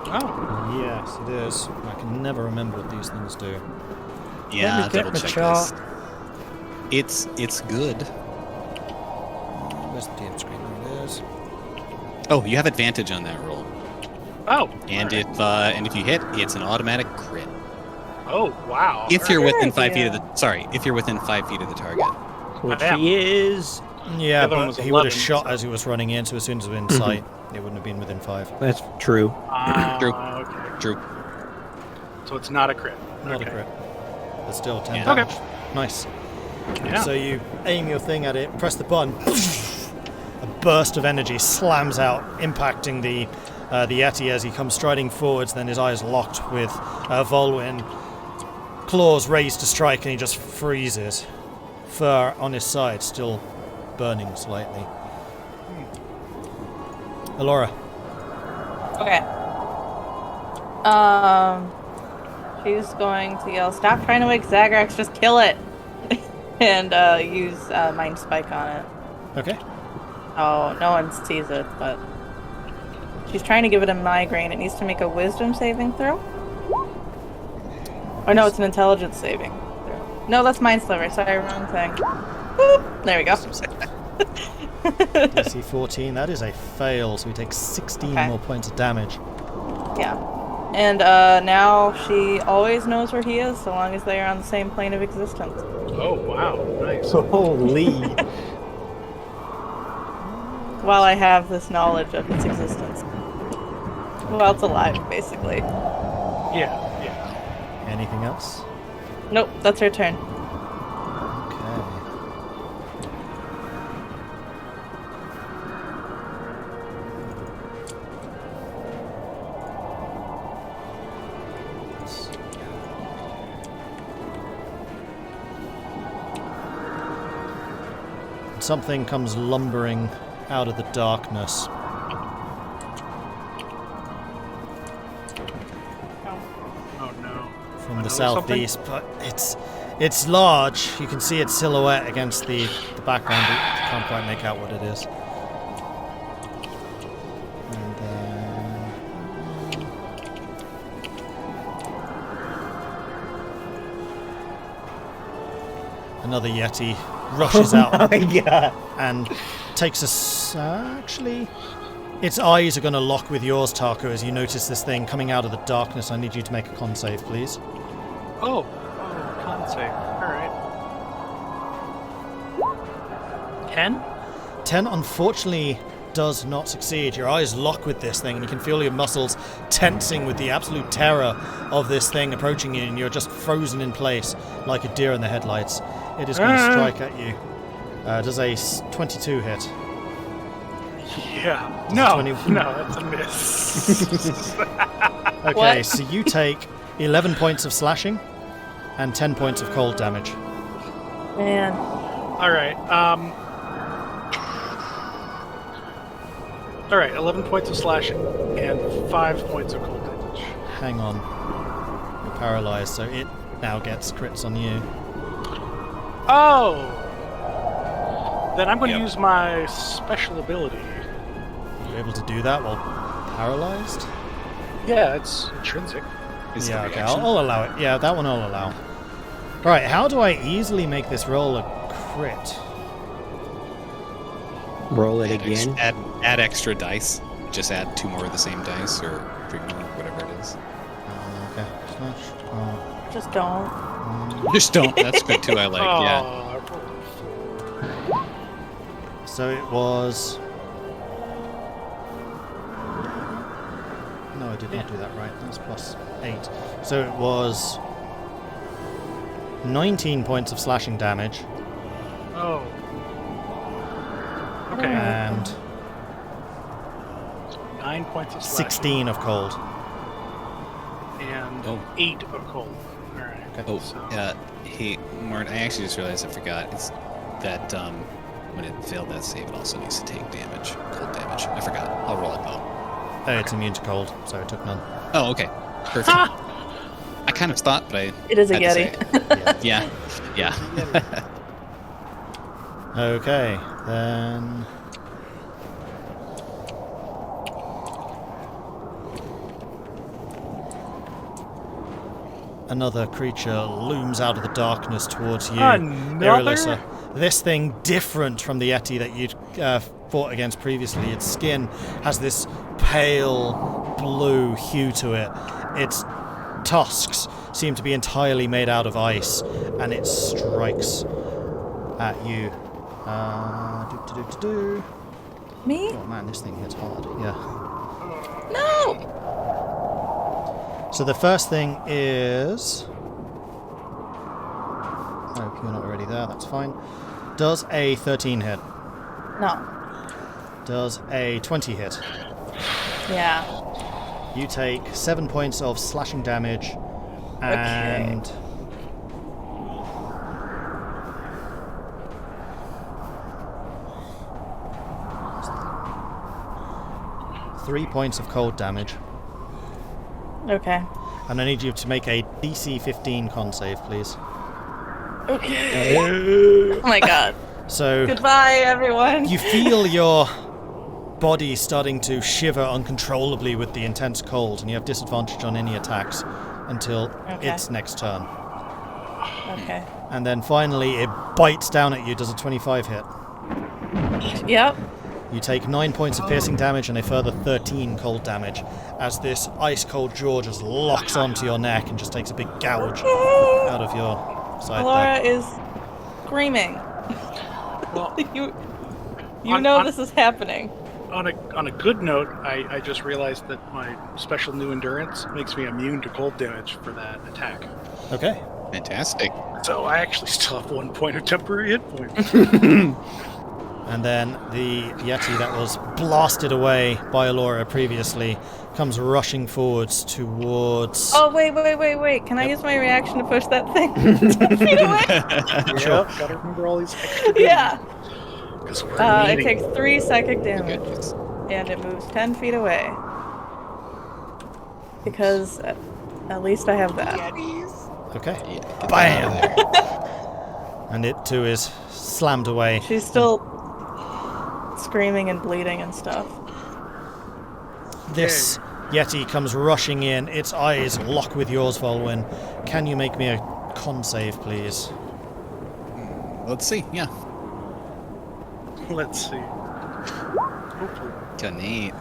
S2: Oh.
S1: Yes, it is. I can never remember what these things do.
S9: Yeah,
S1: Let me get
S9: double
S1: my
S9: check
S1: chart.
S9: this. It's good.
S1: Where's the DM screen? There it is.
S9: Oh, you have advantage on that roll.
S2: Oh.
S9: And
S2: alright.
S9: if you hit, it's an automatic crit.
S2: Oh, wow.
S9: If you're
S3: Good
S9: within 5 feet of
S3: idea.
S9: if you're within 5 feet of the target.
S5: Which
S2: Yeah.
S5: he is.
S1: Yeah,
S2: The other one
S1: but
S2: was
S1: he would have
S2: 11,
S1: shot
S2: so-
S1: as he was running in, so as soon as it was in sight, it wouldn't have been within 5.
S5: That's true.
S9: True.
S2: Okay.
S9: True.
S2: So it's not a crit.
S1: Not
S2: okay.
S1: a crit. But still 10
S9: Yeah.
S1: damage. Nice.
S2: Yeah.
S1: So you aim your thing at it, press the button. A burst of energy slams out, impacting the Yeti as he comes striding forwards. Then his eyes locked with Vulwin. Claws raised to strike, and he just freezes. Fur on his side, still burning slightly. Elora.
S3: okay. She's going to yell, "Stop trying to wake Zagrax, just kill it!" and use Mind Spike on it.
S1: Okay.
S3: Oh, no one sees it, but she's trying to give it a migraine. It needs to make a Wisdom saving throw. Or no, it's an Intelligence saving throw. No, that's Mind Sliver. Sorry, wrong thing. Boop. There we go.
S1: DC 14, that is a fail, so he takes 16
S3: Okay.
S1: more points of damage.
S3: Yeah. And now she always knows where he is, so long as they are on the same plane of existence.
S2: Oh, wow. Nice.
S5: Holy.
S3: While I have this knowledge of its existence. Well, it's alive, basically.
S2: Yeah.
S1: Anything else?
S3: Nope, that's her turn.
S1: Okay. Something comes lumbering out of the darkness.
S2: Oh no.
S1: from the
S2: Another something?
S1: southeast, but it's large. You can see its silhouette against the background, but you can't quite make out what it is. And another Yeti rushes out
S5: Oh my god.
S1: and takes a actually, its eyes are going to lock with yours, Tahko, as you notice this thing coming out of the darkness. I need you to make a con save, please.
S2: Oh, con save. Alright. 10?
S1: 10 unfortunately does not succeed. Your eyes lock with this thing, and you can feel your muscles tensing with the absolute terror of this thing approaching you, and you're just frozen in place like a deer in the headlights. It is going to strike at you. Does a 22 hit?
S2: Yeah.
S1: Does
S2: No,
S1: 20
S2: no, that's a miss.
S1: Okay,
S3: What?
S1: so you take 11 points of slashing and 10 points of cold damage.
S3: Man.
S2: Alright, Alright, 11 points of slashing and 5 points of cold damage.
S1: Hang on. You're paralyzed, so it now gets crits on you.
S2: Oh! Then I'm going to
S8: Yep.
S2: use my special ability.
S1: Are you able to do that while paralyzed?
S2: Yeah, it's intrinsic.
S8: Is
S1: Yeah,
S8: the
S1: okay,
S8: reaction.
S1: I'll allow it. Yeah, that one I'll allow. Right, how do I easily make this roll a crit?
S5: Roll it
S8: Add ex-
S5: again.
S8: Add extra dice. Just add 2 more of the same dice, or 3 more, whatever it is.
S1: Okay. Slash,
S3: Just don't.
S8: Just don't. That's good too. I like. Yeah.
S2: Oh,
S1: so it was... No, I did not do that right. That's plus 8. So it was 19 points of slashing damage
S2: oh. Okay.
S1: and
S2: 9 points of slashing
S1: 16 of cold.
S2: and
S8: Oh.
S2: 8 of cold. Alright.
S1: Okay.
S8: Oh,
S2: So,
S8: hey, Mort, I actually just realized I forgot. It's that when it failed that save, it also needs to take damage, cold damage. I forgot. I'll roll it though.
S1: It's immune to cold, so it took none.
S8: Oh, okay. Perfect. I kind of thought, but I.
S3: It is a
S8: had to say
S3: Yeti.
S8: it. Yeah. Yeah.
S1: Okay, then... Another creature looms out of the darkness towards you, Irilyssa. This thing, different from the Yeti that you'd fought against previously. Its skin has this pale blue hue to it. Its tusks seem to be entirely made out of ice, and it strikes at you. Do.
S3: Me?
S1: Oh man, this thing hits hard. Yeah.
S3: No!
S1: So the first thing is... Oh, you're not already there, that's fine. Does a 13 hit?
S3: No.
S1: Does a 20 hit?
S3: Yeah.
S1: You take 7 points of slashing damage and... 3 points of cold damage.
S3: Okay.
S1: And I need you to make a DC 15 con save, please.
S3: Okay. Oh my god.
S1: So
S3: Goodbye, everyone.
S1: you feel your body starting to shiver uncontrollably with the intense cold, and you have disadvantage on any attacks until
S3: Okay.
S1: its next turn.
S3: Okay.
S1: And then finally it bites down at you. Does a 25 hit?
S3: Yep.
S1: You take 9 points of piercing damage and a further 13 cold damage as this ice-cold jaw just locks onto your neck and just takes a big gouge out of your side
S3: Elora
S1: there.
S3: is screaming.
S2: well,
S3: you
S2: On-
S3: know
S2: on-
S3: this is happening.
S2: on a good note, I just realized that my special new endurance makes me immune to cold damage for that attack.
S1: Okay.
S8: Fantastic.
S2: So I actually still have 1 point of temporary hit points.
S1: And then the Yeti that was blasted away by Elora previously comes rushing forwards towards...
S3: Oh, wait. Can I use my reaction to push that thing 10 feet away?
S1: Sure.
S2: Yep, gotta remember all these extra
S3: Yeah.
S2: Because we're
S3: It
S2: needing
S3: takes 3 psychic damage,
S8: Goodness.
S3: and it moves 10 feet away. Because At least I have that.
S1: Okay.
S8: Yeah, get that
S1: Bam!
S8: out of there.
S1: And it too is slammed away.
S3: She's still screaming and bleeding and stuff.
S1: This Yeti comes rushing in. Its eyes lock with yours, Vulwin. Can you make me a con save, please?
S9: Let's see. Yeah.
S2: Let's see. Hopefully.
S9: Got an 8.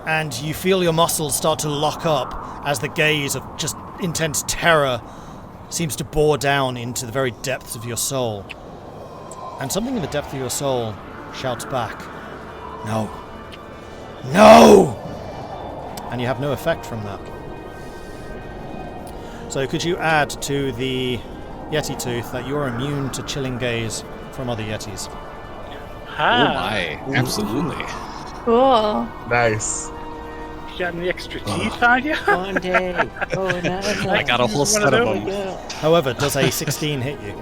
S1: And you feel your muscles start to lock up as the gaze of just intense terror seems to bore down into the very depths of your soul. And something in the depth of your soul shouts back, "No. No!" And you have no effect from that. So could you add to the Yeti tooth that you're immune to chilling gaze from other Yetis?
S2: Ah,
S9: Oh my! Absolutely.
S3: Cool.
S6: Nice.
S2: you got any extra teeth on you?
S5: One day. Oh, no.
S9: I got a whole
S2: One
S9: set
S2: of
S9: of
S2: those.
S9: them.
S1: However, does a 16 hit you?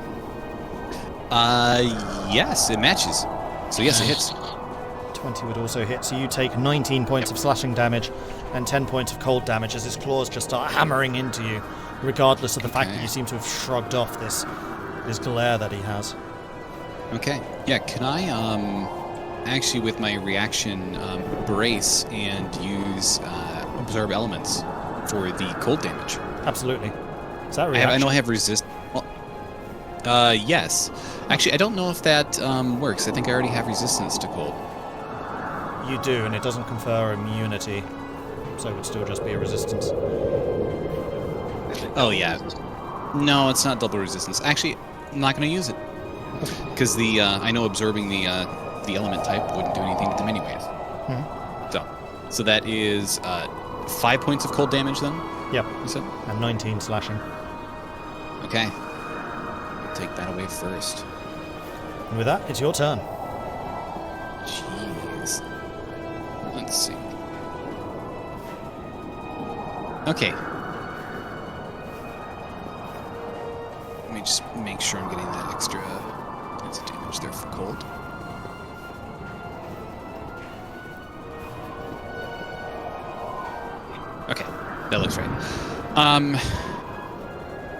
S9: Yes, it matches. So yes, it hits.
S1: 20 would also hit, so you take 19 points of slashing damage and 10 points of cold damage as his claws just start hammering into you, regardless of the fact that you seem to have shrugged off this glare that he has.
S9: Okay. Yeah. Can I actually with my reaction brace and use absorb elements for the cold damage?
S1: Absolutely. Is that
S9: I
S1: reaction?
S9: know I have resist. Well, yes. Actually, I don't know if that works. I think I already have resistance to cold.
S1: You do, and it doesn't confer immunity, so it would still just be a resistance.
S9: Oh yeah. No, it's not double resistance. Actually, I'm not going to use it because the I know absorbing the element type wouldn't do anything to them anyways. So that is 5 points of cold damage then.
S1: Yep,
S9: You said?
S1: and 19 slashing.
S9: Okay. Take that away first.
S1: And with that, it's your turn.
S9: Jeez. Let's see. Okay. Let me just make sure I'm getting that extra points of damage there for cold. Okay, that looks right.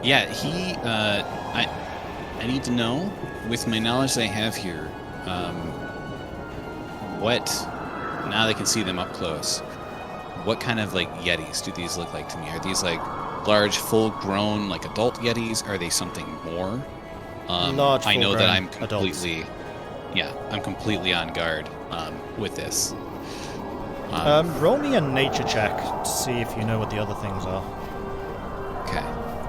S9: Yeah, he. I need to know, with my knowledge that I have here, what. Now that I can see them up close. What kind of like Yetis do these look like to me? Are these like large, full-grown, like adult Yetis? Are they something more?
S1: Large,
S9: I know that I'm
S1: full-grown adults.
S9: completely. Yeah, I'm completely on guard with this.
S1: Roll me a nature check to see if you know what the other things are.
S9: Okay.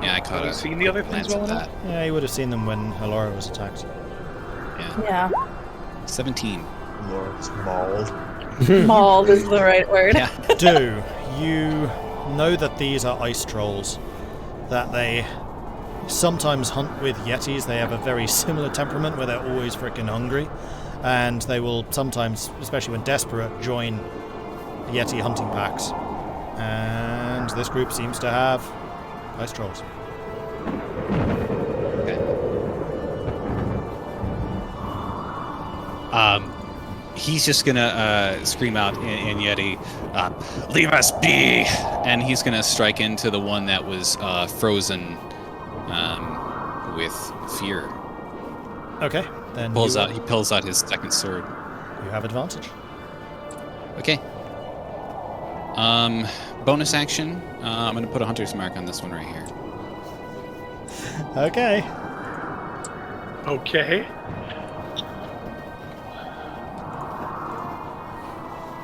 S9: Yeah, I caught
S2: Have you
S9: a
S2: seen the other
S9: glance
S2: things
S9: at
S2: well enough?
S9: that.
S1: Yeah, you would have seen them when Elora was attacked.
S9: Yeah.
S3: Yeah.
S9: 17.
S6: Lord's mauled.
S3: Mauled is the right word.
S9: Yeah.
S1: Do you know that these are ice trolls? That they sometimes hunt with Yetis. They have a very similar temperament where they're always freaking hungry. And they will sometimes, especially when desperate, join Yeti hunting packs. And this group seems to have ice trolls.
S9: He's just gonna scream out in Yeti, "Leave us be!" And he's gonna strike into the one that was frozen with fear.
S1: Okay, then
S9: He pulls out his second sword.
S1: you have advantage.
S9: Okay. Bonus action. I'm gonna put a hunter's mark on this one right here.
S1: Okay.
S2: Okay.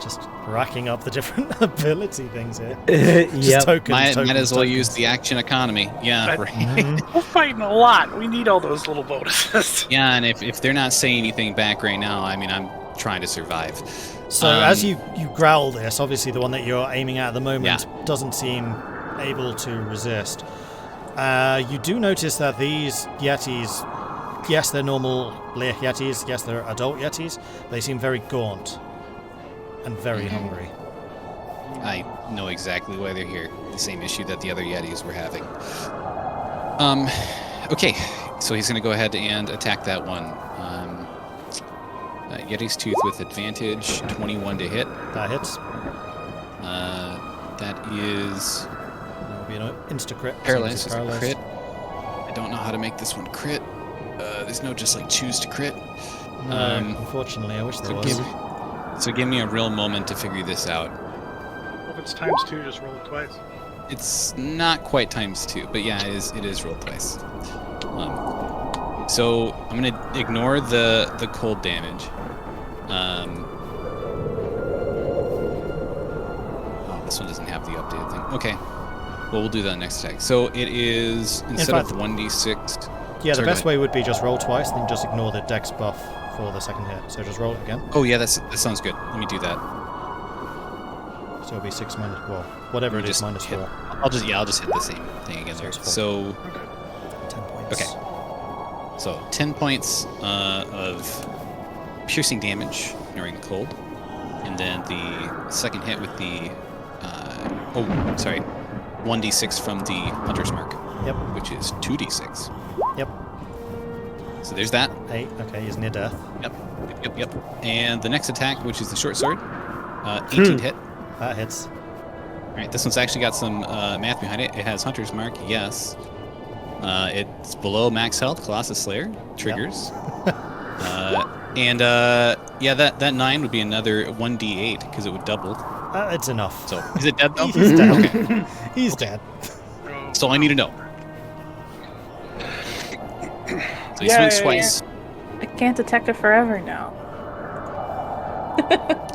S1: Just racking up the different ability things here.
S5: Yep.
S1: Just tokens,
S9: Might
S1: tokens,
S9: as well
S1: tokens.
S9: use the action economy. Yeah,
S2: But-
S9: right.
S2: We're fighting a lot. We need all those little bonuses.
S9: Yeah, and if they're not saying anything back right now, I mean, I'm trying to survive.
S1: So as you growl this, obviously the one that you're aiming at the moment
S9: Yeah.
S1: doesn't seem able to resist. You do notice that these Yetis, yes, they're normal Leah Yetis, yes, they're adult Yetis, they seem very gaunt and very hungry.
S9: I know exactly why they're here. The same issue that the other Yetis were having. Okay, so he's going to go ahead and attack that one. Yeti's Tooth with advantage, 21 to hit.
S1: That hits.
S9: That is
S1: That'll be an insta-crit.
S9: Paralysis is a crit. I don't know how to make this one crit. There's no just like choose to crit.
S1: No, unfortunately, I wish there was.
S9: So give me a real moment to figure this out.
S2: Well, if it's times 2, just roll it twice.
S9: It's not quite times 2, but yeah, it is rolled twice. So I'm gonna ignore the cold damage. Oh, this one doesn't have the updated thing. Okay, well we'll do that next attack. So it is instead of 1d6.
S1: Yeah, the best way would be just roll twice, then just ignore the dex buff for the second hit. So just roll it again.
S9: Oh yeah, that sounds good. Let me do that.
S1: So it'll be 6 minus, well, whatever it is, minus 4.
S9: I'll just hit the same thing again there. So
S1: 10 points.
S9: Okay. So 10 points of piercing damage during the cold, and then the second hit with the 1d6 from the hunter's mark.
S1: Yep.
S9: Which is 2d6.
S1: Yep.
S9: So there's that.
S1: 8. Okay, he's near death.
S9: Yep. And the next attack, which is the short sword, 18 hit.
S1: That hits.
S9: All right, this one's actually got some math behind it. It has hunter's mark, yes. It's below max health, Colossus Slayer, triggers. Yep. That 9 would be another 1d8 because it would double.
S1: It's enough.
S9: So is it dead though?
S1: He's dead.
S9: Okay.
S1: He's dead.
S9: That's all I need to know. So he swings twice.
S3: I can't detect it forever now.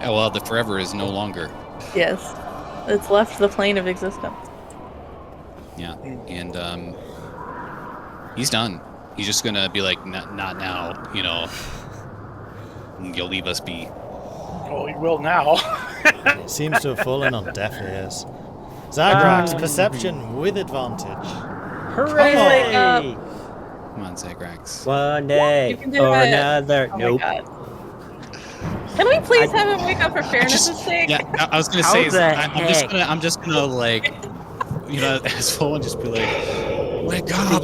S9: Oh well, the forever is no longer.
S3: Yes. It's left the plane of existence.
S9: Yeah, and he's done. He's just gonna be like, not now, you know. You'll leave us be.
S2: Well, he will now.
S1: It seems to have fallen on deaf ears. Zagrax, perception with advantage.
S5: Hooray!
S9: Come on, Zagrax.
S5: One day
S3: You can do
S5: or
S3: it.
S5: another.
S3: Oh
S5: Nope.
S3: my God. Can we please have him wake up for fairness' sake?
S9: Yeah, I was gonna
S5: How
S9: say,
S5: the
S9: I'm just gonna like, you know, as full and just be like, wake up.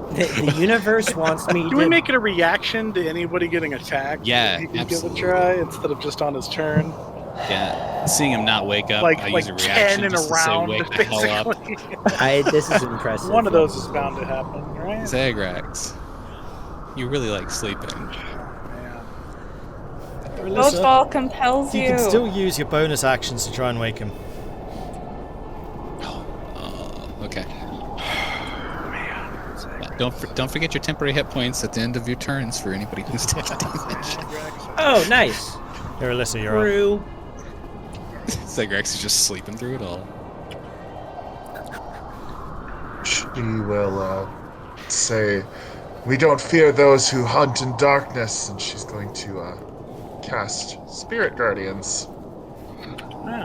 S5: The universe wants me
S2: Do
S5: to.
S2: we make it a reaction to anybody getting attacked?
S9: Yeah,
S2: He can
S9: absolutely.
S2: give a try instead of just on his turn.
S9: Yeah, seeing him not wake up,
S2: Like
S9: I
S2: like
S9: use a
S2: 10
S9: reaction
S2: in a
S9: just to say,
S2: round,
S9: wake the hell up.
S2: basically.
S5: This is impressive.
S2: One of those is bound to happen, right?
S9: Zagrax, you really like sleeping.
S2: Man.
S3: Ghostball compels you.
S1: You can still use your bonus actions to try and wake him.
S9: Okay. Yeah, don't forget your temporary hit points at the end of your turns for anybody who's taking damage.
S5: Oh, nice.
S1: Irilyssa, you're up.
S5: True.
S9: Zagrax is just sleeping through it all.
S6: She will say, "We don't fear those who hunt in darkness," and she's going to cast Spirit Guardians.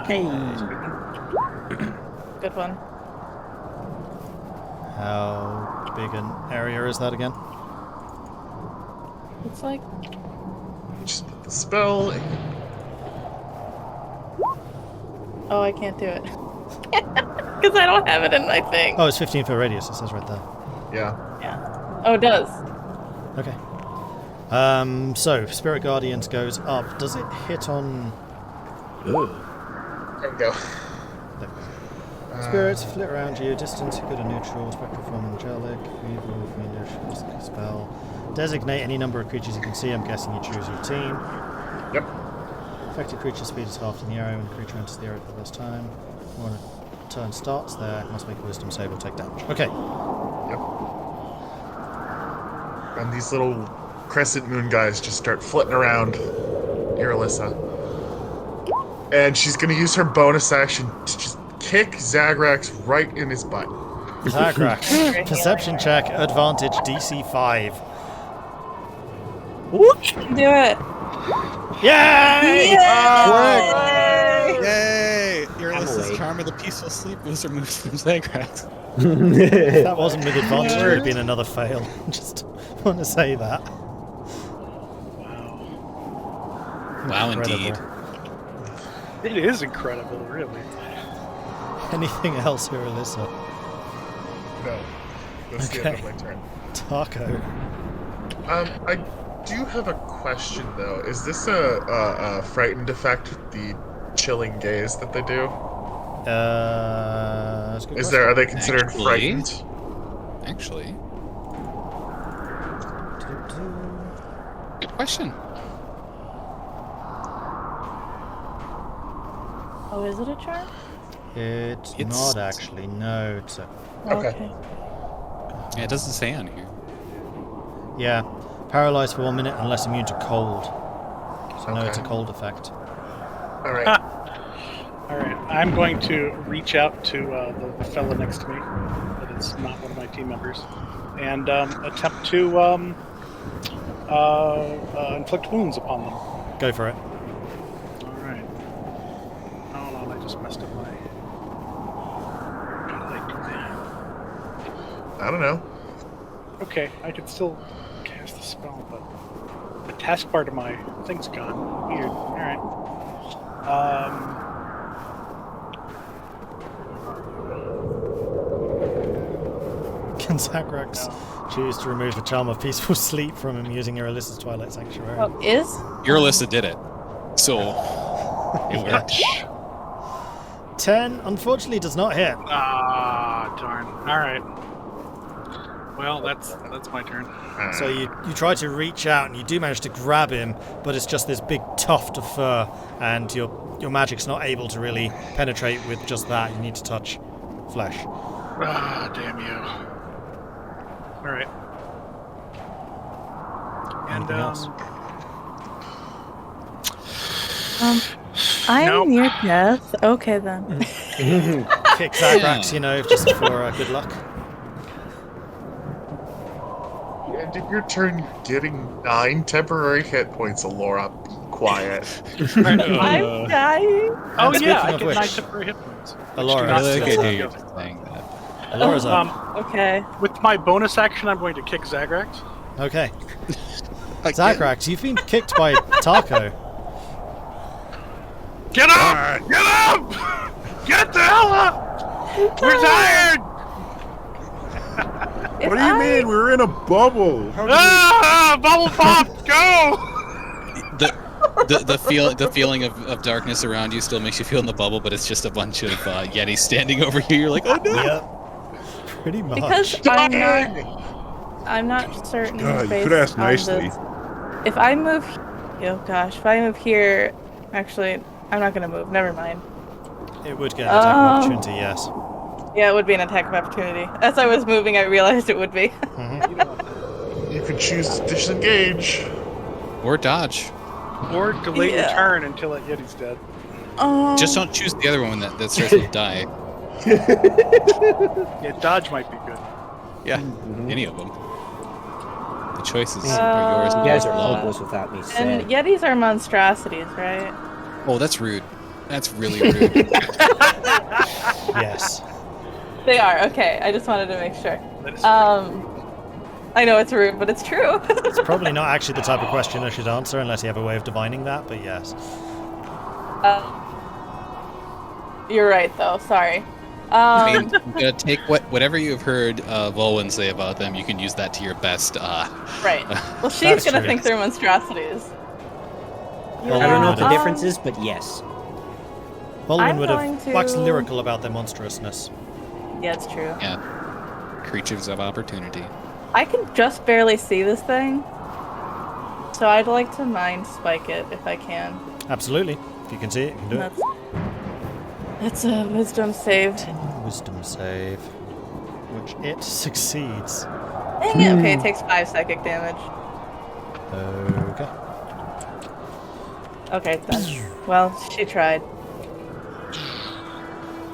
S5: Hey.
S3: Good one.
S1: How big an area is that again?
S3: It's like
S6: Just put the spell.
S3: oh, I can't do it because I don't have it in my thing.
S1: Oh, it's 15 foot radius, it says right there.
S6: Yeah.
S3: Yeah. Oh, it does.
S1: Okay. So, Spirit Guardians goes up. Does it hit on...
S6: There we go.
S1: Spirits flit around you, distance, good or neutral, spectral form, angelic, evil, fiendish, spell. Designate any number of creatures you can see. I'm guessing you choose your team.
S6: Yep.
S1: Affected creature speed is halved in the area when the creature enters the area for the first time. When a turn starts there, must make a wisdom save or take damage. Okay.
S6: Yep. And these little crescent moon guys just start flitting around Irilyssa. And she's going to use her bonus action to just kick Zagrax right in his butt.
S1: Zagrax, perception check, advantage, DC 5.
S3: Do it.
S1: Yay!
S9: Yay! Irylyssa's
S5: awake.
S9: charm of the peaceful sleep was removed from Zagrax.
S1: If that wasn't with advantage, it would have been another fail. Just want to say that.
S9: Wow,
S1: Incredible.
S9: indeed.
S2: It is incredible, really.
S1: Anything else, Irilyssa?
S6: No. That's the end of
S1: Okay.
S6: my turn.
S1: Tahko.
S6: I do have a question, though. Is this a frightened effect, the chilling gaze that they do?
S1: That's a good question.
S6: Are they considered
S9: Actually-
S6: frightened?
S9: Actually, good question.
S3: Oh, is it a charm?
S1: It's
S9: It's-
S1: not actually. No, it's a
S6: Okay.
S9: Yeah, it doesn't say on here.
S1: yeah. Paralyzed for 1 minute unless immune to cold. So no, it's a
S6: Okay.
S1: cold effect.
S6: All right.
S2: All right, I'm going to reach out to the fella next to me, but it's not one of my team members, and attempt to inflict wounds upon them.
S1: Go for it.
S2: All right. Hold on, I just messed up my. How did I do that?
S6: I don't know.
S2: Okay, I can still cast the spell, but the taskbar to my thing's gone. Weird. All right.
S1: Can Zagrax choose to remove the charm of peaceful sleep from him using Irylyssa's Twilight Sanctuary?
S3: Oh, is?
S9: Irilyssa did it, so it worked.
S1: 10 unfortunately does not hit.
S2: Ah, darn. All right. Well, that's my turn.
S1: So you try to reach out and you do manage to grab him, but it's just this big tuft of fur, and your magic's not able to really penetrate with just that. You need to touch flesh.
S2: Ah, damn you. All right. And
S1: Anything else?
S3: I'm
S2: Nope.
S3: near death. Okay then.
S1: Kick Zagrax, you know, just for good luck.
S6: And in your turn, you're getting 9 temporary hit points, Elora. Quiet.
S3: I'm dying.
S2: Oh
S1: And
S2: yeah,
S1: speaking
S2: I
S1: of
S2: get
S1: which,
S2: 9 temporary hit points.
S1: Elora,
S2: Not
S9: I
S2: still
S9: hear you
S2: up.
S9: saying that.
S1: Elora's up.
S3: Okay.
S2: With my bonus action, I'm going to kick Zagrax.
S1: Okay. Zagrax, you've been kicked by Tahko.
S2: Get up! Get up! Get the hell up! We're tired!
S7: What do you mean? We were in a bubble. How
S2: Ah! Bubble pop! Go!
S9: The feeling of darkness around you still makes you feel in the bubble, but it's just a bunch of Yetis standing over you. You're like, oh no!
S1: Yep. Pretty much.
S3: Because I'm not certain.
S7: God, you
S3: based
S7: could ask
S3: on
S7: nicely.
S3: this. If I move, oh gosh, if I move here, actually, I'm not gonna move. Never mind.
S1: It would get an attack of opportunity, yes.
S3: Yeah, it would be an attack of opportunity. As I was moving, I realized it would be.
S6: You can choose to disengage.
S9: Or dodge.
S2: Or delay your
S3: Yeah.
S2: turn until that Yeti's dead.
S9: Just don't choose the other one that starts with die.
S2: Yeah, dodge might be good.
S9: Yeah, any of them. The choices are yours.
S5: You guys are
S9: alone.
S5: hopeless without me
S3: And
S5: saying.
S3: Yetis are monstrosities, right?
S9: Oh, that's rude. That's really rude.
S1: Yes.
S3: They are. Okay, I just wanted to make sure.
S2: That is
S3: I know it's rude, but it's true.
S1: It's probably not actually the type of question I should answer unless you have a way of divining that, but yes.
S3: You're right, though. Sorry.
S9: I mean, I'm gonna take whatever you've heard Vulwin say about them. You can use that to your best.
S3: Right. Well, she's
S1: That's
S3: gonna
S1: true.
S3: think they're monstrosities.
S5: I don't know what the
S3: Um,
S5: difference is, but yes.
S1: Vulwin
S3: I'm
S1: would
S3: going
S1: have
S3: to-
S1: waxed lyrical about their monstrousness.
S3: Yeah, it's true.
S9: Yeah, creatures of opportunity.
S3: I can just barely see this thing, so I'd like to mind spike it if I can.
S1: Absolutely. If you can see it, you can do it.
S3: That's a wisdom saved.
S1: Wisdom save. Which it succeeds.
S3: Dang it. Okay, it takes 5 psychic damage.
S1: Okay.
S3: Okay, then. Well, she tried.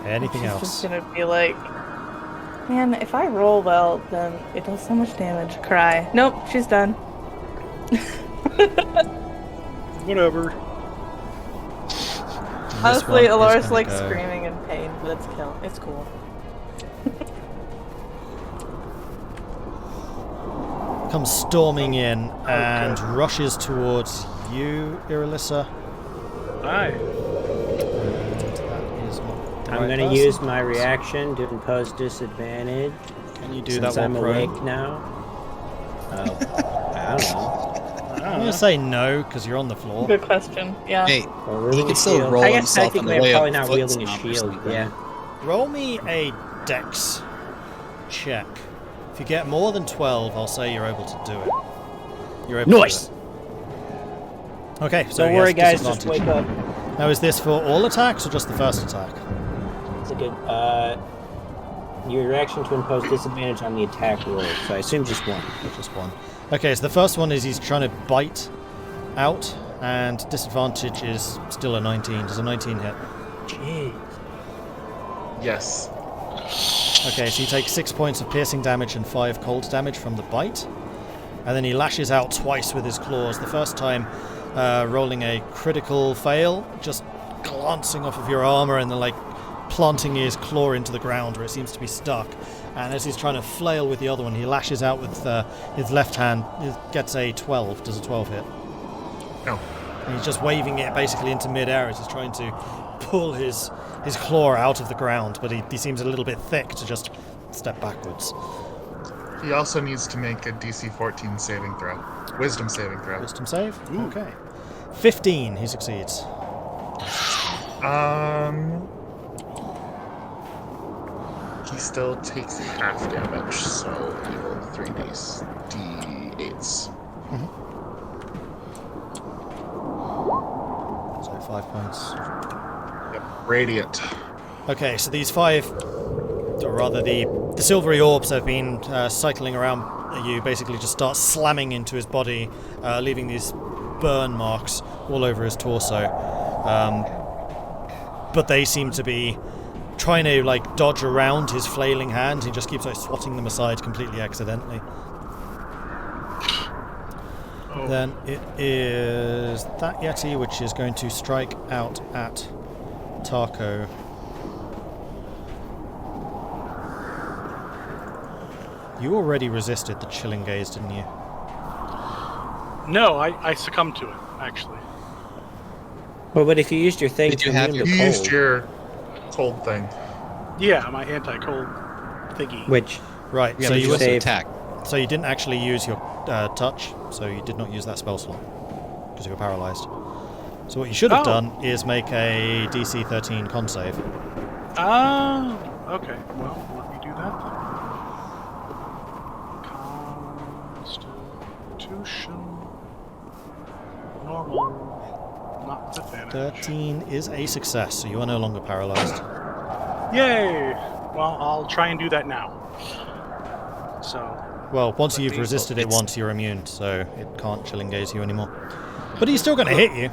S1: Anything
S3: She's
S1: else?
S3: just gonna be like, man, if I roll well, then it does so much damage. Cry. Nope, she's done.
S2: whatever.
S3: Honestly,
S1: This one is
S3: Elora's
S1: gonna
S3: like
S1: go-
S3: screaming in pain, but it's cool.
S1: Comes storming in and rushes towards you, Irilyssa.
S2: Hi.
S1: That is not the
S5: I'm
S1: right
S5: gonna
S1: person.
S5: use my reaction to impose disadvantage.
S1: Can you do
S5: Since
S1: that
S5: I'm
S1: while prone?
S5: awake now. Oh, I don't know.
S1: I'm going to say no, because you're on the floor.
S3: Good question. Yeah.
S8: Hey,
S5: Or
S8: he
S5: wielding
S8: can
S5: a
S8: still
S5: shield.
S8: roll
S5: I guess
S8: himself on the
S5: technically I'm
S8: way
S5: probably
S8: up
S5: not
S8: foot
S5: wielding a
S8: stomp or
S5: shield.
S8: something.
S5: Yeah.
S1: Roll me a dex check. If you get more than 12, I'll say you're able to do it. You're able
S5: Nice.
S1: to do it. Okay, so
S5: Don't
S1: he
S5: worry,
S1: has
S5: guys. Just
S1: disadvantage.
S5: wake up.
S1: Now, is this for all attacks or just the first attack?
S5: It's a good. Your action to impose disadvantage on the attack roll. So I assume just one.
S1: Just one. Okay, so the first one is he's trying to bite out, and disadvantage is still a 19. Does a 19 hit?
S5: Jeez.
S6: Yes.
S1: Okay, so he takes 6 points of piercing damage and 5 cold damage from the bite. And then he lashes out twice with his claws. The first time rolling a critical fail, just glancing off of your armor and then like planting his claw into the ground where it seems to be stuck. And as he's trying to flail with the other one, he lashes out with his left hand. It gets a 12. Does a 12 hit?
S6: No.
S1: And he's just waving it basically into mid-air as he's trying to pull his claw out of the ground, but he seems a little bit thick to just step backwards.
S6: He also needs to make a DC 14 saving throw. Wisdom saving throw.
S1: Wisdom save? Okay. 15, he succeeds.
S6: He still takes half damage, so he rolled 3d8s.
S1: So 5 points.
S6: Yep. Radiant.
S1: Okay, so these 5, or rather the silvery orbs have been cycling around you, basically just start slamming into his body, leaving these burn marks all over his torso. But they seem to be trying to like dodge around his flailing hand. He just keeps like swatting them aside completely accidentally. Then it is that Yeti which is going to strike out at Tahko. You already resisted the chilling gaze, didn't you?
S2: No, I succumbed to it, actually.
S5: Well, but if you used your thing
S8: Did you
S5: to
S8: have
S5: immune
S6: You
S5: to
S6: used
S5: cold,
S6: your cold thing.
S2: Yeah, my anti-cold thingy.
S5: which
S1: Right,
S8: Yeah,
S1: so
S8: but
S1: you
S8: you also
S5: save-
S8: attack.
S1: So you didn't actually use your touch, so you did not use that spell slot because you were paralyzed. So what you should have done is make a DC 13 con save.
S2: Okay. Well, let me do that then. Constitution. Normal. Not with advantage.
S1: 13 is a success, so you are no longer paralyzed.
S2: Yay! Well, I'll try and do that now. So,
S1: Well, once you've resisted it once, you're immune, so it can't chilling gaze you anymore. But he's still going to hit you.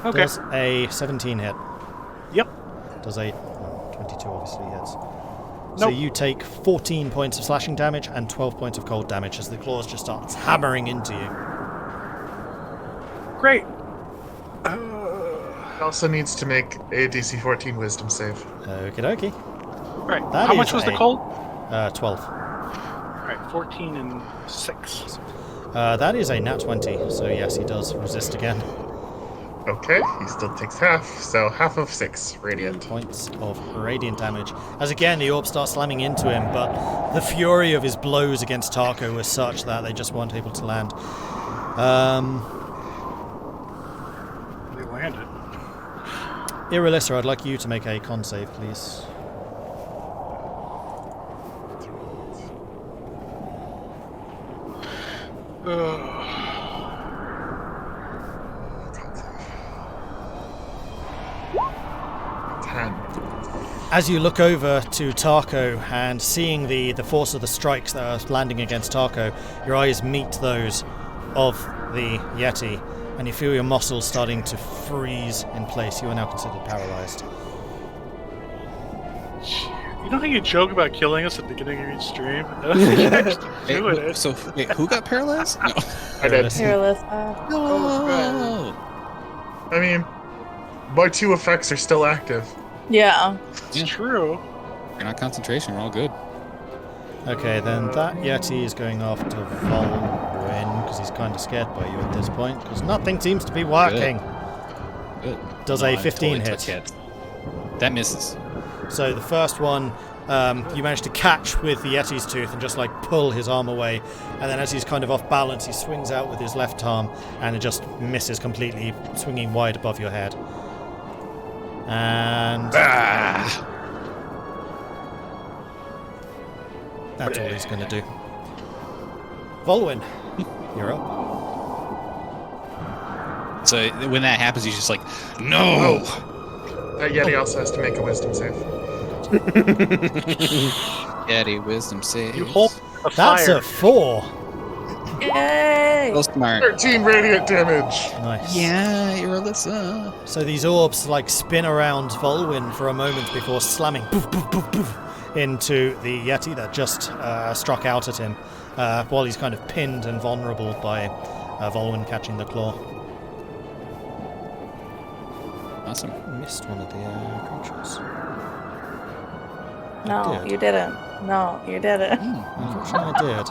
S2: okay.
S1: Does a 17 hit?
S2: Yep.
S1: Does a 22 obviously hits. So
S2: Nope.
S1: you take 14 points of slashing damage and 12 points of cold damage as the claws just starts hammering into you.
S2: Great.
S6: He also needs to make a DC 14 wisdom save.
S1: Okie dokie.
S2: Right.
S1: That
S2: How much
S1: is
S2: was the
S1: a-
S2: cold?
S1: 12.
S2: Right, 14 and 6.
S1: That is a nat 20, so yes, he does resist again.
S6: Okay, he still takes half, so half of 6 radiant.
S1: Points of radiant damage. As again, the orb starts slamming into him, but the fury of his blows against Tahko was such that they just weren't able to land.
S2: They landed.
S1: Irilyssa, I'd like you to make a con save, please. As you look over to Tahko and seeing the force of the strikes that are landing against Tahko, your eyes meet those of the Yeti, and you feel your muscles starting to freeze in place. You are now considered paralyzed.
S2: You know how you joke about killing us at the beginning of each stream? I don't think you're actually doing it.
S9: So, wait, who got paralyzed? No.
S6: I did.
S3: Irilyssa.
S9: No.
S6: I mean, my 2 effects are still active.
S3: Yeah.
S2: It's true.
S9: You're not concentration. We're all good.
S1: Okay, then that Yeti is going after Vulwin because he's kind of scared by you at this point because nothing seems to be working.
S9: Good.
S1: Does
S9: No,
S1: a
S9: I
S1: 15
S9: totally
S1: hit?
S9: took it. That misses.
S1: So the first one You manage to catch with the Yeti's tooth and just like pull his arm away, and then as he's kind of off balance, he swings out with his left arm, and it just misses completely, swinging wide above your head. And that's all he's going to do. Vulwin, you're up.
S9: So when that happens, he's just like, no!
S6: That Yeti also has to make a wisdom save.
S9: Yeti, wisdom save.
S2: You hold the
S1: That's
S2: fire.
S1: a 4.
S3: Yay!
S9: So smart.
S6: 13 radiant damage.
S1: Nice.
S9: Yeah, Irilyssa.
S1: So these orbs like spin around Vulwin for a moment before slamming poof, poof, poof, poof, into the Yeti that just struck out at him, while he's kind of pinned and vulnerable by Vulwin catching the claw.
S9: Awesome.
S1: Missed one of the creatures.
S3: No,
S1: did.
S3: you didn't. No, you didn't.
S1: Unfortunately, I did.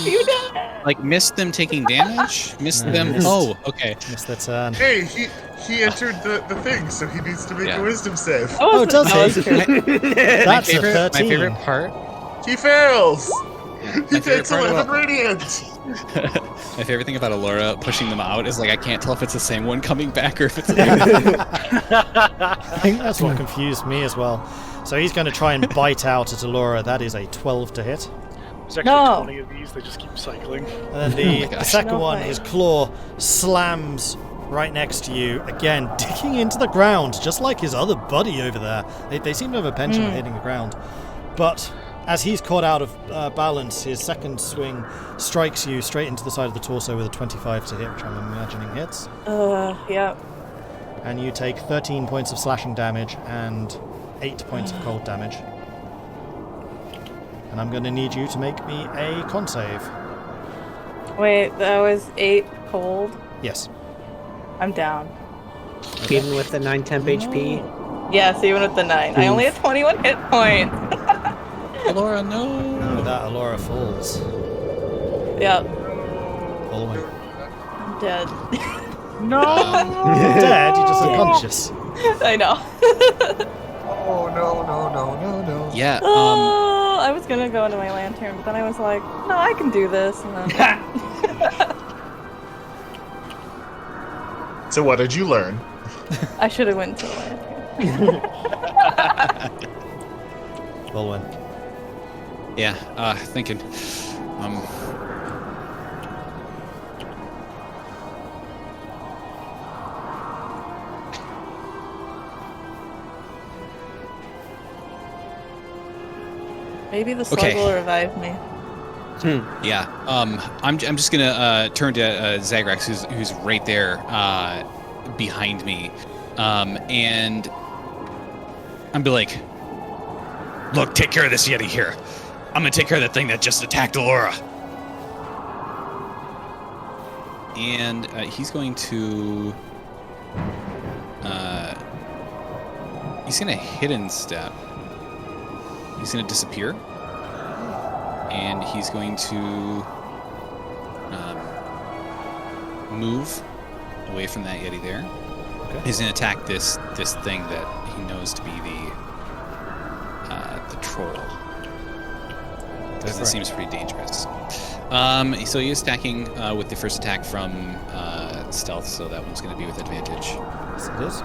S3: You didn't.
S9: Like, missed them taking damage? Missed
S1: No,
S9: them?
S1: missed.
S9: Oh, okay.
S1: Missed their turn.
S6: Hey, he entered the thing, so he needs to make
S9: Yeah.
S6: a wisdom save.
S1: Oh, does
S3: no,
S1: he?
S3: that's true.
S1: That's a 13.
S9: My favorite part.
S6: He fails!
S9: Yeah,
S6: He
S9: my favorite
S6: takes
S9: part
S6: 11
S9: about,
S6: radiant!
S9: my favorite thing about Elora pushing them out is like I can't tell if it's the same one coming back or if it's.
S1: I think that's what confused me as well. So he's going to try and bite out at Elora. That is a 12 to hit.
S2: There's actually
S3: No.
S2: 20 of these, they just keep cycling.
S1: And then the
S9: gosh.
S1: second
S3: No
S1: one,
S3: way.
S1: his claw slams right next to you, again, digging into the ground, just like his other buddy over there. They seem to have a penchant for hitting the ground. But as he's caught out of balance, his second swing strikes you straight into the side of the torso with a 25 to hit, which I'm imagining hits.
S3: Yep.
S1: And you take 13 points of slashing damage and 8 points of cold damage. And I'm going to need you to make me a con save.
S3: Wait, that was 8 cold.
S1: Yes.
S3: I'm down.
S5: Even with the 9 temp HP.
S3: Yes, even with the 9. I only had 21 hit points.
S9: Elora, no.
S1: And with that, Elora falls.
S3: Yep,
S1: Vulwin.
S3: I'm dead.
S2: No!
S1: Dead, you're just unconscious.
S3: I know.
S6: Oh, no.
S9: Yeah.
S3: Oh, I was gonna go into my lantern, but then I was like, no, I can do this. And then...
S6: So what did you learn?
S3: I should have went to the lantern.
S1: Vulwin.
S9: Yeah. Thinking.
S3: Maybe the slug
S9: Okay.
S3: will revive me.
S9: Yeah. I'm just gonna turn to Zagrax, who's right there behind me, and I'm be like, look, take care of this Yeti here. I'm gonna take care of that thing that just attacked Elora. And he's going to he's gonna hidden step. He's gonna disappear. And he's going to move away from that Yeti there.
S1: Okay.
S9: He's going to attack this thing that he knows to be the troll. Because it seems pretty dangerous. So he is attacking with the first attack from stealth, so that one's going to be with advantage.
S1: Yes, it is.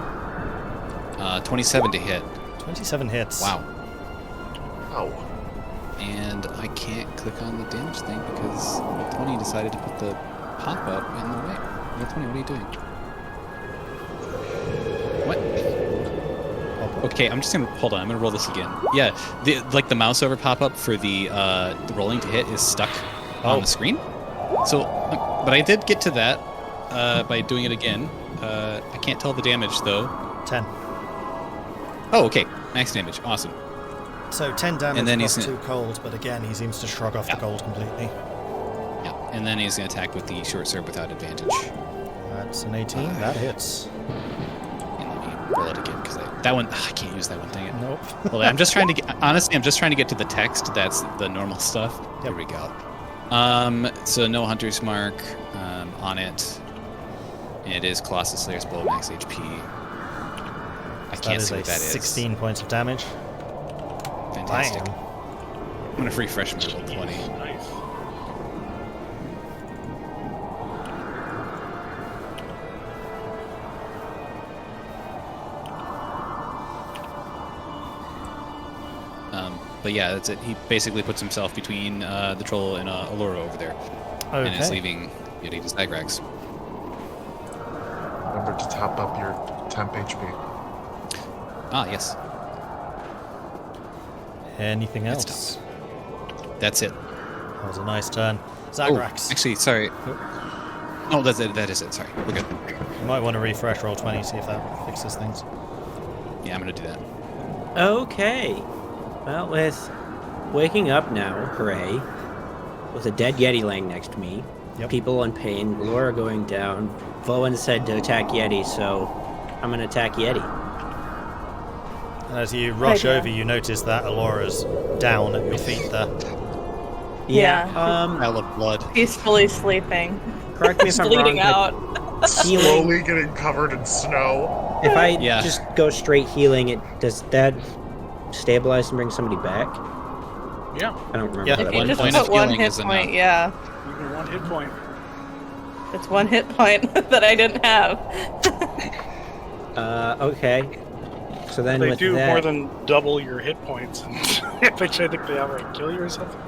S9: 27 to hit.
S1: 27 hits.
S9: Wow.
S6: Oh.
S9: And I can't click on the damage thing because Tony decided to put the pop-up in the way. Well, Tony, what are you doing? What? Okay, I'm just gonna hold on. I'm gonna roll this again. Yeah, the mouse over pop-up for the rolling to hit is stuck on the screen. So, but I did get to that by doing it again. I can't tell the damage though.
S1: 10.
S9: Oh, okay, max damage. Awesome.
S1: So 10 damage
S9: And then
S1: plus
S9: he's
S1: 2 cold, but again, he seems to shrug off the cold completely.
S9: Yeah, and then he's gonna attack with the short sword without advantage.
S1: That's an 18. That hits.
S9: And let me roll it again because that one I can't use that one. Dang it.
S1: Nope.
S9: Well, I'm just trying to get. Honestly, I'm just trying to get to the text. That's the normal stuff. There we go. So no hunter's mark on it. It is Colossus Slayer's Blow, max HP. I
S1: That
S9: can't
S1: is
S9: see
S1: a
S9: what that is.
S1: 16 points of damage.
S9: Fantastic.
S1: Bam.
S9: I'm gonna refresh my roll 20.
S2: Nice.
S9: But yeah, that's it. He basically puts himself between the troll and Elora over there, and is
S1: Okay.
S9: leaving Yeti to Zagrax.
S6: Remember to top up your temp HP.
S9: Ah, yes.
S1: Anything
S9: That's
S1: else?
S9: That's it.
S1: That was a nice turn.
S9: Oh,
S1: Zagrax.
S9: actually, sorry. No, that's it. That is it. Sorry. We're good.
S1: You might want to refresh roll 20, see if that fixes things.
S9: Yeah, I'm gonna do that.
S5: Okay. Well, with waking up now, hooray, with a dead Yeti laying next to me,
S1: Yep.
S5: people in pain, Laura going down, Vulwin said to attack Yeti, so I'm going to attack Yeti.
S1: And as you rush
S3: Idea.
S1: over, you notice that Elora's down at your feet there.
S3: Yeah.
S9: Pile of blood.
S3: Peacefully sleeping.
S5: Correct me if
S3: He's
S5: I'm
S3: bleeding
S5: wrong,
S3: out.
S5: but healing,
S6: Slowly getting covered in snow.
S5: if I
S9: Yeah.
S5: just go straight healing, does that stabilize and bring somebody back?
S2: Yeah,
S5: I don't remember
S1: Yeah.
S5: how
S3: If
S5: that
S3: you
S9: One
S5: works.
S3: just
S9: point of
S3: put one
S9: healing
S3: hit
S9: is
S3: point,
S9: enough.
S3: yeah.
S2: even 1 hit point.
S3: It's 1 hit point that I didn't have.
S5: Okay. So then
S2: They
S5: with
S2: do
S5: that,
S2: more than double your hit points, and which I think they outright kill you or something.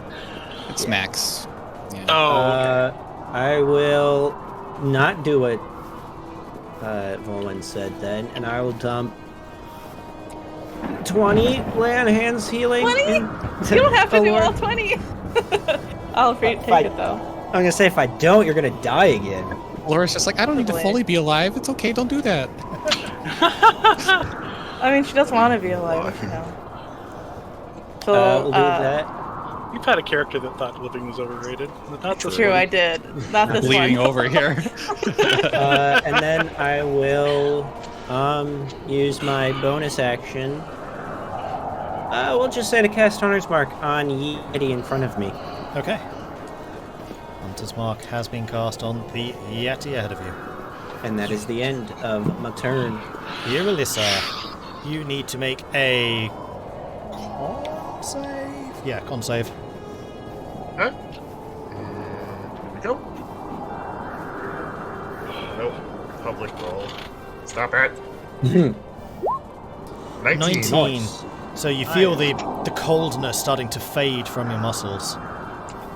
S9: It's max. Yeah.
S2: Oh, okay.
S5: I will not do what Vulwin said then, and I will dump 20 lay on hands healing.
S3: 20?
S5: in-
S3: You don't have to do
S5: Elora.
S3: all 20. I'll take it though.
S5: I'm gonna say if I don't, you're gonna die again.
S9: Laura's just like, I don't need to
S3: Probably.
S9: fully be alive. It's okay. Don't do that.
S3: I mean, she does want to be alive, you know. So,
S5: We'll do that.
S2: You've had a character that thought living was overrated. But not this
S3: true,
S2: one.
S3: I did. Not this
S9: Bleeding
S3: one.
S9: over here.
S5: And then I will use my bonus action. We'll just say to cast Hunter's Mark on Yeti in front of me.
S1: Okay. Hunter's Mark has been cast on the Yeti ahead of you.
S5: And that is the end of my turn.
S1: Irilyssa, you need to make a con save? Yeah, con save.
S6: Okay. And here we go. Nope. Public roll. Stop it. 19.
S1: 19. So you feel the coldness starting to fade from your muscles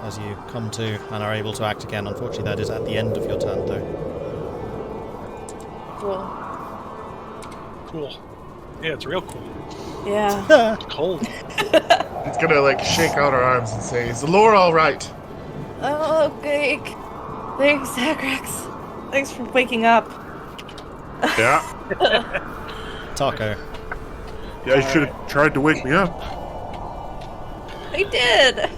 S1: as you come to and are able to act again. Unfortunately, that is at the end of your turn, though.
S3: Cool.
S2: Cool. Yeah, it's real cool.
S3: Yeah.
S2: It's cold.
S6: It's gonna like shake out her arms and say, "Is Elora all right?"
S3: Oh, Greg. Thanks, Zagrax. Thanks for waking up.
S7: Yeah.
S1: Tahko.
S7: Yeah, you should have tried to wake me up.
S3: I did.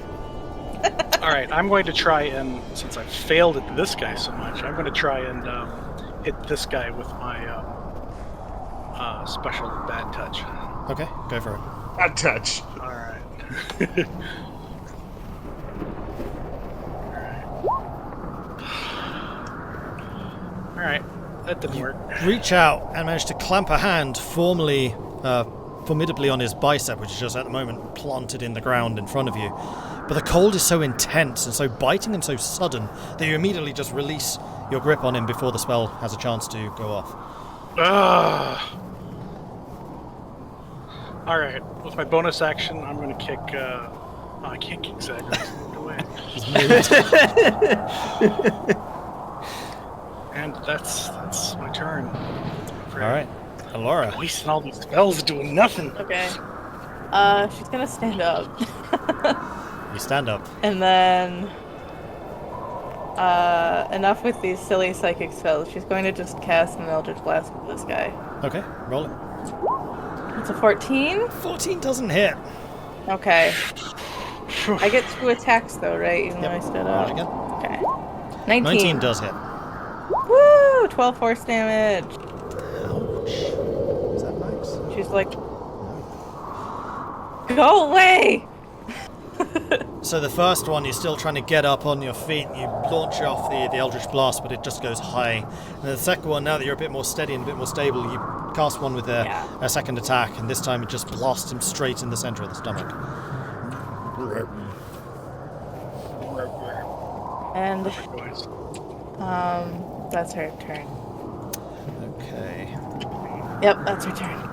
S2: All right, I'm going to try and, since I failed at this guy so much, I'm going to try and hit this guy with my special bad touch.
S1: Okay, go for it.
S6: Bad touch.
S2: All right. All right, that didn't work.
S1: Reach out and manage to clamp a hand formidably on his bicep, which is just at the moment planted in the ground in front of you. But the cold is so intense and so biting and so sudden that you immediately just release your grip on him before the spell has a chance to go off.
S2: All right, with my bonus action, I'm going to kick. I can't kick Zagrax. No way. And that's my turn.
S1: Alright, Elora.
S2: Wasting all these spells doing nothing.
S3: Okay. She's gonna stand up.
S1: You stand up.
S3: And then enough with these silly psychic spells. She's going to just cast an Eldritch Blast with this guy.
S1: Okay, roll it.
S3: It's a 14?
S1: 14 doesn't hit.
S3: Okay. I get 2 attacks though, right? Even though I stood
S1: Roll
S3: up.
S1: it again.
S3: Okay. 19.
S1: 19 does hit.
S3: Woo! 12 force damage.
S1: Ouch. Is that max?
S3: She's like, go away!
S1: So the first one, you're still trying to get up on your feet, and you launch off the Eldritch Blast, but it just goes high. And the second one, now that you're a bit more steady and a bit more stable, you cast one with a second attack, and this time it just blasts him straight in the center of the stomach.
S3: And that's her turn.
S1: Okay.
S3: Yep, that's her turn.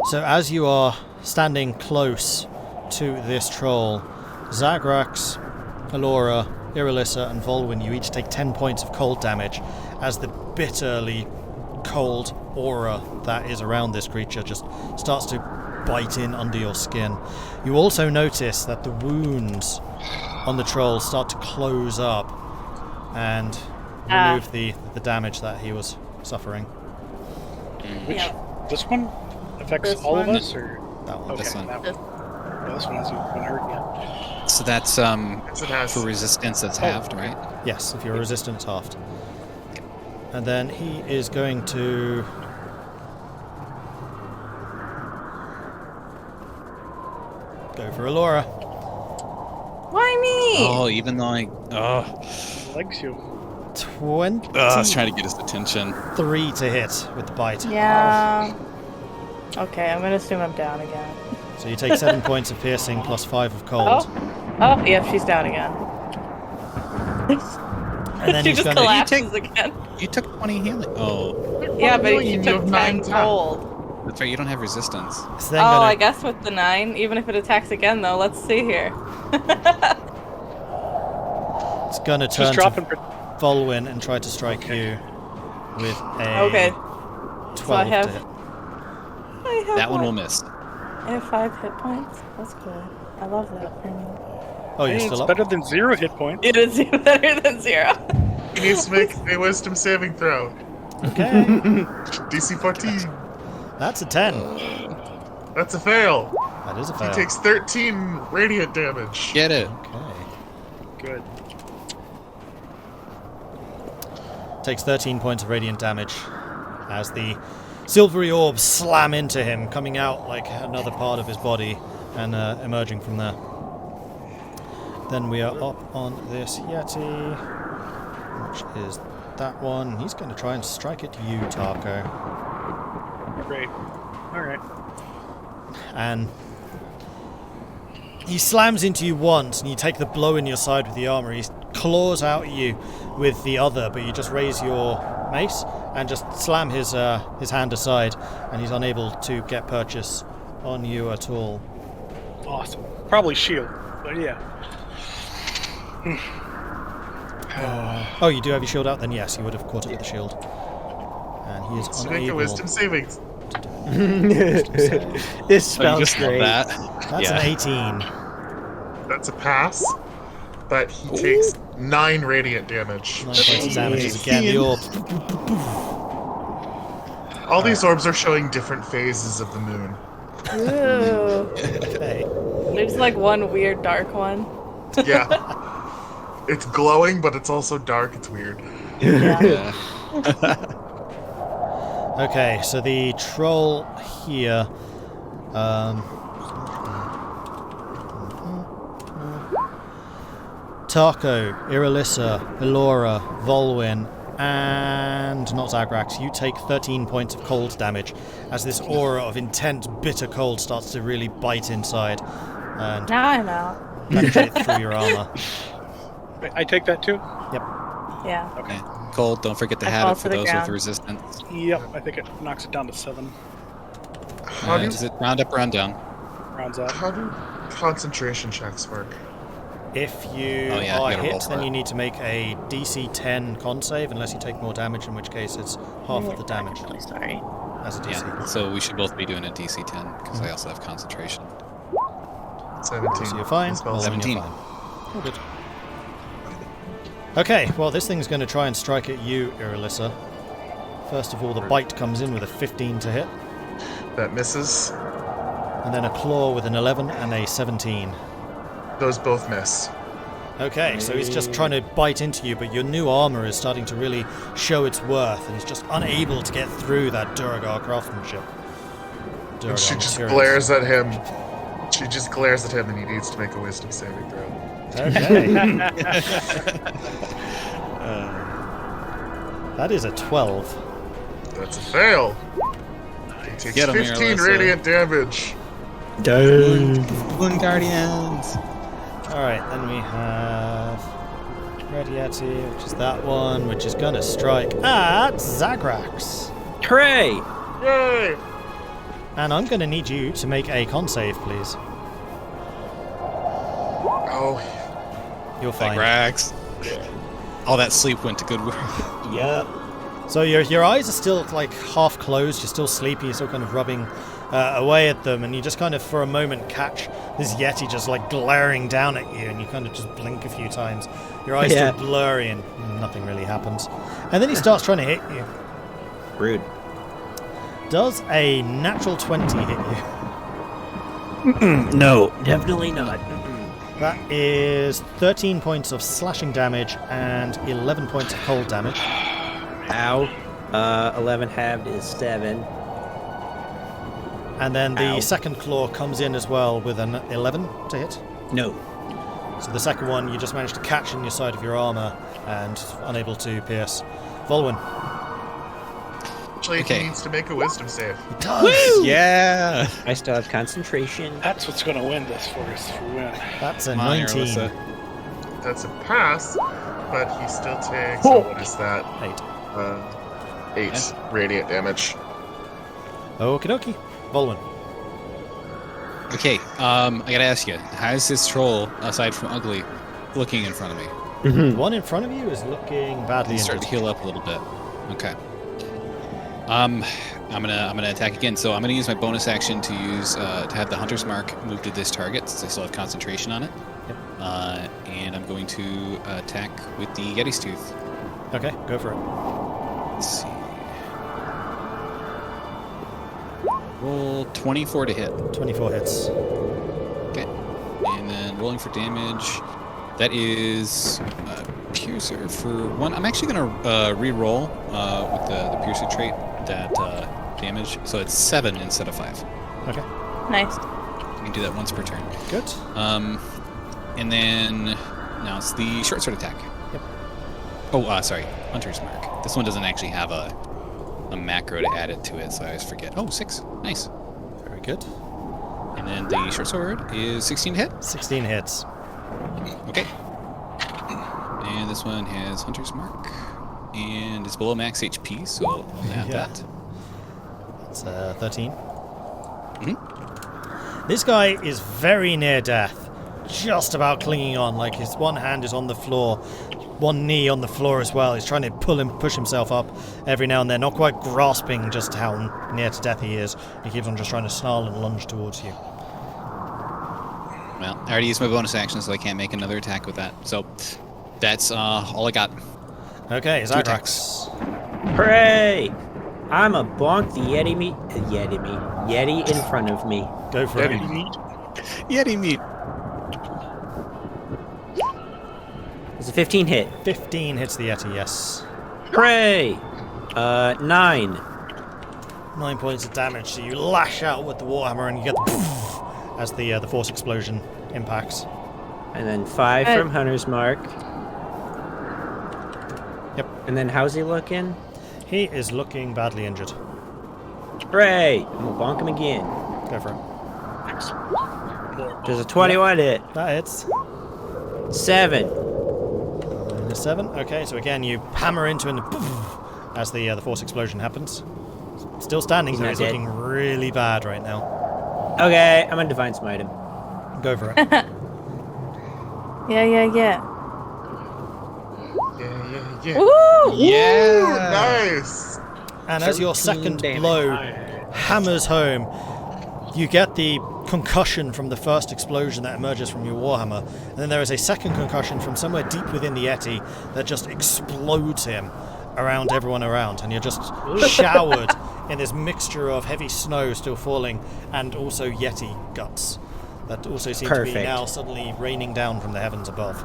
S1: So as you are standing close to this troll, Zagrax, Elora, Irilyssa, and Vulwin, you each take 10 points of cold damage as the bitterly cold aura that is around this creature just starts to bite in under your skin. You also notice that the wounds on the troll start to close up and remove the damage that he was suffering.
S2: This one affects
S3: This
S2: all
S3: one?
S2: of us, or
S1: That one.
S2: okay,
S8: This one.
S2: that one. Yeah, this one hasn't been hurt yet.
S8: So that's
S6: Yes, it has.
S8: for resistance that's halved, right?
S1: Yes, if you're resistant, it's halved. And then he is going to... go for Elora.
S3: Why me?
S9: Oh, even though I
S2: Likes you.
S1: 23
S9: I was trying to get his attention.
S1: to hit with the bite.
S3: Yeah. Okay, I'm gonna assume I'm down again.
S1: So you take 7 points of piercing plus 5 of cold.
S3: Oh, yep, she's down again.
S1: And then
S3: she
S1: he's
S3: just
S1: gonna...
S3: collapses again.
S8: You took 20 healing. Oh,
S3: Yeah, but
S6: you
S3: she took
S6: have 9
S3: 10 cold.
S8: that's right. You don't have resistance.
S1: It's then
S3: Oh,
S1: gonna...
S3: I guess with the 9, even if it attacks again, though, let's see here.
S1: It's gonna
S2: Just
S1: turn
S2: dropping.
S1: to Vulwin and try to strike you with a
S3: Okay.
S1: 12
S3: So I have-
S1: to hit.
S3: I have
S8: That one will miss.
S3: I have 5 hit points. That's good. I love that for me.
S1: Oh, you're
S2: Hey,
S1: still
S2: it's
S1: up?
S2: better than 0 hit points.
S3: It is better than 0.
S6: He needs to make a wisdom saving throw.
S1: Okay.
S6: DC 14.
S1: That's a 10.
S6: That's a fail.
S1: That is a
S6: He
S1: fail.
S6: takes 13 radiant damage.
S8: Get it.
S1: Okay.
S2: Good.
S1: Takes 13 points of radiant damage as the silvery orbs slam into him, coming out like another part of his body and emerging from there. Then we are up on this Yeti, which is that one. He's going to try and strike at you, Tahko.
S2: Great. Alright.
S1: And he slams into you once, and you take the blow in your side with the armor. He claws out at you with the other, but you just raise your mace and just slam his hand aside, and he's unable to get purchase on you at all.
S2: Awesome. Probably shield, but yeah.
S1: Oh, you do have your shield out? Then yes, you would have caught it with the shield. And he is
S6: So make a
S1: unable.
S6: wisdom saving.
S5: This
S9: Oh,
S5: spells
S9: you just love
S5: great.
S9: that.
S1: That's an 18.
S6: That's a pass. But he takes 9 radiant damage.
S1: 9 points of damage is again the orb.
S6: All these orbs are showing different phases of the moon.
S3: Ooh.
S1: Okay.
S3: There's like one weird dark one.
S6: Yeah. It's glowing, but it's also dark. It's weird.
S3: Yeah.
S1: Okay, so the troll here. Tahko, Irilyssa, Elora, Vulwin, and not Zagrax, you take 13 points of cold damage as this aura of intense, bitter cold starts to really bite inside and
S3: Now I'm out.
S1: penetrate through your armor.
S2: I take that too?
S3: Yeah.
S2: Okay.
S8: Cold. Don't forget to
S3: I
S8: have
S3: fall
S8: it for
S3: to the
S8: those with
S3: ground.
S8: resistance.
S2: Yep, I think it knocks it down to 7.
S6: How do,
S8: Does it round up, round down?
S2: Rounds out.
S6: how do concentration checks work?
S1: If you
S8: Oh, yeah, you
S1: are
S8: gotta roll
S1: hit,
S8: for
S1: then
S8: it.
S1: you need to make a DC 10 con save, unless you take more damage, in which case it's half of the damage
S3: Really sorry.
S1: as a DC.
S8: Yeah. So we should both be doing a DC 10 because I also have concentration.
S6: 17.
S1: So you're fine.
S6: Spell
S1: Well, then you're
S8: 17.
S1: fine. Oh, good. Okay, well, this thing's going to try and strike at you, Irilyssa. First of all, the bite comes in with a 15 to hit,
S6: That misses.
S1: and then a claw with an 11 and a 17.
S6: Those both miss.
S1: Okay, so he's just trying to bite into you, but your new armor is starting to really show its worth, and he's just unable to get through that Duragar craftsmanship.
S6: And she just
S1: materials.
S6: glares at him. She just glares at him, and he needs to make a wisdom saving throw.
S1: Okay. That is a 12.
S6: That's a fail. He takes
S9: Get him here,
S6: 15
S9: Alyssa.
S6: radiant damage.
S9: Moon Guardians.
S1: Alright, then we have Red Yeti, which is that one, which is gonna strike at Zagrax.
S5: Hooray!
S6: Yay!
S1: And I'm gonna need you to make a con save, please.
S6: Oh,
S1: You're fine.
S9: Zagrax. All that sleep went to good work.
S5: Yep.
S1: So your eyes are still like half closed, you're still sleepy, you're still kind of rubbing away at them, and you just kind of for a moment catch this Yeti just like glaring down at you, and you kind of just blink a few times. Your eyes
S5: Yeah.
S1: still blurry and nothing really happens. And then he starts trying to hit you.
S5: Rude.
S1: Does a natural 20 hit you?
S5: No, definitely not.
S1: That is 13 points of slashing damage and 11 points of cold damage.
S5: Ow. 11 halved is 7.
S1: And then the
S5: Ow.
S1: second claw comes in as well with an 11 to hit.
S5: No.
S1: So the second one you just managed to catch in your side of your armor and unable to pierce. Volwin.
S6: actually,
S9: Okay.
S6: he needs to make a wisdom save.
S1: It does!
S9: Yeah.
S5: I still have concentration.
S2: That's what's going to win this for us if we win.
S1: That's a
S9: Come on,
S1: 19.
S9: Irilyssa.
S6: That's a pass, but he still takes, what is that?
S1: 8.
S6: 8 radiant damage.
S1: Okie dokie. Volwin.
S9: Okay, I gotta ask you, how's this troll, aside from ugly, looking in front of me?
S1: The one in front of you is looking badly
S9: He's starting
S1: injured.
S9: to heal up a little bit. Okay. I'm gonna attack again. So I'm gonna use my bonus action to use to have the hunter's mark move to this target since I still have concentration on it.
S1: Yep.
S9: And I'm going to attack with the Yeti's tooth.
S1: Okay, go for it.
S9: Let's see. Roll 24 to hit.
S1: 24 hits.
S9: Okay. And then rolling for damage. That is Piercer for 1. I'm actually going to re-roll with the Piercer trait that damage. So it's 7 instead of 5.
S1: Okay,
S3: Nice.
S9: You can do that once per turn.
S1: good.
S9: And then now it's the short sword attack.
S1: Yep.
S9: Oh, sorry. Hunter's Mark. This one doesn't actually have a macro to add it to it, so I always forget. Oh, 6. Nice.
S1: Very good.
S9: And then the short sword is 16 to hit.
S1: 16 hits.
S9: Okay. And this one has Hunter's Mark. And it's below max HP, so I'll add
S1: Yeah.
S9: that.
S1: That's 13.
S9: Mhm.
S1: This guy is very near death. Just about clinging on. Like his one hand is on the floor. One knee on the floor as well. He's trying to push himself up every now and then. Not quite grasping just how near to death he is. He keeps on just trying to snarl and lunge towards you.
S9: Well, I already used my bonus action, so I can't make another attack with that. So that's all I got.
S1: Okay,
S9: Two
S1: Zagrax.
S5: Hooray! I'm a bonk the Yeti in front of me.
S1: Go for
S2: Ready
S1: it.
S2: to meet?
S9: Yeti meat.
S5: It's a 15 hit.
S1: 15 hits the Yeti, yes.
S5: Hooray! 9.
S1: 9 points of damage, so you lash out with the Warhammer and you get the poof as the force explosion impacts.
S5: And then 5 from Hunter's Mark.
S1: Yep.
S5: And then how's he looking?
S1: He is looking badly injured.
S5: Hooray! I'm gonna bonk him again.
S1: Go for it.
S5: Does a 21 hit?
S1: That hits.
S5: 7.
S1: And a 7. Okay, so again you hammer into him and poof as the force explosion happens. Still standing,
S5: He's
S1: but
S5: not
S1: he's
S5: dead.
S1: looking really bad right now.
S5: Okay, I'm gonna Divine Smite him.
S1: Go for it.
S3: Yeah.
S6: Yeah.
S3: Woo!
S9: Yeah.
S6: Nice!
S1: And as your
S5: 13
S1: second
S5: damage.
S1: blow hammers home, you get the concussion from the first explosion that emerges from your Warhammer. And then there is a second concussion from somewhere deep within the Yeti that just explodes him around everyone around. And you're just showered in this mixture of heavy snow still falling and also Yeti guts that also seem to be
S5: Perfect.
S1: now suddenly raining down from the heavens above.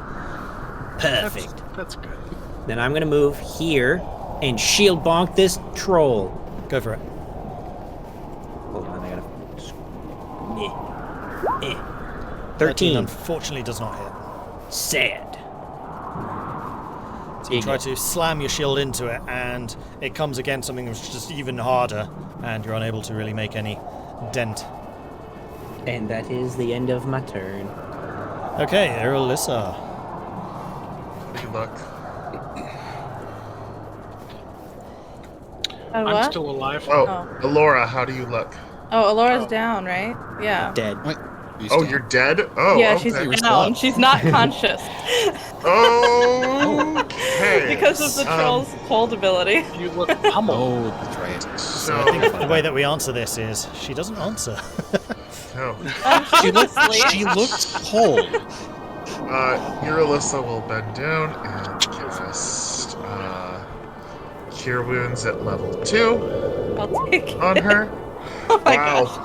S5: Perfect.
S2: That's good.
S5: Then I'm gonna move here and shield bonk this troll.
S1: Go for it.
S5: Hold on, I gotta.
S1: 13
S5: 13.
S1: unfortunately does not hit.
S5: Sad.
S1: So you try to slam your shield into it, and it comes against something that's just even harder, and you're unable to really make any dent.
S5: And that is the end of my turn.
S1: Okay, Irilyssa.
S6: Good luck.
S3: Oh,
S2: I'm
S3: what?
S2: still alive.
S6: Oh,
S3: Oh.
S6: Elora, how do you look?
S3: Oh, Elora's down, right? Yeah.
S5: Dead.
S9: What?
S6: Oh, you're dead? Oh,
S3: Yeah,
S6: okay.
S3: she's
S9: You're
S3: down.
S9: still
S3: She's not conscious
S6: Okay.
S3: because of the troll's hold ability.
S2: You look pummeled.
S9: Oh, that's right.
S1: So I think the way that we answer this is she doesn't answer.
S6: No.
S9: She looked cold.
S6: Irilyssa will bend down and cast Cure Wounds at level 2
S3: I'll take it.
S6: on her.
S3: Oh my
S6: Wow.
S3: gosh.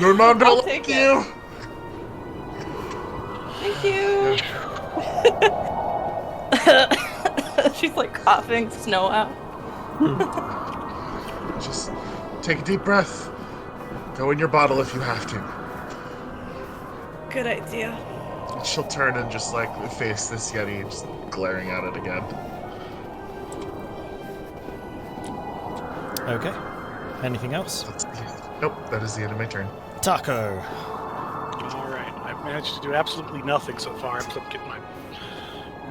S6: Your mom
S3: I'll
S6: don't
S3: take
S6: like
S3: it.
S6: you.
S3: Thank you. She's like coughing snow out.
S6: Just take a deep breath. Go in your bottle if you have to.
S3: Good idea.
S6: And she'll turn and just like face this Yeti, just glaring at it again.
S1: Okay. Anything else?
S6: Nope, that is the end of my turn.
S1: Tahko.
S2: Alright, I've managed to do absolutely nothing so far except get my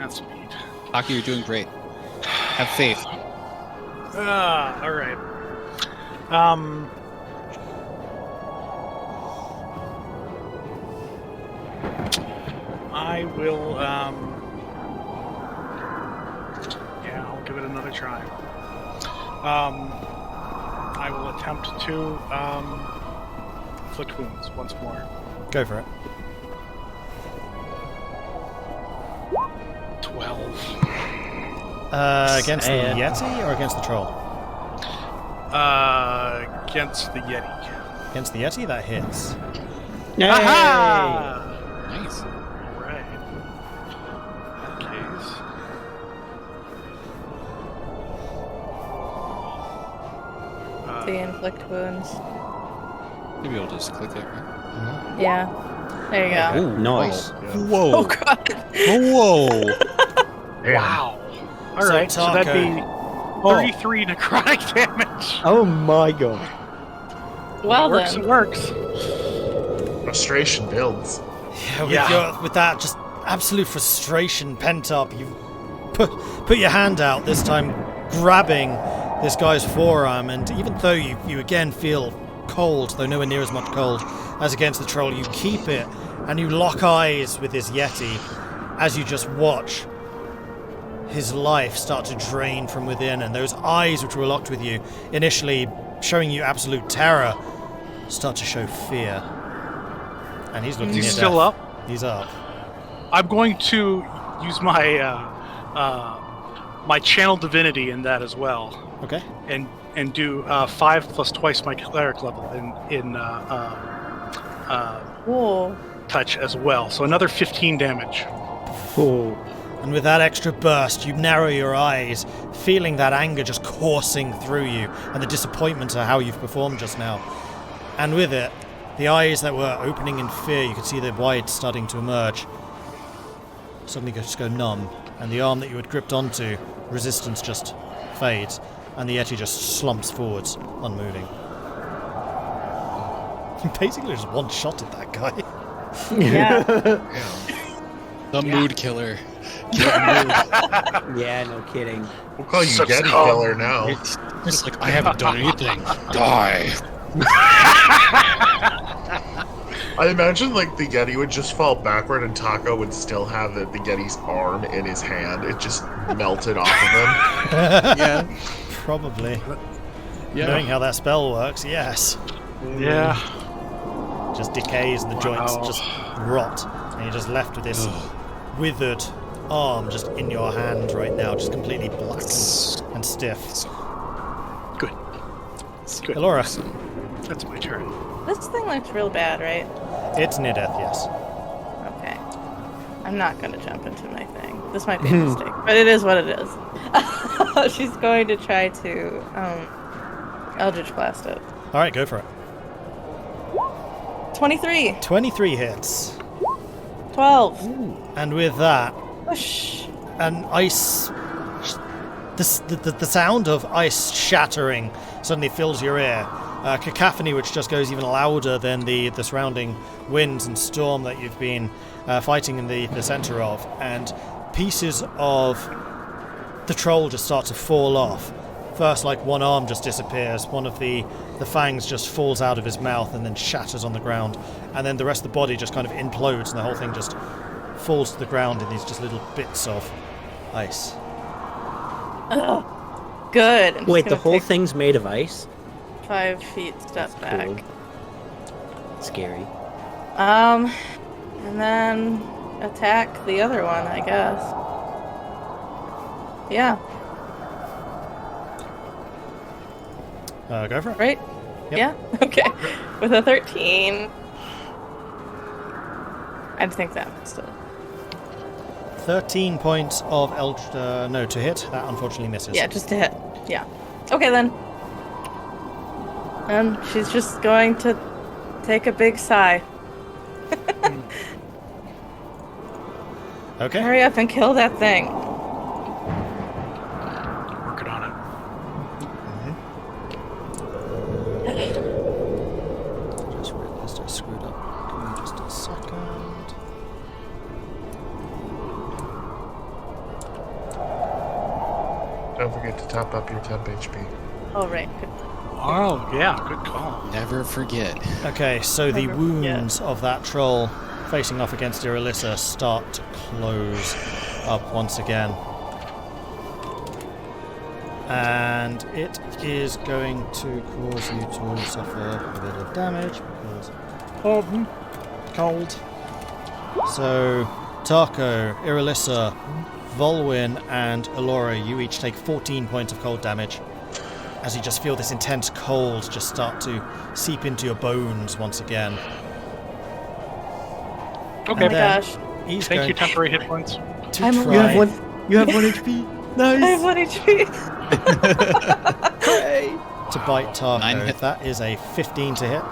S2: speed.
S9: Tahko, you're doing great. Have faith.
S2: Alright. I will, yeah, I'll give it another try. I will attempt to, inflict wounds once more.
S1: Go for it.
S2: 12.
S1: Against the Yeti or against the troll?
S2: Against the Yeti.
S1: Against the Yeti, that hits.
S2: Aha!
S9: Nice.
S2: Alright. In that case.
S3: To inflict wounds.
S9: Maybe I'll just click it, right?
S3: Yeah. There you go.
S9: Ooh,
S5: Nice.
S9: Whoa.
S3: Oh god.
S9: Whoa.
S6: Damn.
S2: Wow. Alright, so that'd be 33 necrotic damage.
S5: Oh my god.
S3: Well
S2: Works,
S3: then.
S2: it works.
S6: Frustration builds.
S1: Yeah, with that just absolute frustration pent up, you put your hand out, this time grabbing this guy's forearm, and even though you again feel cold, though nowhere near as much cold as against the troll, you keep it, and you lock eyes with this Yeti as you just watch his life start to drain from within, and those eyes which were locked with you, initially showing you absolute terror, start to show fear. And he's looking
S2: He's
S1: at
S2: still
S1: death.
S2: up.
S1: He's up.
S2: I'm going to use my my channel divinity in that as well,
S1: Okay.
S2: and do 5 plus twice my cleric level in
S3: Whoa.
S2: touch as well. So another 15 damage.
S5: Oh.
S1: And with that extra burst, you narrow your eyes, feeling that anger just coursing through you, and the disappointment at how you've performed just now. And with it, the eyes that were opening in fear, you could see the white starting to emerge, suddenly just go numb, and the arm that you had gripped onto, resistance just fades, and the Yeti just slumps forwards, unmoving. You basically just one-shotted that guy.
S3: Yeah.
S9: The mood killer. Get mood.
S5: Yeah, no kidding.
S6: We'll call you
S2: Sucks
S6: Yeti
S2: calm.
S6: Killer now.
S9: It's like, I haven't done anything. Die.
S6: I imagine like the Yeti would just fall backward and Tahko would still have the Yeti's arm in his hand. It just melted off of him.
S9: Yeah.
S1: Probably.
S9: Yeah.
S1: Knowing how that spell works, yes.
S2: Yeah.
S1: Just decays and the joints
S2: Wow.
S1: just rot, and you're just left with this withered arm just in your hand right now, just completely black and stiff.
S2: Good. Good.
S1: Elora,
S2: That's my turn.
S3: This thing looks real bad, right?
S1: it's near death, yes.
S3: Okay. I'm not gonna jump into my thing. This might be a mistake, but it is what it is. She's going to try to Eldritch Blast it.
S1: All right, go for it.
S3: 23.
S1: 23 hits.
S3: 12.
S1: And with that,
S3: Whoosh.
S1: an ice... The sound of ice shattering suddenly fills your ear. Cacophony which just goes even louder than the surrounding winds and storm that you've been fighting in the center of. And pieces of the troll just start to fall off. First, like one arm just disappears, one of the fangs just falls out of his mouth and then shatters on the ground, and then the rest of the body just kind of implodes and the whole thing just falls to the ground in these just little bits of ice.
S3: Oh, good. I'm just
S5: Wait, the
S3: gonna
S5: whole
S3: take
S5: thing's made of ice?
S3: 5 feet step back.
S5: Cool. Scary.
S3: And then attack the other one, I guess. Yeah,
S1: Go for it.
S3: right?
S1: Yep.
S3: Yeah? Okay. With a 13. I think that still.
S1: 13 points of no, to hit. That unfortunately misses.
S3: Yeah, just to hit. Yeah. Okay, then. And she's just going to take a big sigh.
S1: Okay.
S3: Hurry up and kill that thing.
S2: Working on it.
S1: Just realized I screwed up. Give me just a second.
S6: Don't forget to top up your temp HP.
S3: Oh, right. Good.
S2: Oh, yeah, good call.
S8: Never forget.
S1: Okay, so the
S3: Never
S1: wounds of that troll facing off against Irilyssa start to close up once again. And it is going to cause you to suffer a bit of damage because of cold. So, Tahko, Irilyssa, Vulwin, and Elora, you each take 14 points of cold damage as you just feel this intense cold just start to seep into your bones once again.
S2: Okay.
S3: Oh my gosh.
S1: He's
S2: Thank
S1: going
S2: you, temporary hit points.
S1: to
S3: I'm
S1: try...
S5: You have 1 HP.
S3: I have
S5: Nice.
S3: 1 HP.
S1: to bite Tahko.
S8: 9 hit.
S1: That is a 15 to hit.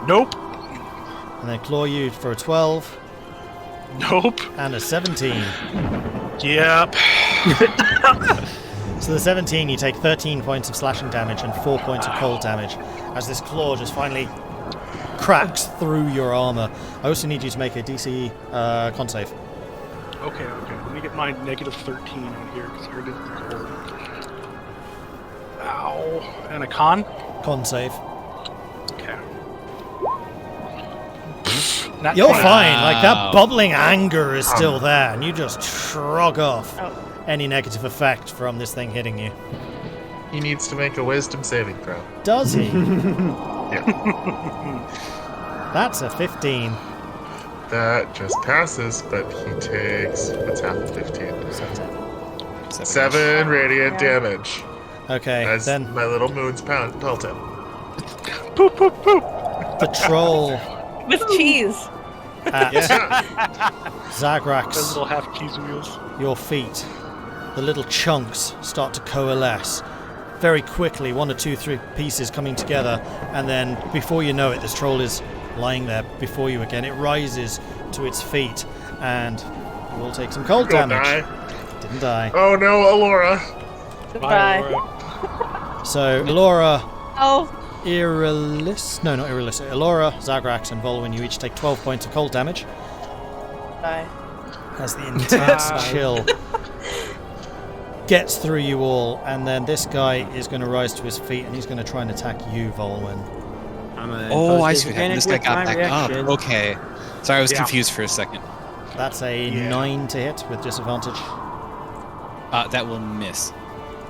S2: Nope.
S1: And then claw you for a 12
S2: Nope.
S1: and a 17.
S2: Yep.
S1: So the 17, you take 13 points of slashing damage and 4 points of cold damage as this claw just finally cracks through your armor. I also need you to make a DC con save.
S2: Okay. Let me get my negative 13 on here because I already did the cold. Ow. And a con?
S1: Con save.
S2: Okay. Not
S1: You're
S2: 20.
S1: fine. Like, that
S8: Wow.
S1: bubbling anger is still there, and you just shrug off
S3: Oh.
S1: any negative effect from this thing hitting you.
S6: He needs to make a wisdom saving throw.
S1: Does he?
S6: Yeah.
S1: That's a 15.
S6: That just passes, but he takes, what's half of 15? 7 radiant
S3: Yeah.
S6: damage.
S1: Okay,
S6: As
S1: then
S6: my little moons pelt him.
S2: Poop, poop, poop.
S1: the troll
S3: With cheese.
S1: at
S2: Those
S1: Zagrax,
S2: little half cheese wheels.
S1: your feet, the little chunks start to coalesce very quickly, 1 or 2, 3 pieces coming together, and then before you know it, this troll is lying there before you again. It rises to its feet, and you will take some cold
S6: Don't
S1: damage.
S6: die.
S1: Didn't die.
S6: Oh no, Elora!
S3: Goodbye.
S1: So, Elora,
S3: Oh,
S1: Irilyssa, no, not Irilyssa, Elora, Zagrax, and Vulwin, you each take 12 points of cold damage
S3: bye.
S1: as the intense chill gets through you all, and then this guy is going to rise to his feet and he's going to try and attack you, Vulwin.
S8: Oh, I see what happened. This guy got back up. Okay. Sorry, I was
S2: Yeah.
S8: confused for a second.
S1: That's a
S2: Yeah.
S1: 9 to hit with disadvantage.
S8: That will miss.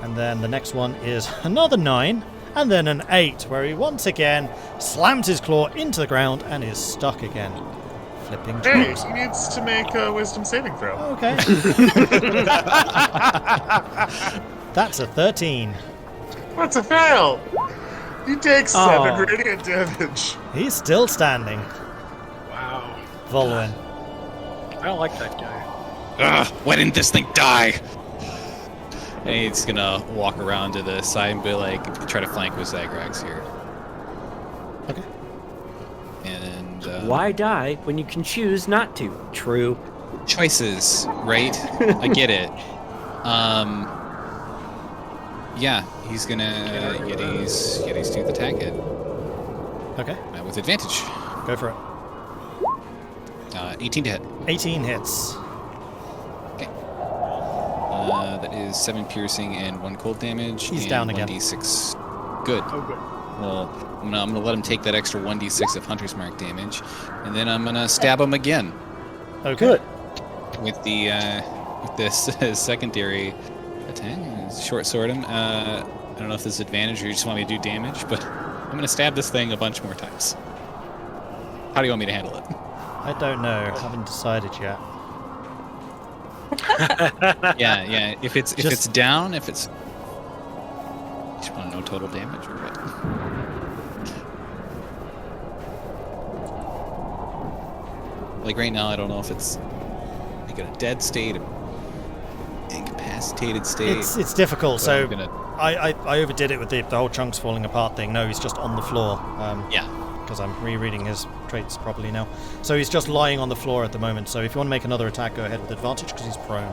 S1: And then the next one is another 9, and then an 8, where he once again slams his claw into the ground and is stuck again. Flipping
S6: Hey,
S1: trolls.
S6: he needs to make a wisdom saving throw.
S1: Okay. That's a 13.
S6: What's a fail? He takes 7
S5: Oh.
S6: radiant damage.
S1: He's still standing.
S2: Wow.
S1: Vulwin.
S2: I don't like that guy.
S8: Ugh, why didn't this thing die? And he's gonna walk around to the side and be like, try to flank with Zagrax here.
S1: Okay.
S8: And
S5: Why die when you can choose not to? True.
S8: choices, right? I get it. Yeah, he's gonna Yetis to attack it.
S1: Okay,
S8: With advantage.
S1: go for it.
S8: 18 to hit.
S1: 18 hits.
S8: Okay. That is 7 piercing and 1 cold damage.
S1: He's
S8: and
S1: down again.
S8: 1d6. Good.
S2: Oh, good.
S8: Well, I'm gonna let him take that extra 1d6 of Hunter's Mark damage, and then I'm gonna stab him again
S1: Okay.
S5: Good.
S8: with the with this secondary attack. Short sword him. I don't know if this is advantage or you just want me to do damage, but I'm gonna stab this thing a bunch more times. How do you want me to handle it?
S1: I don't know. Haven't decided yet.
S8: Yeah. If it's
S1: Just-
S8: down, if it's. You just want to know total damage or what? Like right now, I don't know if it's like in a dead state, incapacitated state.
S1: It's difficult.
S8: but
S1: So
S8: I'm gonna,
S1: I overdid it with the whole chunks falling apart thing. No, he's just on the floor.
S8: yeah.
S1: Because I'm rereading his traits properly now. So he's just lying on the floor at the moment. So if you want to make another attack, go ahead with advantage because he's prone.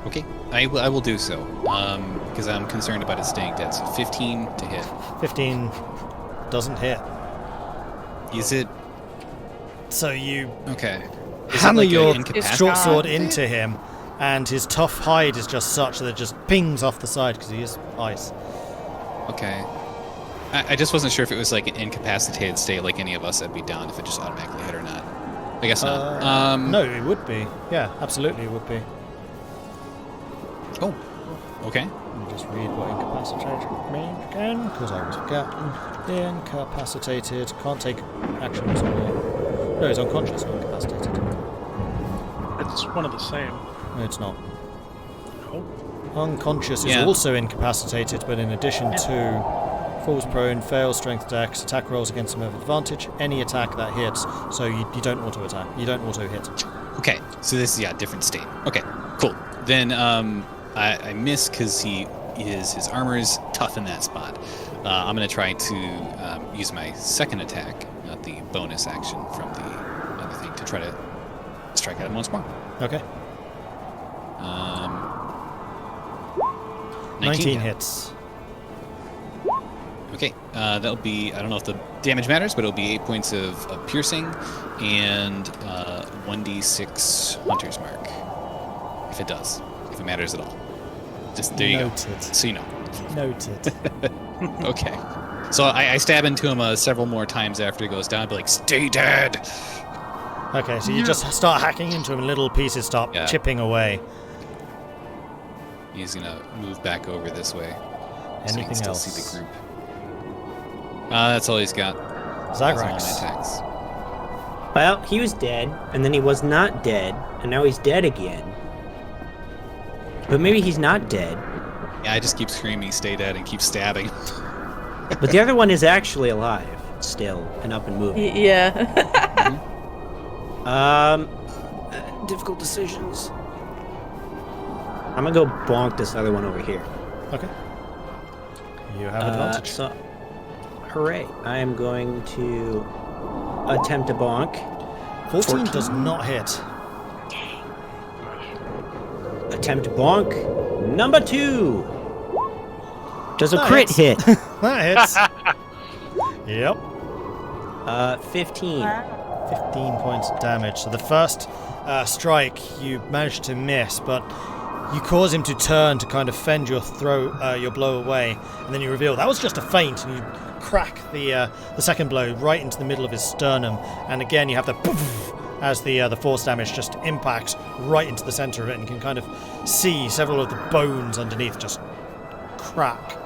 S8: Okay, I will do so. Because I'm concerned about it staying dead. So 15 to hit.
S1: 15 doesn't hit.
S8: Is it
S1: So you
S8: okay? Is it
S1: hammer
S8: like a
S1: your
S8: incapacitated
S1: short sword
S8: thing?
S1: into him, and his tough hide is just such that it just pings off the side because he is ice.
S8: Okay. I just wasn't sure if it was like an incapacitated state, like any of us that'd be down if it just automatically hit or not. I guess not.
S1: No, it would be. Yeah, absolutely it would be.
S8: Oh. Okay.
S1: Let me just read what incapacitated means again, because I always forget. Incapacitated, can't take actions or... No, he's unconscious or incapacitated.
S2: It's one of the same.
S1: No, it's not.
S2: Oh,
S1: Unconscious is
S8: Yeah.
S1: also incapacitated, but in addition to falls prone, fails strength dex, attack rolls against him have advantage, any attack that hits, so you don't auto-attack, you don't auto-hit.
S8: Okay. So this is different state. Okay. Cool. Then I miss because his armor is tough in that spot. I'm gonna try to use my second attack, not the bonus action from the other thing, to try to strike at him once more.
S1: Okay. 19 hits.
S8: Okay, that'll be, I don't know if the damage matters, but it'll be 8 points of piercing and 1d6 Hunter's Mark. If it does. If it matters at all. Just, there you
S1: Noted.
S8: go. So you know.
S1: Noted.
S8: Okay. So I stab into him several more times after he goes down, be like, stay dead!
S1: Okay, so you just start hacking into him and little pieces start
S8: Yeah.
S1: chipping away.
S8: He's gonna move back over this way. So you
S1: Anything
S8: can still
S1: else?
S8: see the group. That's all he's got. That's all my
S1: Zagrax.
S8: attacks.
S5: Well, he was dead, and then he was not dead, and now he's dead again. But maybe he's not dead.
S8: Yeah, I just keep screaming, stay dead, and keep stabbing.
S5: But the other one is actually alive, still, and up and moving.
S3: Yeah.
S5: Difficult decisions. I'm gonna go bonk this other one over here.
S1: Okay. You have advantage.
S5: So, hooray! I am going to attempt to bonk.
S1: 14 does not hit.
S5: Attempt to bonk. Number 2. Does a
S1: That
S5: crit
S1: hits.
S5: hit?
S1: That hits. Yep.
S5: 15.
S1: 15 points of damage. So the first strike you managed to miss, but you cause him to turn to kind of fend your your blow away, and then you reveal that was just a feint, and you crack the second blow right into the middle of his sternum, and again you have the poof as the force damage just impacts right into the center of it, and you can kind of see several of the bones underneath just crack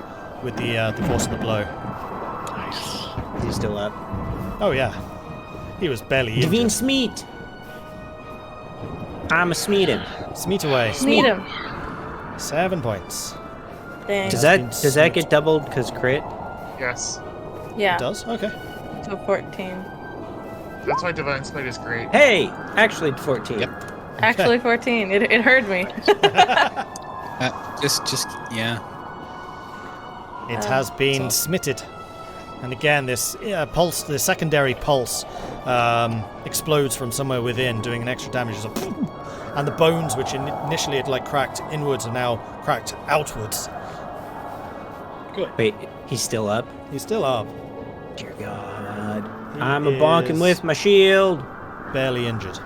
S1: with the force of the blow.
S2: nice.
S5: He's still up.
S1: Oh yeah, he was barely
S5: Devine
S1: injured.
S5: Smeet. I'm a Smeet him.
S1: Smeet away.
S3: Meet him.
S1: 7 points.
S3: Dang.
S5: Does
S1: been
S5: that
S1: smeet.
S5: get doubled because crit?
S6: Yes.
S3: Yeah.
S1: It does? Okay.
S3: So 14.
S6: That's why Divine Smite is great.
S5: Hey, actually 14.
S8: Yep.
S3: Actually, 14. It heard me.
S9: Yeah.
S1: It has been smitted. And again, this pulse, the secondary pulse, explodes from somewhere within, doing an extra damage. And the bones, which initially had cracked inwards, are now cracked outwards.
S2: Good.
S5: Wait, he's still up?
S1: He's still up.
S5: Dear God.
S1: He
S5: I'm a bonking
S1: is
S5: with my shield.
S1: barely injured.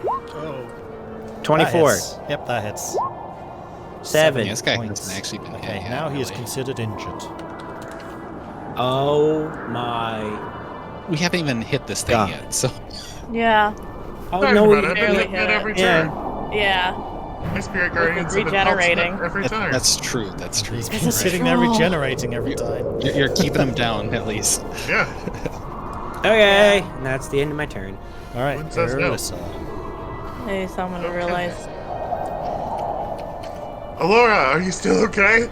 S2: Oh,
S5: 24.
S1: That hits. Yep, that hits.
S5: 7.
S9: Yeah, this guy
S1: points.
S9: hasn't actually been
S1: Okay,
S9: hit
S1: now
S9: yet,
S1: he is
S9: really.
S1: considered injured.
S5: Oh my.
S9: We haven't even hit this thing
S5: God.
S9: yet, so
S3: Yeah.
S5: Oh
S6: Talking
S5: no.
S6: about it, I've been
S3: barely
S6: hitting
S3: hit
S6: it every
S3: it.
S6: turn.
S3: Yeah.
S6: My spirit guardians have been
S3: regenerating.
S6: helping every time.
S9: that's true. That's true.
S1: He's
S3: It's a
S1: sitting there
S3: troll.
S1: regenerating every time.
S9: You're keeping him down at least.
S6: Yeah.
S5: Okay, and that's the end of my turn.
S1: All right,
S6: One says no.
S1: Irilyssa.
S3: Maybe someone
S6: Okay.
S3: realized.
S6: Elora, are you still okay?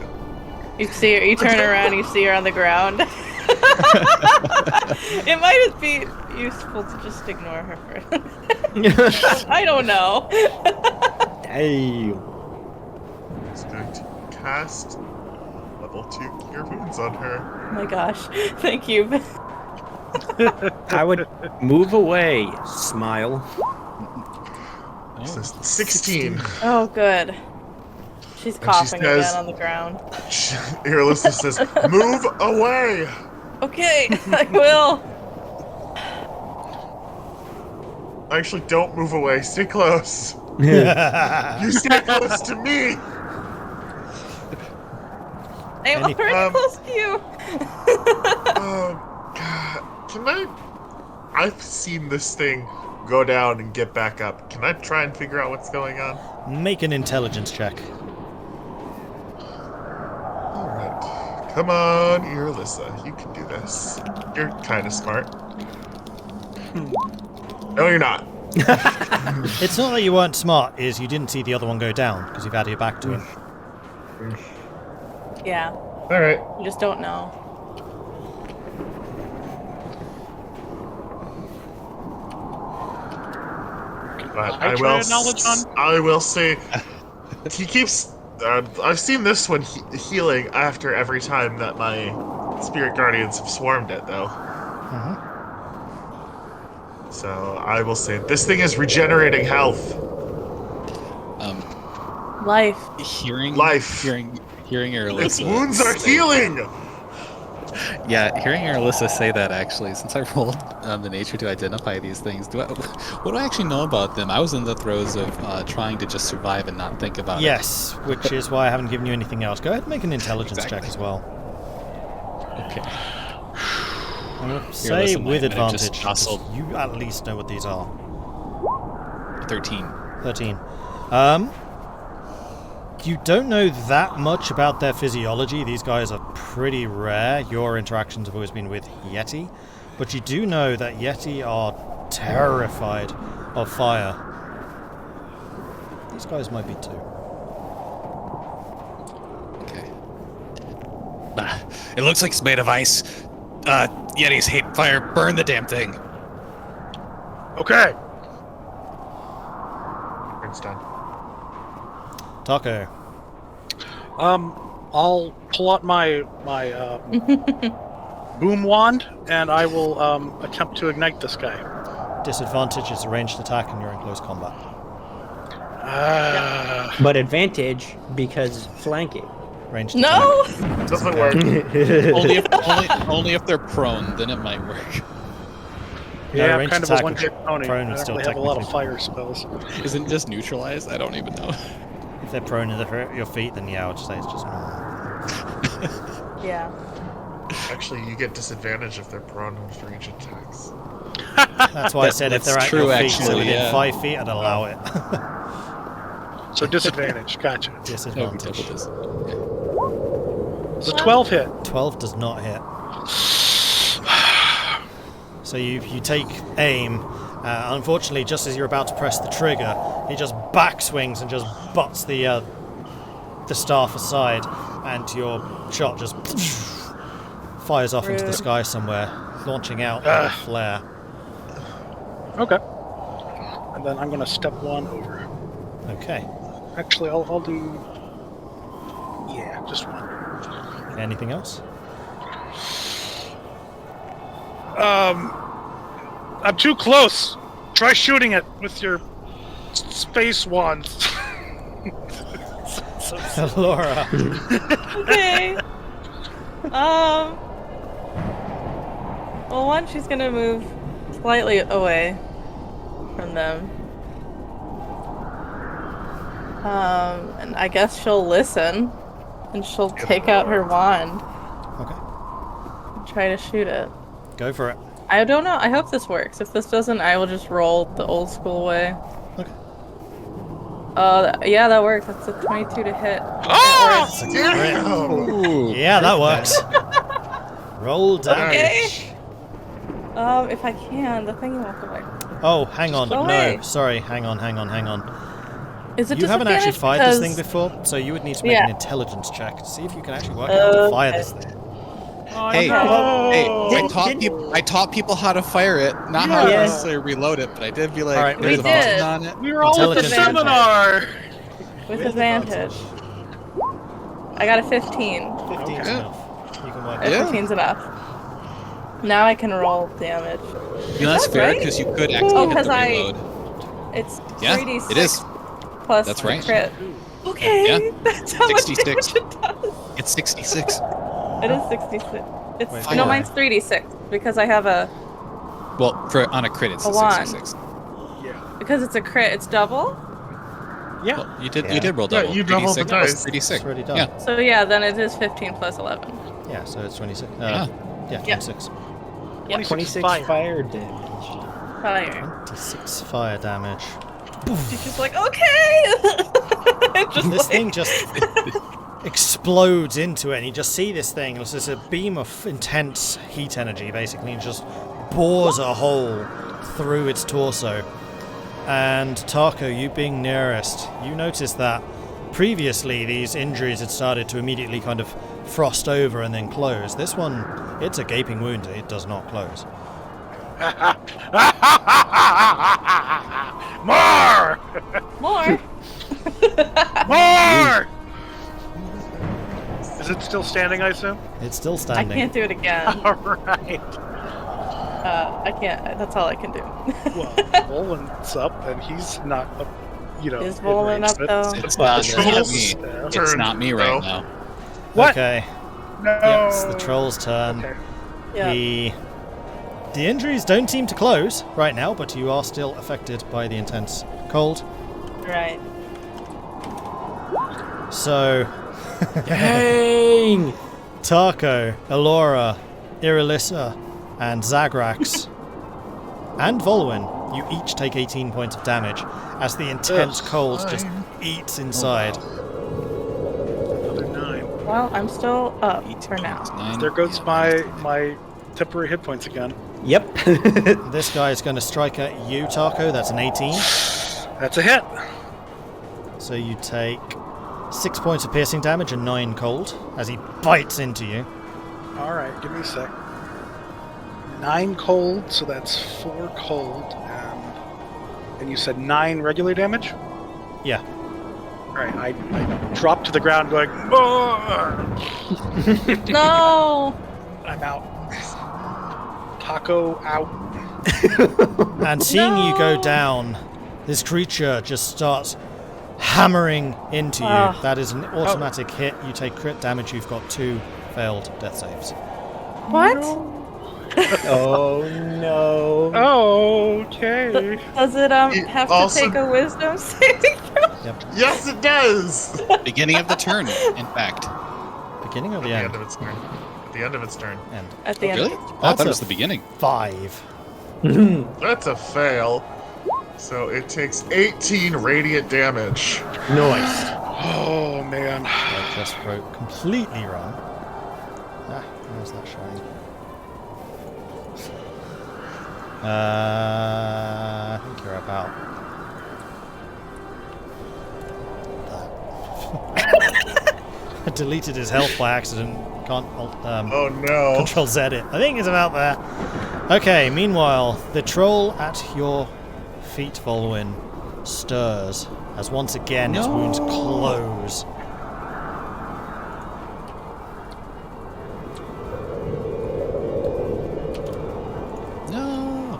S3: You see her. You turn around. You see her on the ground. It might be useful to just ignore her for. I don't know.
S5: Damn.
S6: He's going to cast level 2 Cure Wounds on her.
S3: Oh my gosh. Thank you.
S5: I would move away. Smile.
S6: This is 16.
S3: Oh, good. She's
S6: she
S3: coughing
S6: says-
S3: again on the ground.
S6: Irilyssa says, "Move away."
S3: Okay, I will.
S6: Actually, don't move away. Stay close. You stay close to me.
S3: I'm
S1: Any-
S3: already close to you.
S6: Oh, God. Can I've seen this thing go down and get back up. Can I try and figure out what's going on?
S1: Make an intelligence check.
S6: Alright. Come on, Irilyssa. You can do this. You're kind of smart. No, you're not.
S1: It's not that you weren't smart, is you didn't see the other one go down because you've had your back to him.
S3: Yeah,
S6: Alright.
S3: you just don't know.
S6: But
S2: I
S6: I
S2: try
S6: will.
S2: knowledge on-
S6: I will say, he keeps. I've seen this one healing after every time that my spirit guardians have swarmed it, though. So I will say this thing is regenerating health.
S3: Life.
S9: Hearing Irilyssa.
S6: Its wounds are healing.
S9: Yeah, hearing Irilyssa say that actually, since I rolled the nature to identify these things, what do I actually know about them? I was in the throes of trying to just survive and not think about it.
S1: Yes, which is why I haven't given you anything else. Go ahead and make an intelligence check as well.
S9: Okay.
S1: I'm going to
S9: Irilyssa
S1: say with
S9: might have just
S1: advantage. 'cause
S9: jostled.
S1: You at least know what these are.
S9: 13.
S1: 13. You don't know that much about their physiology. These guys are pretty rare. Your interactions have always been with Yeti. But you do know that Yeti are terrified of fire. These guys might be too.
S9: Okay. It looks like it's made of ice. Yetis hate fire. Burn the damn thing.
S2: okay.
S6: It's done.
S1: Tahko.
S2: I'll pull out my boom wand and I will attempt to ignite this guy.
S1: Disadvantage is a ranged attack and you're in close combat.
S5: But advantage because flanking.
S1: Ranged
S3: No.
S1: attack.
S6: Doesn't work.
S9: only if they're prone, then it might work.
S1: No,
S2: Yeah, I'm
S1: ranged
S2: kind of a
S1: attack
S2: one-hit pony.
S1: prone
S2: I
S1: is
S2: don't
S1: still
S2: really have a lot of
S1: technically-
S2: fire spells.
S9: Isn't it just neutralized? I don't even know.
S1: If they're prone at your feet, then yeah, I would say it's just normal.
S3: Yeah.
S6: Actually, you get disadvantage if they're prone with range attacks.
S1: That's why I said if
S9: That's
S1: they're at
S9: true,
S1: your feet, so
S9: actually,
S1: within
S9: yeah.
S1: 5 feet, I'd allow it.
S2: So disadvantage. Gotcha.
S1: Disadvantage.
S2: It's a 12 hit.
S1: 12 does not hit. So you take aim. Unfortunately, just as you're about to press the trigger, he just backswings and just butts the staff aside, and your shot just fires off into the
S3: Rude.
S1: sky somewhere, launching out a flare.
S2: Okay. and then I'm going to step 1 over.
S1: Okay.
S2: Actually, I'll do... Yeah, just 1.
S1: Anything else?
S2: I'm too close. Try shooting it with your space wands.
S1: Elora.
S3: Okay. Well, one, she's gonna move slightly away from them. And I guess she'll listen, and she'll take out her wand
S1: Okay.
S3: and try to shoot it.
S1: Go for it.
S3: I don't know. I hope this works. If this doesn't, I will just roll the old school way.
S1: Okay.
S3: Yeah, that works. That's a 22 to hit.
S1: That's a crit.
S9: Ooh.
S1: Yeah, that works. Roll damage.
S3: Okay. If I can, the thingy won't go away.
S1: Oh, hang on.
S3: Oh,
S1: No,
S3: wait.
S1: sorry. Hang on.
S3: Is it
S1: You haven't actually
S3: disadvantage
S1: fired this
S3: because-
S1: thing before, so you would need to make
S3: Yeah.
S1: an intelligence check to see if you can actually work out how to fire this thing.
S8: Hey,
S5: Did-
S8: I taught people how to fire it, not how to
S5: Yeah.
S8: necessarily reload it, but I did be like,
S1: All right,
S3: We
S8: there's a
S3: did.
S8: button on it.
S2: We were all at the
S1: Intelligence.
S2: seminar!
S3: With advantage. I got a 15.
S1: 15's
S8: Okay.
S1: enough. You can work
S3: Or
S1: it.
S8: Yeah.
S3: 15's enough. Now I can roll damage.
S8: You know, that's
S3: that
S8: fair,
S3: right?
S8: because you could
S3: Oh,
S8: actually hit
S3: 'cause
S8: the
S3: I-
S8: reload.
S3: It's
S8: Yeah,
S3: 3d6
S8: it is.
S3: plus
S8: That's
S3: the
S8: right.
S3: crit. Okay,
S8: Yeah.
S3: that's how much
S8: 66.
S3: damage it does.
S8: It's 66.
S3: It is 66. It's
S1: Wait,
S3: no,
S1: fire.
S3: mine's 3d6 because I have a
S8: Well, on a crit, it's
S3: A wand.
S8: 66.
S2: Yeah.
S3: because it's a crit. It's double.
S2: Yeah.
S8: Well, you did
S1: Yeah.
S8: roll
S6: Yeah,
S8: double.
S6: you doubled the
S8: 3d6 plus
S6: dice.
S8: 3d6.
S1: It's already done.
S8: Yeah.
S3: So yeah, then it is 15 plus 11.
S1: Yeah, so it's 26.
S8: Yeah.
S1: Yeah, 26.
S3: Yeah.
S5: 26
S2: fire.
S5: fire damage.
S3: Fire.
S1: 26 fire damage.
S3: She's just like, okay. Just
S1: This
S3: like-
S1: thing just explodes into it, and you just see this thing. It's just a beam of intense heat energy, basically, and just bores a hole through its torso. And Tahko, you being nearest, you notice that previously these injuries had started to immediately kind of frost over and then close. This one, it's a gaping wound. It does not close.
S2: More!
S3: More.
S2: More! Is it still standing, I assume?
S1: It's still
S3: I
S1: standing.
S3: can't do it again.
S2: Alright.
S3: I can't. That's all I can do.
S2: Well, Vulwin's up, and he's not up,
S3: Is
S2: in
S3: Vulwin
S2: range,
S3: up
S2: but-
S3: though?
S8: It's
S5: Well,
S8: not,
S5: the
S8: me.
S6: trolls-
S8: It's
S6: Turn,
S8: not me
S6: though.
S8: right now.
S2: What?
S1: Okay.
S2: No!
S1: Yep, it's the troll's turn.
S2: Okay.
S3: Yeah.
S1: The injuries don't seem to close right now, but you are still affected by the intense cold.
S3: Right.
S1: So,
S5: Dang!
S1: Tahko, Elora, Irilyssa, and Zagrax, and Vulwin, you each take 18 points of damage as the intense
S6: Ugh,
S1: cold just
S6: fine.
S1: eats inside.
S2: Another 9.
S3: Well, I'm still up for now.
S8: 9.
S2: There goes my temporary hit points again.
S5: Yep.
S1: This guy is going to strike at you, Tahko. That's an 18.
S2: That's a hit.
S1: So you take 6 points of piercing damage and 9 cold as he bites into you.
S2: Alright, give me a sec. 9 cold, so that's 4 cold, and you said 9 regular damage?
S1: Yeah.
S2: Alright, I drop to the ground going, "More!"
S3: No.
S2: I'm out. Tahko out.
S1: And seeing you go
S3: No.
S1: down, this creature just starts hammering into you.
S3: Ah.
S1: That is an automatic hit. You take crit damage. You've got 2 failed death saves.
S3: What?
S5: Oh no.
S2: Okay.
S3: Does it
S6: It
S3: have
S6: also-
S3: to take a wisdom saving throw?
S6: Yes, it does!
S8: Beginning of the turn, in fact.
S1: Beginning or
S6: At
S1: the
S6: the
S1: end?
S6: end of its turn. At the end of its turn.
S1: End.
S3: At the
S8: Really?
S3: end.
S8: Oh, I
S1: That's
S8: thought it
S1: a-
S8: was the beginning.
S1: 5.
S6: That's a fail. So it takes 18 radiant damage.
S5: Nice.
S2: Oh, man.
S1: I just wrote completely wrong. Ah, where's that showing? I think you're about that. I deleted his health by accident. Can't
S6: Oh no.
S1: Control Z it. I think it's about there. Okay, meanwhile, the troll at your feet, Vulwin, stirs as once again its wounds close.
S9: No.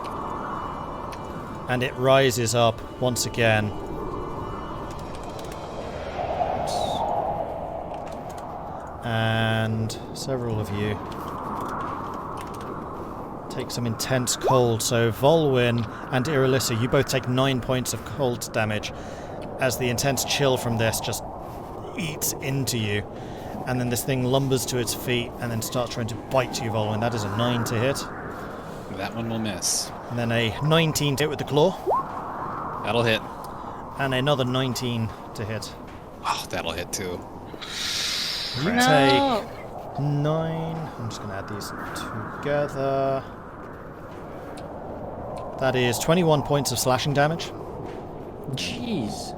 S1: And it rises up once again. And several of you take some intense cold. So Vulwin and Irilyssa, you both take 9 points of cold damage as the intense chill from this just eats into you. And then this thing lumbers to its feet and then starts trying to bite you, Vulwin. That is a 9 to hit.
S9: That one will miss.
S1: And then a 19 to hit with the claw.
S9: That'll hit.
S1: And another 19 to hit.
S9: Oh, that'll hit too.
S1: You take 9. I'm just going to add these together. That is 21 points of slashing damage.
S5: Jeez.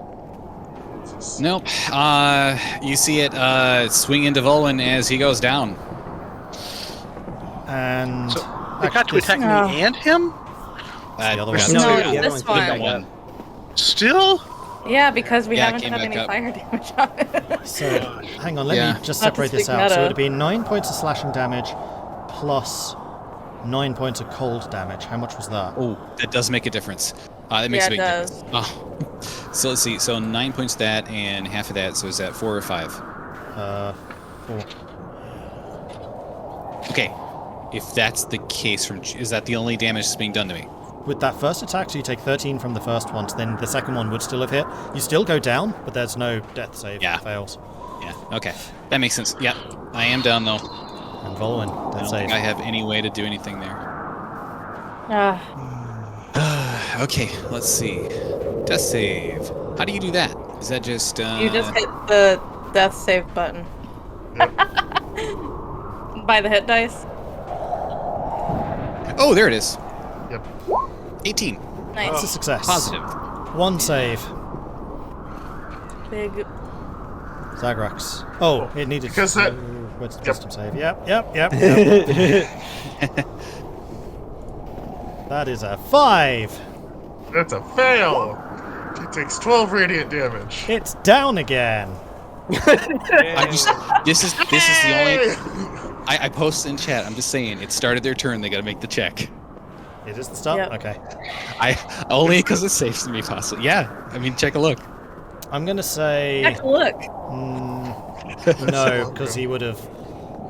S9: Nope. You see it swing into Vulwin as he goes down.
S1: And
S2: So they got to attack me and him?
S1: the other
S2: There's
S1: one.
S5: No,
S3: No,
S5: the other
S3: this
S5: one came
S3: one.
S5: back up.
S2: Still?
S3: Yeah, because we
S9: Yeah, it
S3: haven't
S9: came
S3: had
S9: back
S3: any
S9: up.
S3: fire damage on it.
S1: So, hang on, let
S9: Yeah.
S1: me just
S3: Not to
S1: separate this
S3: speak
S1: out. So it
S3: meta.
S1: would be 9 points of slashing damage plus 9 points of cold damage. How much was that?
S9: Oh, that does make a difference. That makes
S3: Yeah,
S9: a big
S3: it
S9: difference. Oh. So let's see. So 9 points that and half of that. So is that 4 or 5?
S1: 4.
S9: Okay. If that's the case, is that the only damage that's being done to me?
S1: With that first attack, so you take 13 from the first one, so then the second one would still have hit. You still go down, but there's no death save.
S9: Yeah.
S1: It fails.
S9: Yeah. Okay. That makes sense. Yeah. I am down though.
S1: And Vulwin,
S9: I
S1: death
S9: don't
S1: save.
S9: think I have any way to do anything there. Okay. Let's see. Death save. How do you do that? Is that just?
S3: You just hit the death save button. By the hit dice.
S9: Oh, there it is.
S6: Yep.
S9: 18.
S3: Nice.
S1: It's a success.
S9: Positive.
S1: 1 save.
S3: Big.
S1: Zagrax. Oh, it needed
S6: Because
S1: to...
S6: that-
S1: What's the
S6: Yep.
S1: wisdom save? Yep. That is a 5.
S6: That's a fail. He takes 12 radiant damage.
S1: It's down again.
S9: I'm just. This is the only. I posted in chat. I'm just saying it started their turn. They got to make the check.
S1: It is the start?
S3: Yep.
S1: Okay.
S9: I only because it saves me possibly. Yeah. I mean, check a look.
S1: I'm going to say...
S3: Heck, look.
S1: No, because he would have...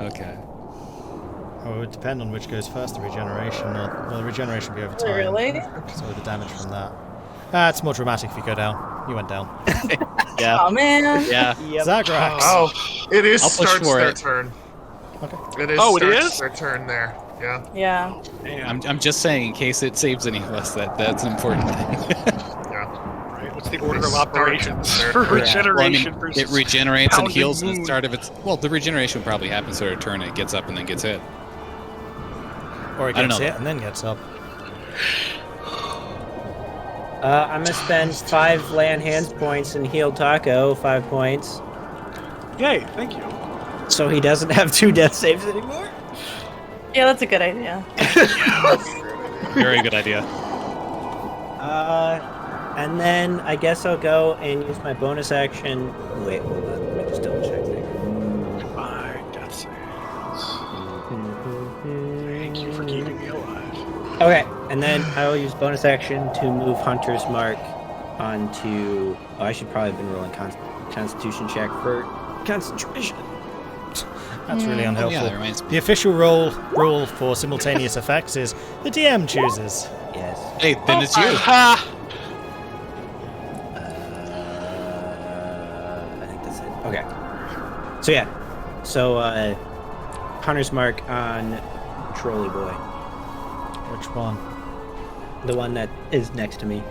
S9: Okay.
S1: Oh, it would depend on which goes first, the regeneration. Well, the regeneration would be over time.
S3: Really?
S1: So the damage from that. It's more dramatic if you go down. You went down.
S9: Yeah.
S3: Oh man.
S9: Yeah.
S1: Zagrax.
S6: Oh, it is
S9: I'll push
S6: starts
S9: for
S6: their
S9: it.
S6: turn.
S1: Okay.
S6: It is
S2: Oh, it
S6: starts
S2: is?
S6: their turn there. Yeah.
S3: Yeah.
S9: I'm just saying in case it saves any of us that's an important thing.
S6: Yeah.
S2: Right. What's the order of operations
S6: Start
S2: for
S6: their turn.
S2: regeneration
S9: Well, I mean,
S2: versus
S9: it regenerates and
S2: pounding
S9: heals at the
S2: wound?
S9: start of its. Well, the regeneration would probably happen sort of turn. It gets up and then gets hit.
S1: Or it
S9: I don't
S1: gets
S9: know.
S1: hit and then gets up.
S5: I'm gonna spend 5 land hands points and heal Tahko 5 points,
S2: Yay, thank you.
S5: so he doesn't have 2 death saves anymore.
S3: Yeah, that's a good idea.
S9: Very good idea.
S5: And then I guess I'll go and use my bonus action. Wait, hold on. Let me just double check there.
S2: My death saves. Thank you for keeping me alive.
S5: Okay, and then I will use bonus action to move Hunter's Mark onto. Oh, I should probably have been rolling Constitution check for concentration.
S1: That's really
S9: Oh,
S1: unhelpful.
S9: yeah, that reminds me.
S1: The official rule for simultaneous effects is the DM chooses.
S5: Yes.
S9: Hey, then it's you.
S2: Ha!
S5: I think that's it. Okay. So yeah. So Hunter's Mark on Trolley Boy,
S1: Which one?
S5: the one that is next to me.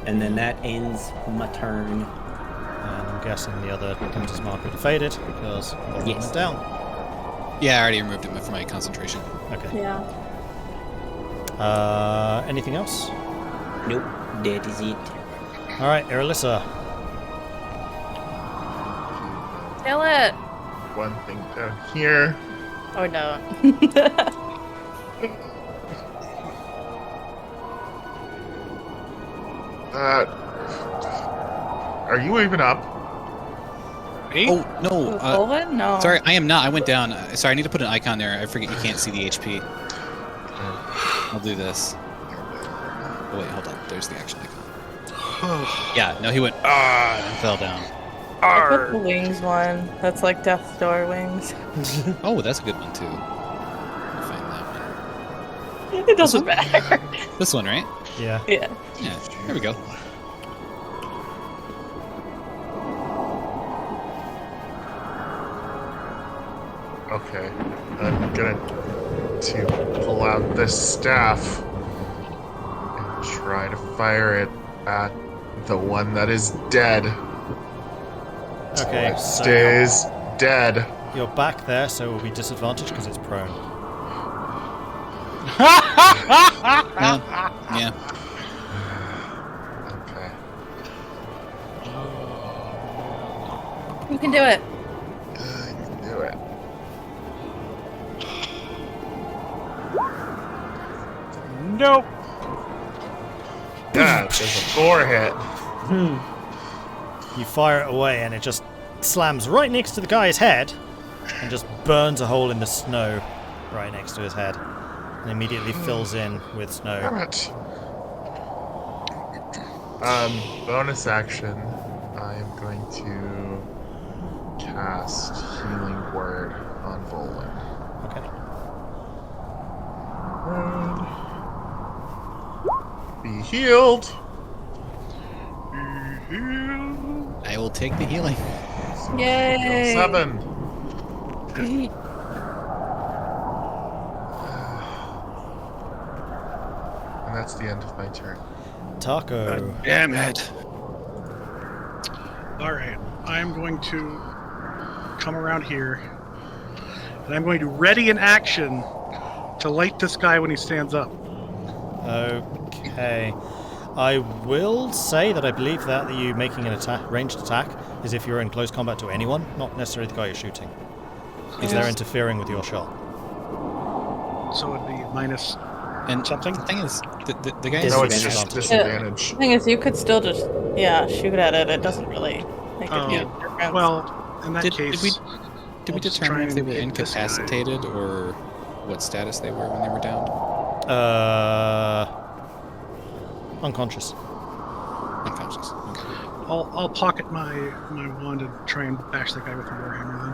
S5: And then that ends my turn.
S1: And I'm guessing the other Hunter's Mark would have faded because the one
S5: Yes.
S1: went down.
S9: Yeah, I already removed it from my concentration.
S1: Okay.
S3: Yeah.
S1: Anything else?
S5: Nope. That is it.
S1: All right, Irilyssa.
S3: Kill it.
S6: One thing down here.
S3: Oh no.
S6: Are you even up?
S2: Me?
S9: Oh no!
S3: Vulwin? No.
S9: Sorry, I am not. I went down. Sorry, I need to put an icon there. I forget you can't see the HP. I'll do this. Oh wait, hold on. There's the action icon. Yeah, no, he went and fell down.
S3: I put the wings one. That's like Death's Door wings.
S9: Oh, that's a good one too. I'll find that one.
S3: It doesn't matter.
S9: This one, right?
S1: Yeah.
S3: Yeah.
S9: Yeah. There we go.
S6: Okay. I'm gonna to pull out this staff and try to fire it at the one that is dead.
S1: Okay, so
S6: Stays dead.
S1: you're back there, so it will be disadvantaged because it's prone.
S9: Yeah.
S6: Okay.
S3: You can do it.
S6: You can do it.
S2: Nope.
S6: Yeah, there's a 4 hit.
S1: You fire it away, and it just slams right next to the guy's head, and just burns a hole in the snow right next to his head, and immediately fills in with snow.
S6: Damn it. Bonus action. I am going to cast Healing Word on Vulwin.
S1: Okay.
S6: Be healed.
S9: I will take the healing.
S3: Yay!
S6: 7. And that's the end of my turn.
S1: Tahko.
S2: Damn it. Alright, I'm going to come around here, and I'm going to ready an action to light this guy when he stands up.
S1: Okay. I will say that I believe that you making an attack, ranged attack is if you're in close combat to anyone, not necessarily the guy you're shooting. If they're interfering with your shot.
S2: So it'd be minus
S9: And
S2: something?
S9: the thing is, the guy
S6: No,
S9: is
S6: it's just disadvantage.
S3: The thing is, you could still just, shoot at it. It doesn't really make a big difference.
S2: Well, in that
S9: Did
S2: case,
S9: we
S2: I'll just
S9: determine
S2: try
S9: if they
S2: and
S9: were
S2: hit this guy.
S9: incapacitated or what status they were when they were down?
S1: Unconscious.
S9: Unconscious. Okay.
S2: I'll pocket my wand and try and bash the guy with the warhammer then.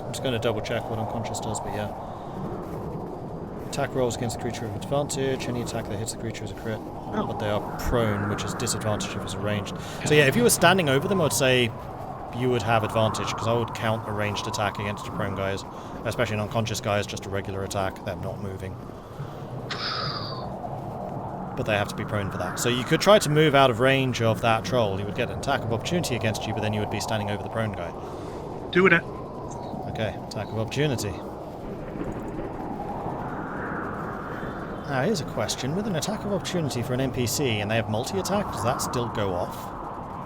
S1: I'm just going to double check what unconscious does, but yeah. Attack rolls against the creature with advantage. Any attack that hits the creature is a crit. But they are prone, which is disadvantage if it's ranged. So yeah, if you were standing over them, I would say you would have advantage, because I would count a ranged attack against your prone guys, especially an unconscious guy, as just a regular attack, them not moving. But they have to be prone for that. So you could try to move out of range of that troll. You would get an attack of opportunity against you, but then you would be standing over the prone guy.
S2: Do it.
S1: Okay, attack of opportunity. Now here's a question. With an attack of opportunity for an NPC and they have multi-attack, does that still go off?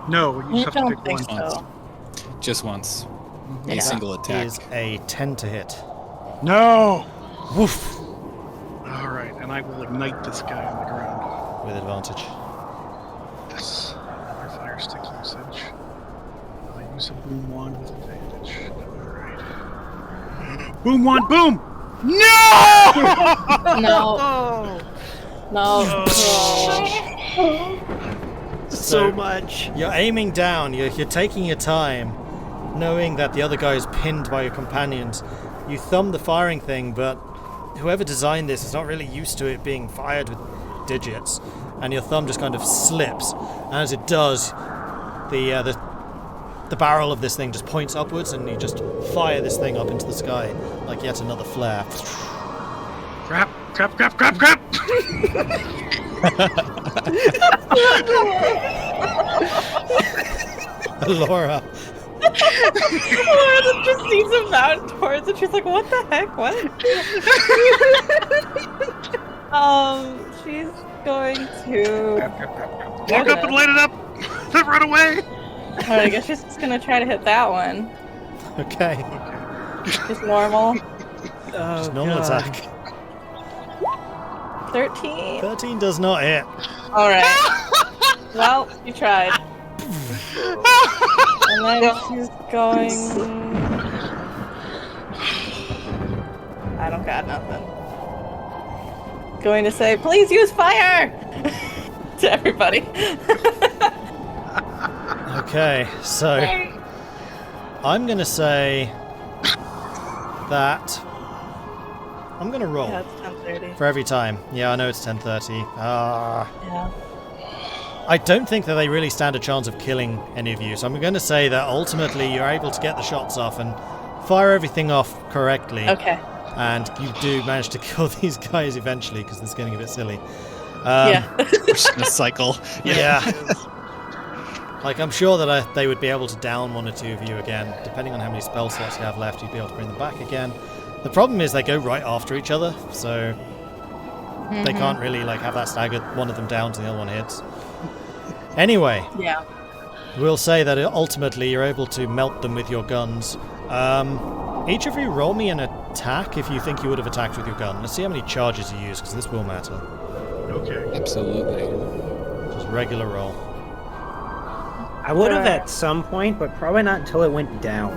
S2: No, you
S3: I
S2: just have to
S3: don't
S2: pick
S3: think
S2: one.
S3: so.
S9: Just once.
S3: Yeah.
S9: A single attack.
S1: Is a 10 to hit.
S2: No!
S1: Woof!
S2: Alright, and I will ignite this guy on the ground.
S1: With advantage.
S2: Yes. Another fire stick usage. I'll use a boom wand with advantage. Alright. Boom wand, boom! No!
S3: No. No.
S1: So much. You're aiming down, you're taking your time, knowing that the other guy is pinned by your companions. You thumb the firing thing, but whoever designed this is not really used to it being fired with digits, and your thumb just kind of slips, and as it does, the barrel of this thing just points upwards, and you just fire this thing up into the sky like yet another flare.
S2: Crap, crap, crap, crap, crap!
S1: Elora.
S3: Elora just sees him mountain towards it. She's like, what the heck? What? She's going to
S2: Walk up and light it up! Then run away!
S3: Alright, I guess she's just gonna try to hit that one.
S1: Okay.
S3: Just normal.
S1: Just normal attack.
S3: 13.
S1: 13 does not hit.
S3: All right. Well, you tried. And then she's going. I don't got nothing. Going to say, please use fire to everybody.
S1: Okay, so I'm gonna say that I'm gonna roll
S3: Yeah, it's 10:30.
S1: for every time. Yeah, I know it's 10:30.
S3: Yeah.
S1: I don't think that they really stand a chance of killing any of you, so I'm going to say that ultimately you're able to get the shots off and fire everything off correctly.
S3: Okay.
S1: And you do manage to kill these guys eventually, because it's getting a bit silly.
S3: Yeah.
S9: The cycle.
S1: Yeah. Like, I'm sure that they would be able to down one or two of you again. Depending on how many spell slots you have left, you'd be able to bring them back again. The problem is they go right after each other, so they can't really like have that stagger, one of them down to the other one hits. Anyway,
S3: Yeah.
S1: we'll say that ultimately you're able to melt them with your guns. Each of you roll me an attack if you think you would have attacked with your gun. Let's see how many charges you use, because this will matter.
S2: Okay.
S9: Absolutely.
S1: Just regular roll.
S5: I would have at some point, but probably not until it went down.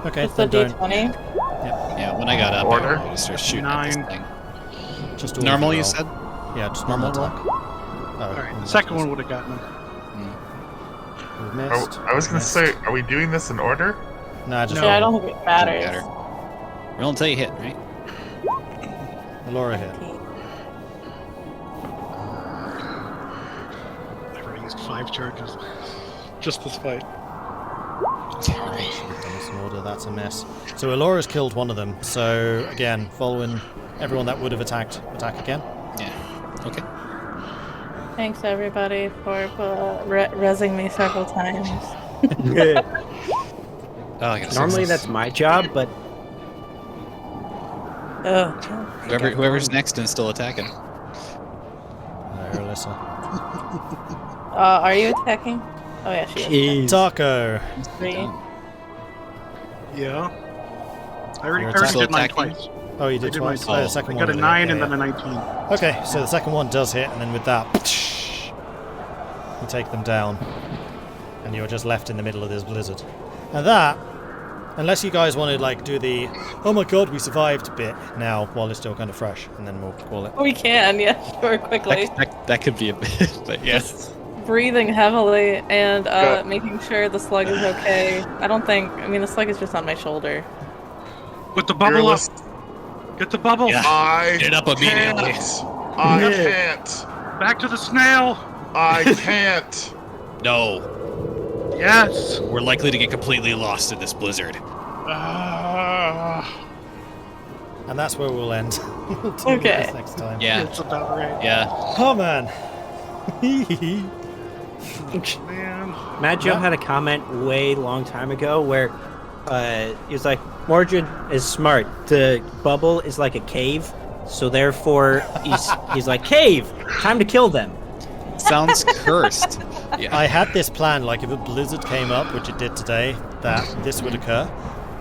S1: Okay,
S3: Just a
S1: then don't.
S3: D20.
S9: Yeah, when I got up,
S6: Order?
S9: I just started shooting at this
S2: 9.
S9: thing.
S1: Just all
S9: Normal,
S1: roll.
S9: you said?
S1: Yeah, just normal
S9: Normal
S1: attack. Oh,
S2: All right. The second one would have gotten him.
S1: We've missed.
S6: I was gonna
S1: Missed.
S6: say, are we doing this in order?
S1: Nah, just
S2: No.
S3: Yeah, I
S1: roll.
S3: don't think it matters.
S9: Doesn't Roll until you hit, right?
S1: Elora hit.
S2: I've already used 5 charges. Just this fight.
S1: Should have done this in order, that's a mess. So Elora's killed one of them, so again, Vulwin, everyone that would have attack again.
S9: Yeah. Okay.
S3: Thanks everybody for rezzing me several times.
S9: Oh, I got
S5: Normally that's my job, but
S3: Oh.
S9: whoever's next and still attacking.
S1: Irilyssa.
S3: Are you attacking? Oh yeah, she is.
S1: Tahko.
S3: 3.
S2: Yeah. I already
S1: You're
S2: did mine
S9: attacking?
S2: twice.
S1: Oh, you
S2: I
S1: did
S2: did mine
S1: twice.
S2: twice.
S1: The second
S2: I
S1: one
S2: got a
S1: did
S2: 9
S1: hit,
S2: and
S1: yeah,
S2: then a 19.
S1: Okay, so the second one does hit, and then with that, you take them down. And you're just left in the middle of this blizzard. And that, unless you guys want to like do the, oh my god, we survived bit now, while it's still kind of fresh, and then we'll call it.
S3: We can, yeah, sure, quickly.
S9: That could be a bit, but yes.
S3: Breathing heavily and making sure the slug is okay. I mean, the slug is just on my shoulder.
S2: With the bubble up.
S6: Fearless.
S2: Get the bubble.
S9: Yeah.
S6: I
S9: Get it up immediately.
S6: can't. I can't.
S2: Back to the snail.
S6: I can't.
S9: No.
S2: Yes.
S9: We're likely to get completely lost in this blizzard.
S1: And that's where we'll end. We'll do
S3: Okay.
S1: this next time.
S9: Yeah.
S2: It's about right.
S9: Yeah.
S1: Oh man.
S2: Man.
S5: Matt Joe had a comment way long time ago where he was like, Mordred is smart. The bubble is like a cave, so therefore he's like, cave! Time to kill them.
S9: Sounds cursed. Yeah.
S1: I had this plan, like if a blizzard came up, which it did today, that this would occur.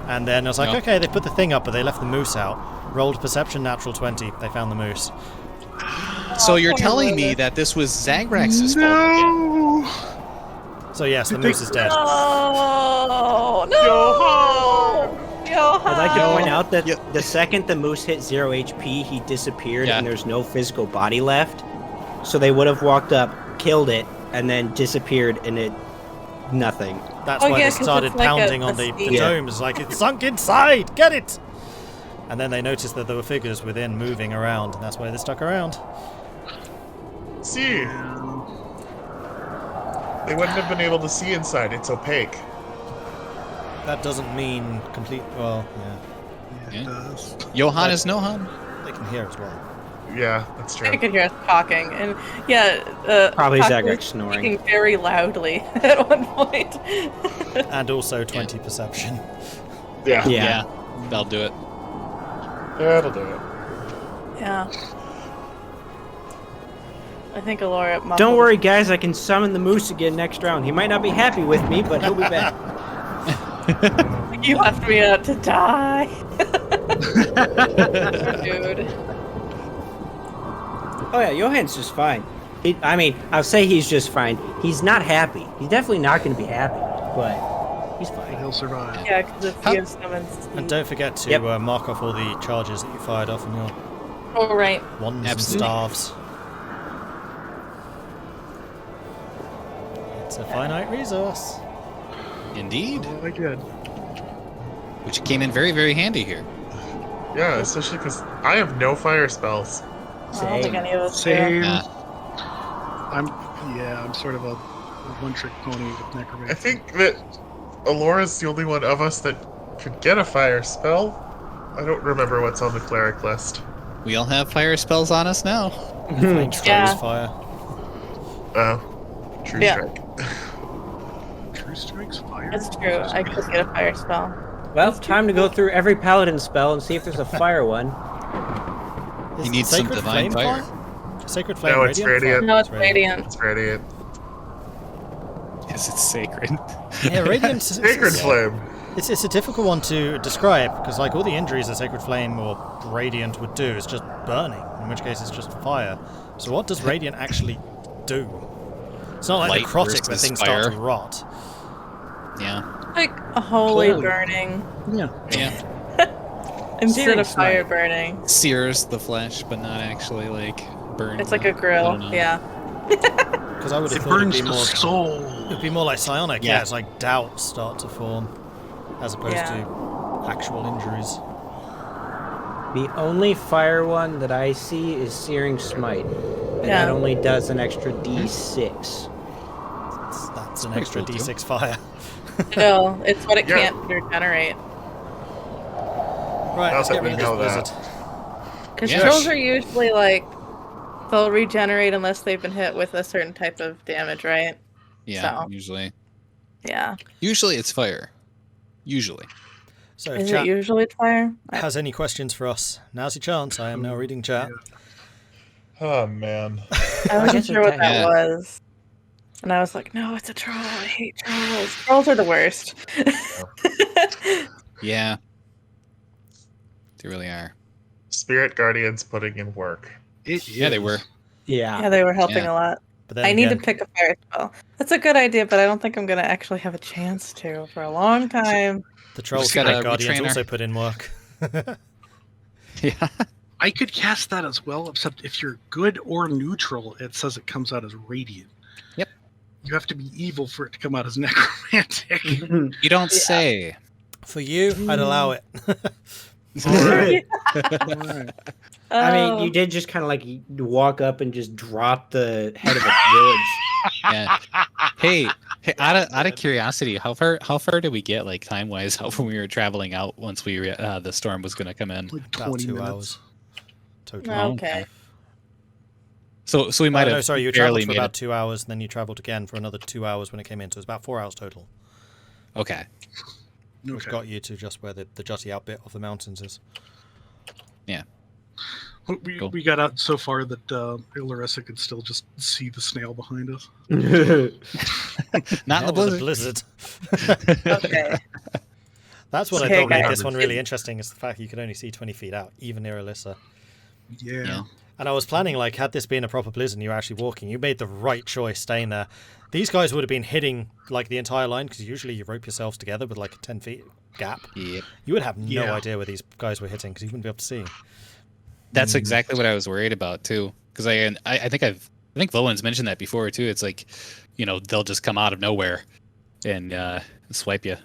S1: And then I was like,
S9: No.
S1: okay, they put the thing up, but they left the moose out. Rolled perception, natural 20. They found the moose.
S9: So you're telling me that this was Zagrax's fault again?
S2: No.
S1: So yes, the moose is dead.
S3: Oh no! Johan!
S5: I'd like to point out that the second the moose hit 0 HP, he disappeared
S9: Yeah.
S5: and there's no physical body left. So they would have walked up, killed it, and then disappeared and it nothing.
S1: That's
S3: Oh,
S1: why
S3: yeah,
S1: they
S3: 'cause
S1: started
S3: it's like
S1: pounding
S3: a
S1: on the
S3: steam.
S1: domes, like it's sunk inside, get it! And then they noticed that there were figures within moving around, and that's why they stuck around.
S6: See, they wouldn't have been able to see inside. It's opaque.
S1: That doesn't mean complete, well, yeah.
S2: It does.
S9: Johan is Nohan.
S1: They can hear as well.
S6: Yeah, that's true.
S3: I could hear us talking, and yeah,
S5: Probably
S3: Tahko
S5: Zagrax
S3: was
S5: snoring.
S3: speaking very loudly at one point.
S1: And also 20 perception.
S6: Yeah.
S5: Yeah.
S9: That'll do it.
S6: That'll do it.
S3: Yeah. I think Elora mumbled.
S5: Don't worry, guys. I can summon the moose again next round. He might not be happy with me, but he'll be back.
S3: You left me out to die. Dude.
S5: Oh yeah, Johan's just fine. I mean, I'll say he's just fine. He's not happy. He's definitely not going to be happy, but he's fine.
S2: He'll survive.
S3: Yeah, because if he summons.
S1: And don't forget to mark off all the charges that you fired off in your
S3: Oh, right.
S1: wands
S8: Absolutely.
S1: and staffs. It's a finite resource.
S8: Indeed.
S2: Oh, I did.
S8: Which came in very, very handy here.
S6: Yeah, especially because I have no fire spells.
S3: I don't think any of us do.
S2: Same.
S8: Yeah.
S2: I'm sort of a one-trick pony with necromancy.
S6: I think that Elora's the only one of us that could get a fire spell. I don't remember what's on the cleric list.
S8: We all have fire spells on us now.
S1: Flame strikes
S3: Yeah.
S1: fire.
S6: Oh, true
S3: Yeah.
S6: strike.
S2: True strikes fire.
S3: That's true. I could get a fire spell.
S5: Well, time to go through every paladin spell and see if there's a fire one.
S1: Is
S8: You need some
S1: Sacred
S8: divine
S1: Flame
S8: fire.
S1: Sacred Flame
S6: No, it's radiant.
S3: No, it's radiant.
S6: It's radiant.
S8: Yes, it's sacred.
S1: Yeah, radiant.
S6: Sacred flame.
S1: It's a difficult one to describe because like all the injuries a Sacred Flame or Radiant would do is just burning, in which case it's just fire. So what does Radiant actually do? It's not like
S8: Light
S1: necrotic where
S8: versus
S1: things start to
S8: fire.
S1: rot.
S8: Yeah.
S3: Like a holy
S2: Holy.
S3: burning
S2: Yeah.
S8: Yeah.
S3: instead
S5: Searing
S3: of fire
S5: smite.
S3: burning.
S8: Sears the flesh, but not actually like burn.
S3: It's like a
S8: I
S3: grill.
S8: don't know.
S3: Yeah.
S1: Because I would have
S2: It
S1: thought it'd
S2: burns
S1: be
S2: the
S1: more.
S2: soul.
S1: It'd be more like psionic. Yeah,
S8: Yeah.
S1: it's like doubts start to form, as opposed
S3: Yeah.
S1: to actual injuries.
S5: The only fire one that I see is Searing Smite. And
S3: Yeah.
S5: that only does an extra D6.
S1: That's an
S8: pretty
S1: extra
S8: cool, too.
S1: D6 fire.
S3: No, it's what it
S6: Yeah.
S3: can't regenerate.
S1: Right,
S6: Not
S1: let's
S6: that
S1: get
S6: we
S1: rid of this
S6: know that.
S1: blizzard.
S3: Because
S8: Yeah.
S3: trolls are usually like, they'll regenerate unless they've been hit with a certain type of damage, right?
S8: Yeah,
S3: So.
S8: usually.
S3: Yeah.
S8: Usually it's fire. Usually.
S1: So if
S3: Is
S1: chat
S3: it usually fire?
S1: has any questions for us, now's your chance. I am now reading chat.
S6: Oh man.
S3: I wasn't
S5: guess
S3: sure what that
S8: yeah.
S3: was. And I was like, no, it's a troll. I hate trolls. Trolls are the worst.
S8: Yeah. They really are.
S6: Spirit Guardians putting in work.
S8: Yeah, they were.
S3: Yeah, they were helping
S8: Yeah.
S3: a lot.
S1: But then
S3: I need to
S1: again,
S3: pick a fire spell. That's a good idea, but I don't think I'm going to actually have a chance to for a long time.
S1: the Troll
S8: just gotta
S1: Spirit Guardians
S8: retrain her.
S1: also put in work.
S8: Yeah.
S2: I could cast that as well, except if you're good or neutral, it says it comes out as radiant.
S8: Yep.
S2: You have to be evil for it to come out as necromantic.
S8: You don't say.
S1: For you, I'd allow it.
S2: Alright.
S5: I mean,
S3: Oh.
S5: you did just kind of like walk up and just drop the head of a village.
S8: Yeah. Hey, out of curiosity, how far did we get like time wise? How when we were traveling out once we the storm was going to come in?
S2: Like
S1: About
S2: 20
S1: 2
S2: minutes.
S1: hours. Total.
S3: Okay.
S8: So we might have
S1: no, sorry, you
S8: barely
S1: travelled for
S8: made
S1: about
S8: it.
S1: 2 hours, and then you travelled again for another 2 hours when it came in, so it was about 4 hours total.
S8: Okay.
S1: Which
S2: Okay.
S1: got you to just where the jutty out bit of the mountains is.
S8: Cool.
S2: We got out so far that Irilyssa could still just see the snail behind us.
S8: Not in the
S1: with a
S8: blizzard.
S3: Okay.
S1: That's what I
S3: Okay,
S1: thought made
S3: guys.
S1: this one really interesting, is the fact you could only see 20 feet out, even near Irilyssa.
S2: Yeah.
S8: Yeah.
S1: And I was planning, like, had this been a proper blizzard and you were actually walking, you made the right choice staying there. These guys would have been hitting, like, the entire line, because usually you rope yourselves together with, like, a 10 feet gap.
S8: Yep.
S1: You would have no
S2: Yeah.
S1: idea where these guys were hitting, because you wouldn't be able to see.
S8: That's exactly what I was worried about too. Because I think Vulwin's mentioned that before too. It's like, you know, they'll just come out of nowhere and swipe you.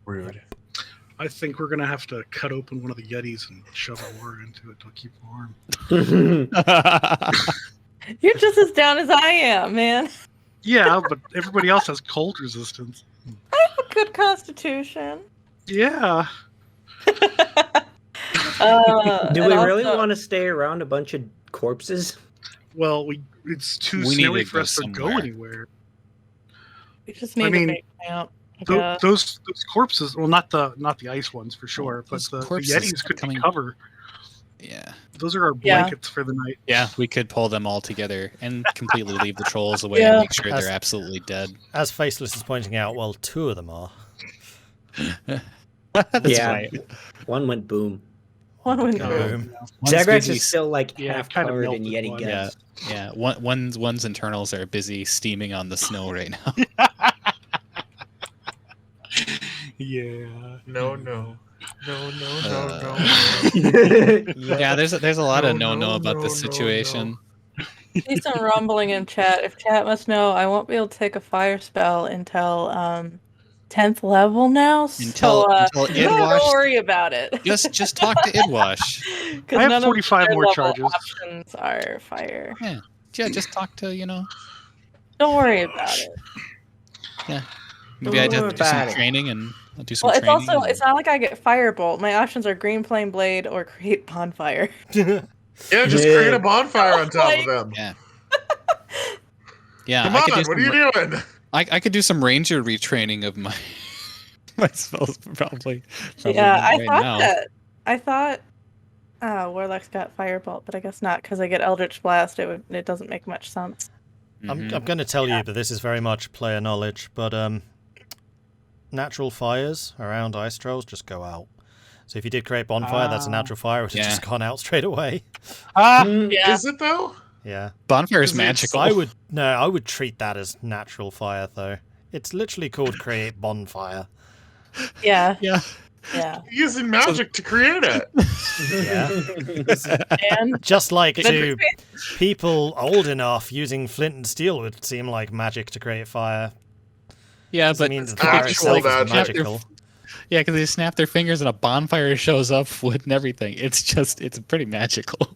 S6: Rude.
S2: I think we're going to have to cut open one of the Yetis and shove Elora into it to keep warm.
S3: You're just as down as I am, man.
S2: Yeah, but everybody else has cold resistance.
S3: I have a good constitution.
S2: Yeah.
S5: Do
S3: and
S5: we really
S3: also-
S5: want to stay around a bunch of corpses?
S2: Well, it's too
S8: We need
S2: snowy
S8: to
S2: for
S8: go
S2: us to go
S8: somewhere.
S2: anywhere.
S3: We just need
S2: I mean,
S3: to make camp.
S2: Those corpses, well, not the ice ones for sure, but
S8: Those
S2: the
S8: corpses
S2: Yetis could
S8: coming-
S2: cover.
S8: Yeah.
S2: Those are our
S3: Yeah.
S2: blankets for the night.
S8: Yeah, we could pull them all together and completely leave the trolls away
S3: Yeah.
S8: and make sure
S1: That's-
S8: they're absolutely dead.
S1: As Faceless is pointing out, well, 2 of them are.
S8: That's
S5: Yeah.
S8: right.
S5: One went boom.
S3: One would
S9: No.
S3: know.
S1: Boom.
S9: One's
S5: Zagrax
S9: busy
S5: is still like
S2: Yeah,
S5: half
S2: kinda
S5: covered in
S2: melted
S5: Yeti
S2: one.
S5: guts.
S9: Yeah. One's internals are busy steaming on the snow right now.
S2: Yeah.
S6: No, no. No, no, no,
S9: Uh,
S6: no, no.
S9: Yeah, there's a lot of
S6: No,
S9: no
S6: no,
S9: about
S6: no,
S9: this
S6: no,
S9: situation.
S3: See some rumbling in chat. If chat must know, I won't be able to take a fire spell until 10th level now.
S9: Until
S3: So
S9: Idwash-
S3: don't worry about it.
S9: Just talk to Idwash.
S3: Because
S2: I have
S3: none
S2: 45
S3: of the
S2: more
S3: level
S2: charges.
S3: options are fire.
S9: Yeah, just talk to
S3: Don't worry about it.
S9: Maybe I
S5: Don't worry
S9: just do some
S5: about it.
S9: training and I'll do some
S3: Well, it's
S9: training.
S3: also
S9: and-
S3: it's not like I get firebolt. My options are green flame blade or create bonfire.
S6: Yeah, just
S5: Yeah.
S6: create a bonfire on top of
S3: Like-
S6: them.
S9: Yeah,
S6: Come
S9: I could do
S6: on, what are
S9: some-
S6: you doing?
S9: I could do some ranger retraining of my my spells probably
S3: Yeah,
S9: right
S3: I thought Warlock's got firebolt, but I guess not because I get Eldritch Blast. It doesn't make much sense.
S9: now.
S1: I'm going to tell you, but this is very much player knowledge. But natural fires around ice trolls just go out. So if you did create bonfire, that's a natural fire, which has
S9: Yeah.
S3: Ah.
S1: just gone out straight away.
S3: Yeah.
S6: Is it though?
S1: Yeah.
S9: Bonfire is
S6: Is it-
S9: magical.
S1: I would treat that as natural fire though. It's literally called create bonfire.
S3: Yeah.
S9: Yeah.
S3: Yeah.
S6: Using magic to create it.
S1: Yeah.
S3: And
S1: Just like
S3: But-
S1: to people old enough, using flint and steel would seem like magic to create fire.
S9: Yeah,
S1: Doesn't
S9: but
S1: mean the
S6: It's
S1: fire
S6: actual
S1: itself is
S6: magic.
S1: magical.
S9: yeah, because they snap their fingers and a bonfire shows up, wood and everything. It's pretty magical.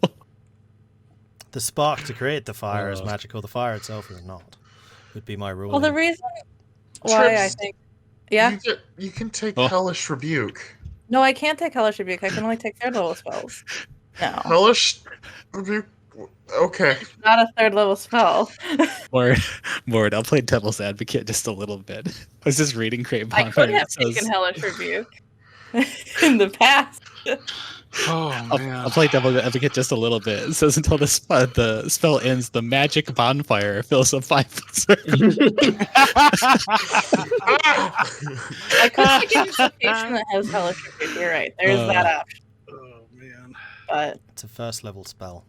S1: The spark to create the fire is
S9: Oh.
S1: magical. The fire itself is not. Would be my rule.
S3: well, the reason why I
S6: Trips.
S3: think yeah.
S6: You can take
S9: Oh.
S6: Hellish Rebuke.
S3: No, I can't take Hellish Rebuke. I can only take third level spells. No,
S6: Hellish Rebuke. Okay.
S3: not a third level spell.
S9: Mord, I'll play devil's advocate just a little bit. I was just reading Create
S3: I
S9: Bonfire.
S3: could have
S9: It says-
S3: taken Hellish Rebuke in the past.
S2: Oh
S9: I'll
S2: man.
S9: play devil's advocate just a little bit. It says until the spell ends, the magic bonfire fills a 5-foot circle.
S3: I could take an invocation that has Hellish Rebuke. You're right. There's that option.
S2: Oh man.
S3: But
S1: It's a first level spell.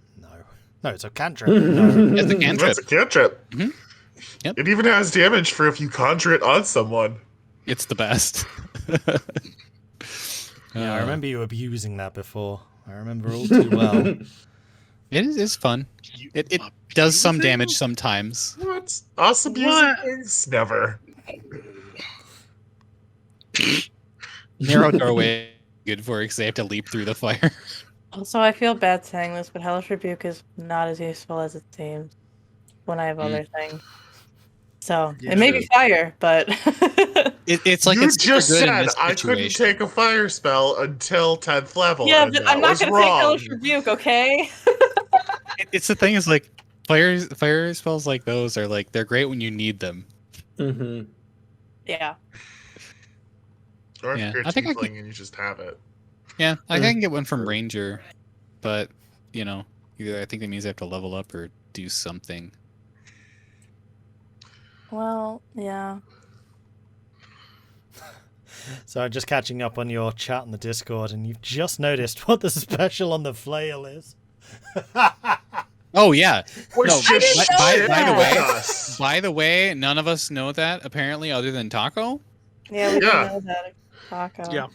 S1: No, it's a cantrip. No.
S9: It's a cantrip.
S6: That's a cantrip.
S9: Mhm. Yep.
S6: It even has damage for if you conjure it on someone.
S9: It's the best.
S1: Yeah, I remember you abusing that before. I remember all too well.
S9: It is fun.
S2: You
S9: It does some
S2: abusing?
S9: damage sometimes.
S6: What? Us abusing
S2: What?
S6: things? Never.
S9: Narrow doorway, good for it because they have to leap through the fire.
S3: also, I feel bad saying this, but Hellish Rebuke is not as useful as it seems when I have other things. So it may be fire, but
S9: It's like
S6: you
S9: it's super
S6: just
S9: good in
S6: said
S9: this
S6: I couldn't
S9: situation.
S6: take a fire spell until 10th level.
S3: yeah,
S6: and
S3: but
S6: that
S3: I'm not
S6: was
S3: gonna take
S6: wrong.
S3: Hellish Rebuke, okay?
S9: It's the thing is like fire spells like those are like they're great when you need them.
S5: Mm-hmm.
S3: Yeah.
S6: Or if
S9: Yeah,
S6: you're
S9: I think I
S6: tiefling and you just have it.
S9: Yeah, I can get one from Ranger, but either I think that means I have to level up or do something.
S3: Well, yeah.
S1: So I'm just catching up on your chat in the Discord, and you've just noticed what the special on the flail is.
S9: Oh yeah.
S6: Which
S9: No,
S6: just
S3: by
S6: shit
S3: the
S6: with
S3: way-
S6: us.
S9: By the way, none of us know that apparently, other than Tahko.
S3: Yeah, we
S6: Yeah.
S3: do know that. Tahko.
S2: Yeah.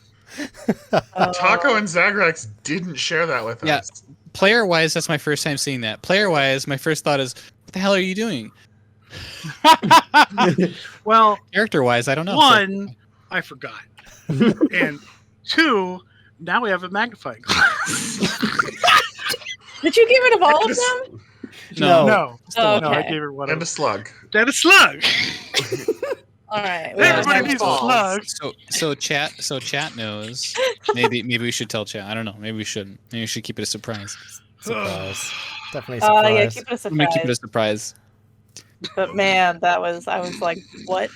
S6: Taco and Zagrax didn't share that with
S9: Yeah.
S6: us.
S9: Player wise, that's my first time seeing that. Player wise, my first thought is, what the hell are you doing?
S2: Well,
S9: Character wise, I don't know.
S2: one, I forgot, and two, now we have a magnifying glass.
S3: Did you get rid of all of them?
S9: No.
S2: No,
S3: Oh,
S2: no, I
S3: okay.
S2: gave her one.
S6: And a slug.
S2: Then a slug.
S3: All right.
S2: Everybody
S3: have
S2: needs a
S3: balls.
S2: slug.
S9: So chat knows. Maybe we should tell chat. I don't know. Maybe we shouldn't. Maybe we should keep it a surprise.
S1: Surprise. Definitely
S3: Oh
S1: surprise.
S3: yeah, keep it a
S9: I'm
S3: surprise.
S9: gonna keep it a surprise.
S3: But man, I was like, what?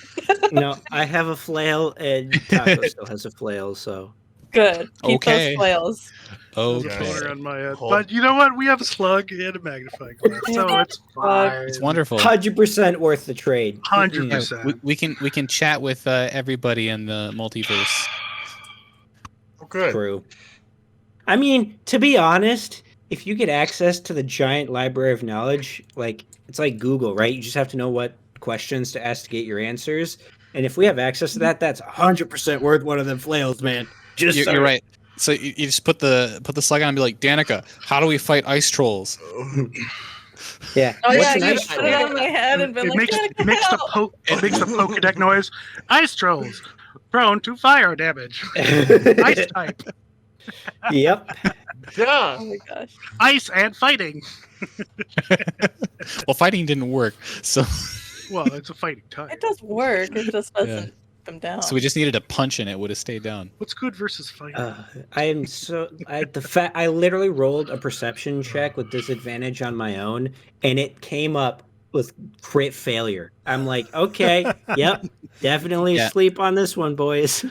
S5: No, I have a flail, and Taco still has a flail, so.
S3: Good. Keep
S9: Okay.
S3: those flails.
S2: There's a
S6: Okay.
S2: pointer on my head.
S6: Hold-
S2: But you know what? We have a slug and a magnifying glass, so it's fine.
S9: It's wonderful.
S5: 100% worth the trade.
S2: 100%.
S9: Yeah, we can chat with everybody in the multiverse.
S6: Oh, good.
S5: True. I mean, to be honest, if you get access to the giant library of knowledge, like it's like Google, right? You just have to know what questions to ask to get your answers. And if we have access to that, that's 100% worth one of them flails, man.
S9: You're right. So you just put the slug on and be like, Danica, how do we fight ice trolls?
S5: Yeah.
S3: Oh
S5: What's
S3: yeah,
S5: an
S3: you
S5: ice
S3: just put it on my head and been
S2: It
S3: like,
S2: makes
S3: "Danica,
S2: it makes the
S3: help!"
S2: Pokedeck noise. Ice trolls prone to fire damage. Ice type.
S5: Yep.
S6: Yeah.
S3: Oh my gosh.
S2: Ice and fighting.
S9: Well, fighting didn't work, so
S2: Well, it's a fighting type.
S3: It does work. It just doesn't them down.
S9: we just needed a punch and it would have stayed down.
S2: What's good versus fighting?
S5: I literally rolled a perception check with disadvantage on my own, and it came up with crit failure. I'm like, okay, yep, definitely
S9: Yeah.
S5: sleep on this one, boys.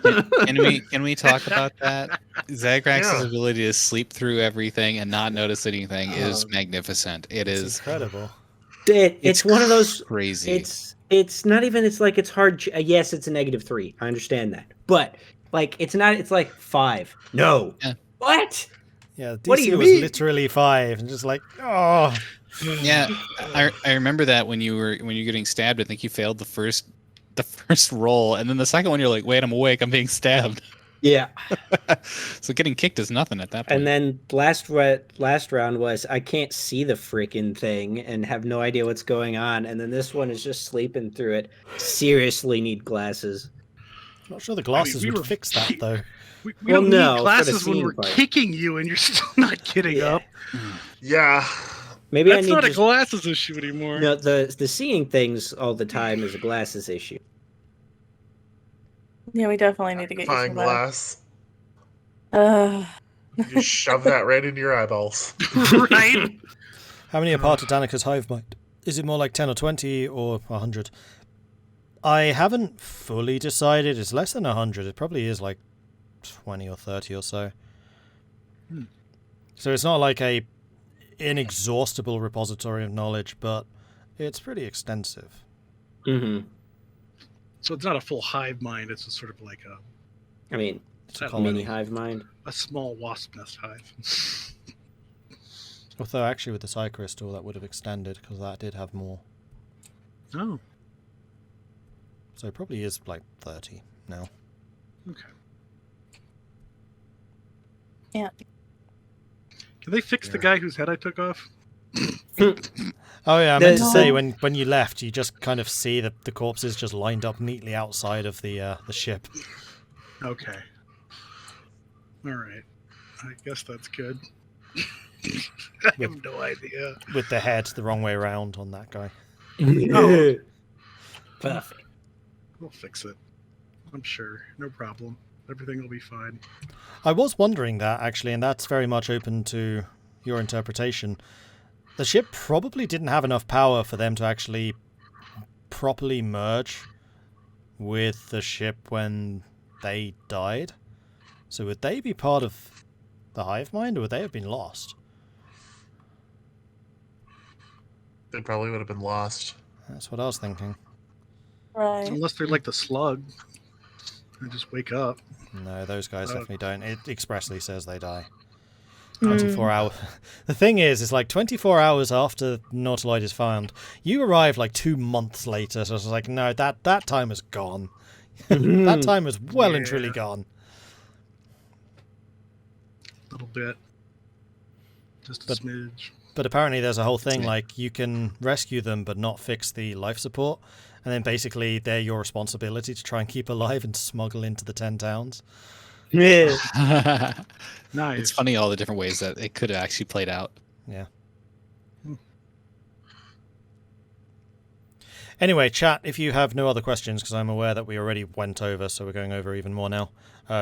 S9: Can we talk about that? Zagrax's
S6: Yeah.
S9: ability to sleep through everything and not notice anything is
S5: Oh.
S9: magnificent. It
S1: It's
S9: is
S1: incredible.
S5: It's one of those.
S9: crazy.
S5: It's not even. It's like it's hard. Yes, it's a -3. I understand that, but like it's not. It's like 5. No.
S9: Yeah.
S5: What?
S1: Yeah,
S5: What do
S1: DC
S5: you
S1: was
S5: mean?
S1: literally 5, and just like, oh.
S9: Yeah, I remember that when you're getting stabbed. I think you failed the first roll, and then the second one you're like, wait, I'm awake. I'm being stabbed.
S5: Yeah.
S9: So getting kicked is nothing at that point.
S5: And then last round was I can't see the freaking thing and have no idea what's going on. And then this one is just sleeping through it. Seriously need glasses.
S1: I'm not sure the glasses
S2: we
S1: would
S2: were-
S1: fix that, though.
S2: We
S5: Well,
S2: don't
S5: no,
S2: need
S5: for the
S2: glasses when
S5: scene
S2: we're
S5: part.
S2: kicking you and you're still not getting
S5: Yeah.
S2: up.
S6: Yeah.
S5: Maybe
S2: That's
S5: I need
S2: not a
S5: just,
S2: glasses issue anymore.
S5: no, the seeing things all the time is a glasses issue.
S3: Yeah, we definitely need to get you
S6: Magnifying
S3: some glass.
S6: glass. You shove that right into your eyeballs.
S2: Right?
S1: How many are part of Danica's hive mind? Is it more like 10 or 20 or 100? I haven't fully decided. It's less than 100. It probably is like 20 or 30 or so. So it's not like a inexhaustible repository of knowledge, but it's pretty extensive.
S5: Mm-hmm.
S2: So it's not a full hive mind. It's a sort of like
S5: I mean,
S1: It's a
S2: a
S1: colony.
S5: mini hive mind.
S2: small wasp nest hive.
S1: Although actually with the Psy Crystal that would have extended, because that did have more.
S2: Oh,
S1: So it probably is like 30 now.
S2: okay.
S3: Yeah.
S2: Can they fix the guy whose head I took off?
S1: Oh yeah, I meant to
S5: The-
S1: say when you left, you just kind of see the corpses just lined up neatly outside of the ship.
S2: Okay. All right. I guess that's good. I have no idea.
S1: With the head the wrong way around on that guy.
S2: Oh.
S5: Perfect.
S2: We'll fix it. I'm sure. No problem. Everything will be fine.
S1: I was wondering that actually, and that's very much open to your interpretation. The ship probably didn't have enough power for them to actually properly merge with the ship when they died. So would they be part of the hive mind, or would they have been lost?
S6: They probably would have been lost.
S1: That's what I was thinking.
S3: Right.
S2: Unless they're like the slug. And just wake up.
S1: No, those guys
S2: Oh.
S1: definitely don't. It expressly says they die.
S3: Hmm.
S1: 24 hours. The thing is, it's like 24 hours after Nautiloid is found. You arrive like 2 months later, so it's like, no, that time is gone. That time is well and truly
S2: Yeah.
S1: gone.
S2: A little bit. Just a
S1: But-
S2: smidge.
S1: But apparently there's a whole thing,
S9: Yeah.
S1: like, you can rescue them but not fix the life support. And then basically they're your responsibility to try and keep alive and smuggle into the 10 towns.
S5: Yeah.
S2: Nice.
S9: It's funny all the different ways that it could have actually played out.
S1: Yeah.
S2: Hmm.
S1: Anyway, chat, if you have no other questions, because I'm aware that we already went over, so we're going over even more now.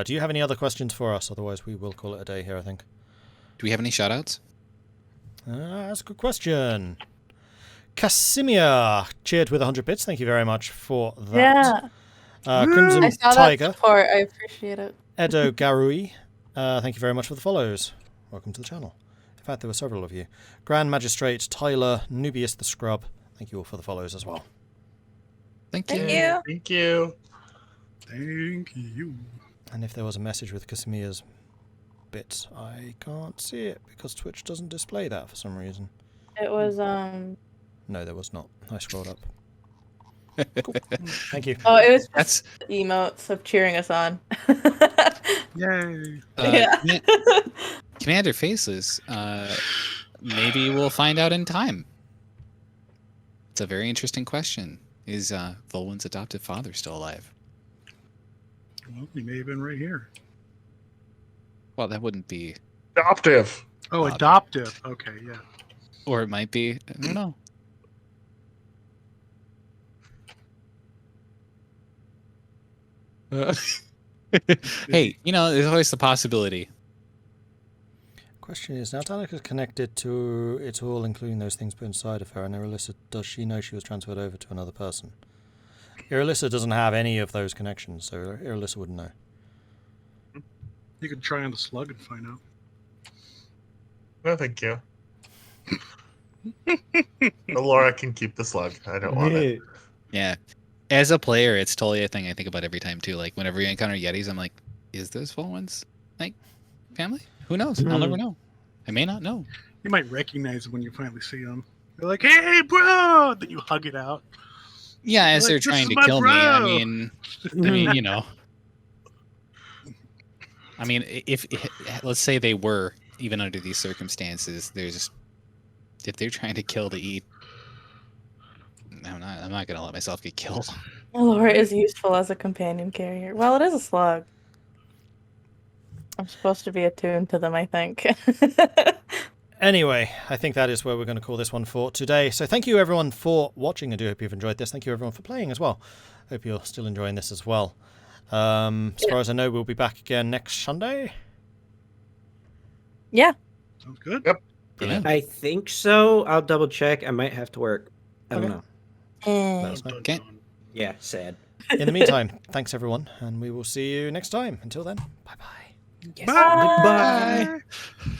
S1: Do you have any other questions for us? Otherwise, we will call it a day here, I think.
S9: Do we have any shoutouts?
S1: That's a good question. Casimir, cheered with 100 bits. Thank you very much for that.
S3: Yeah.
S1: Crimson
S3: I saw
S1: Tiger,
S3: that support. I appreciate it.
S1: Edo Garui, thank you very much for the follows. Welcome to the channel. In fact, there were several of you. Grand Magistrate, Tyler, Nubius the Scrub, thank you all for the follows as well.
S9: Thank you.
S3: Thank you.
S6: Thank you.
S2: Thank you.
S1: And if there was a message with Casimir's bit? I can't see it because Twitch doesn't display that for some reason.
S3: It was
S1: No, there was not. I scrolled up. Cool. Thank you.
S3: Oh, it was
S8: That's
S3: emotes of cheering us on.
S2: Yay!
S3: Yeah.
S8: Commander Faceless. Maybe we'll find out in time. It's a very interesting question. Is Vulwin's adoptive father still alive?
S2: Well, he may have been right here.
S8: Well, that wouldn't be.
S6: Adoptive.
S2: Oh, adoptive. Okay, yeah.
S8: Or it might be. I don't know. Hey, there's always the possibility.
S1: Question is, now Danica's connected to it all, including those things put inside of her, and Irilyssa, does she know she was transferred over to another person? Irilyssa doesn't have any of those connections, so Irilyssa wouldn't know.
S2: You could try on the slug and find out.
S6: No, thank you. Elora can keep the slug. I don't want it.
S8: Yeah. As a player, it's totally a thing I think about every time, too. Like, whenever you encounter Yetis, I'm like, is this Vulwin's, family? Who knows? I'll never know. I may not know.
S2: You might recognize them when you finally see them. You're like, "Hey, bro!" Then you hug it out.
S8: Yeah, as
S2: Like,
S8: they're
S2: "This
S8: trying
S2: is
S8: to
S2: my
S8: kill me. I
S2: bro."
S8: mean, if let's say they were, even under these circumstances, if they're trying to kill to eat, I'm not gonna let myself get killed.
S3: Elora is useful as a companion carrier. Well, it is a slug. I'm supposed to be attuned to them, I think.
S1: Anyway, I think that is where we're going to call this one for today. So thank you everyone for watching. I do hope you've enjoyed this. Thank you everyone for playing as well. Hope you're still enjoying this as well. As far as I know, we'll be back again next Sunday.
S3: Yeah.
S2: Sounds good.
S6: Yep.
S8: Yeah.
S5: I think so. I'll double check. I might have to work. I don't
S1: Okay.
S5: know.
S1: Let us know.
S8: Okay.
S5: Yeah, sad.
S1: In the meantime, thanks everyone, and we will see you next time. Until then, bye-bye.
S5: Yes.
S2: Bye.
S5: Goodbye.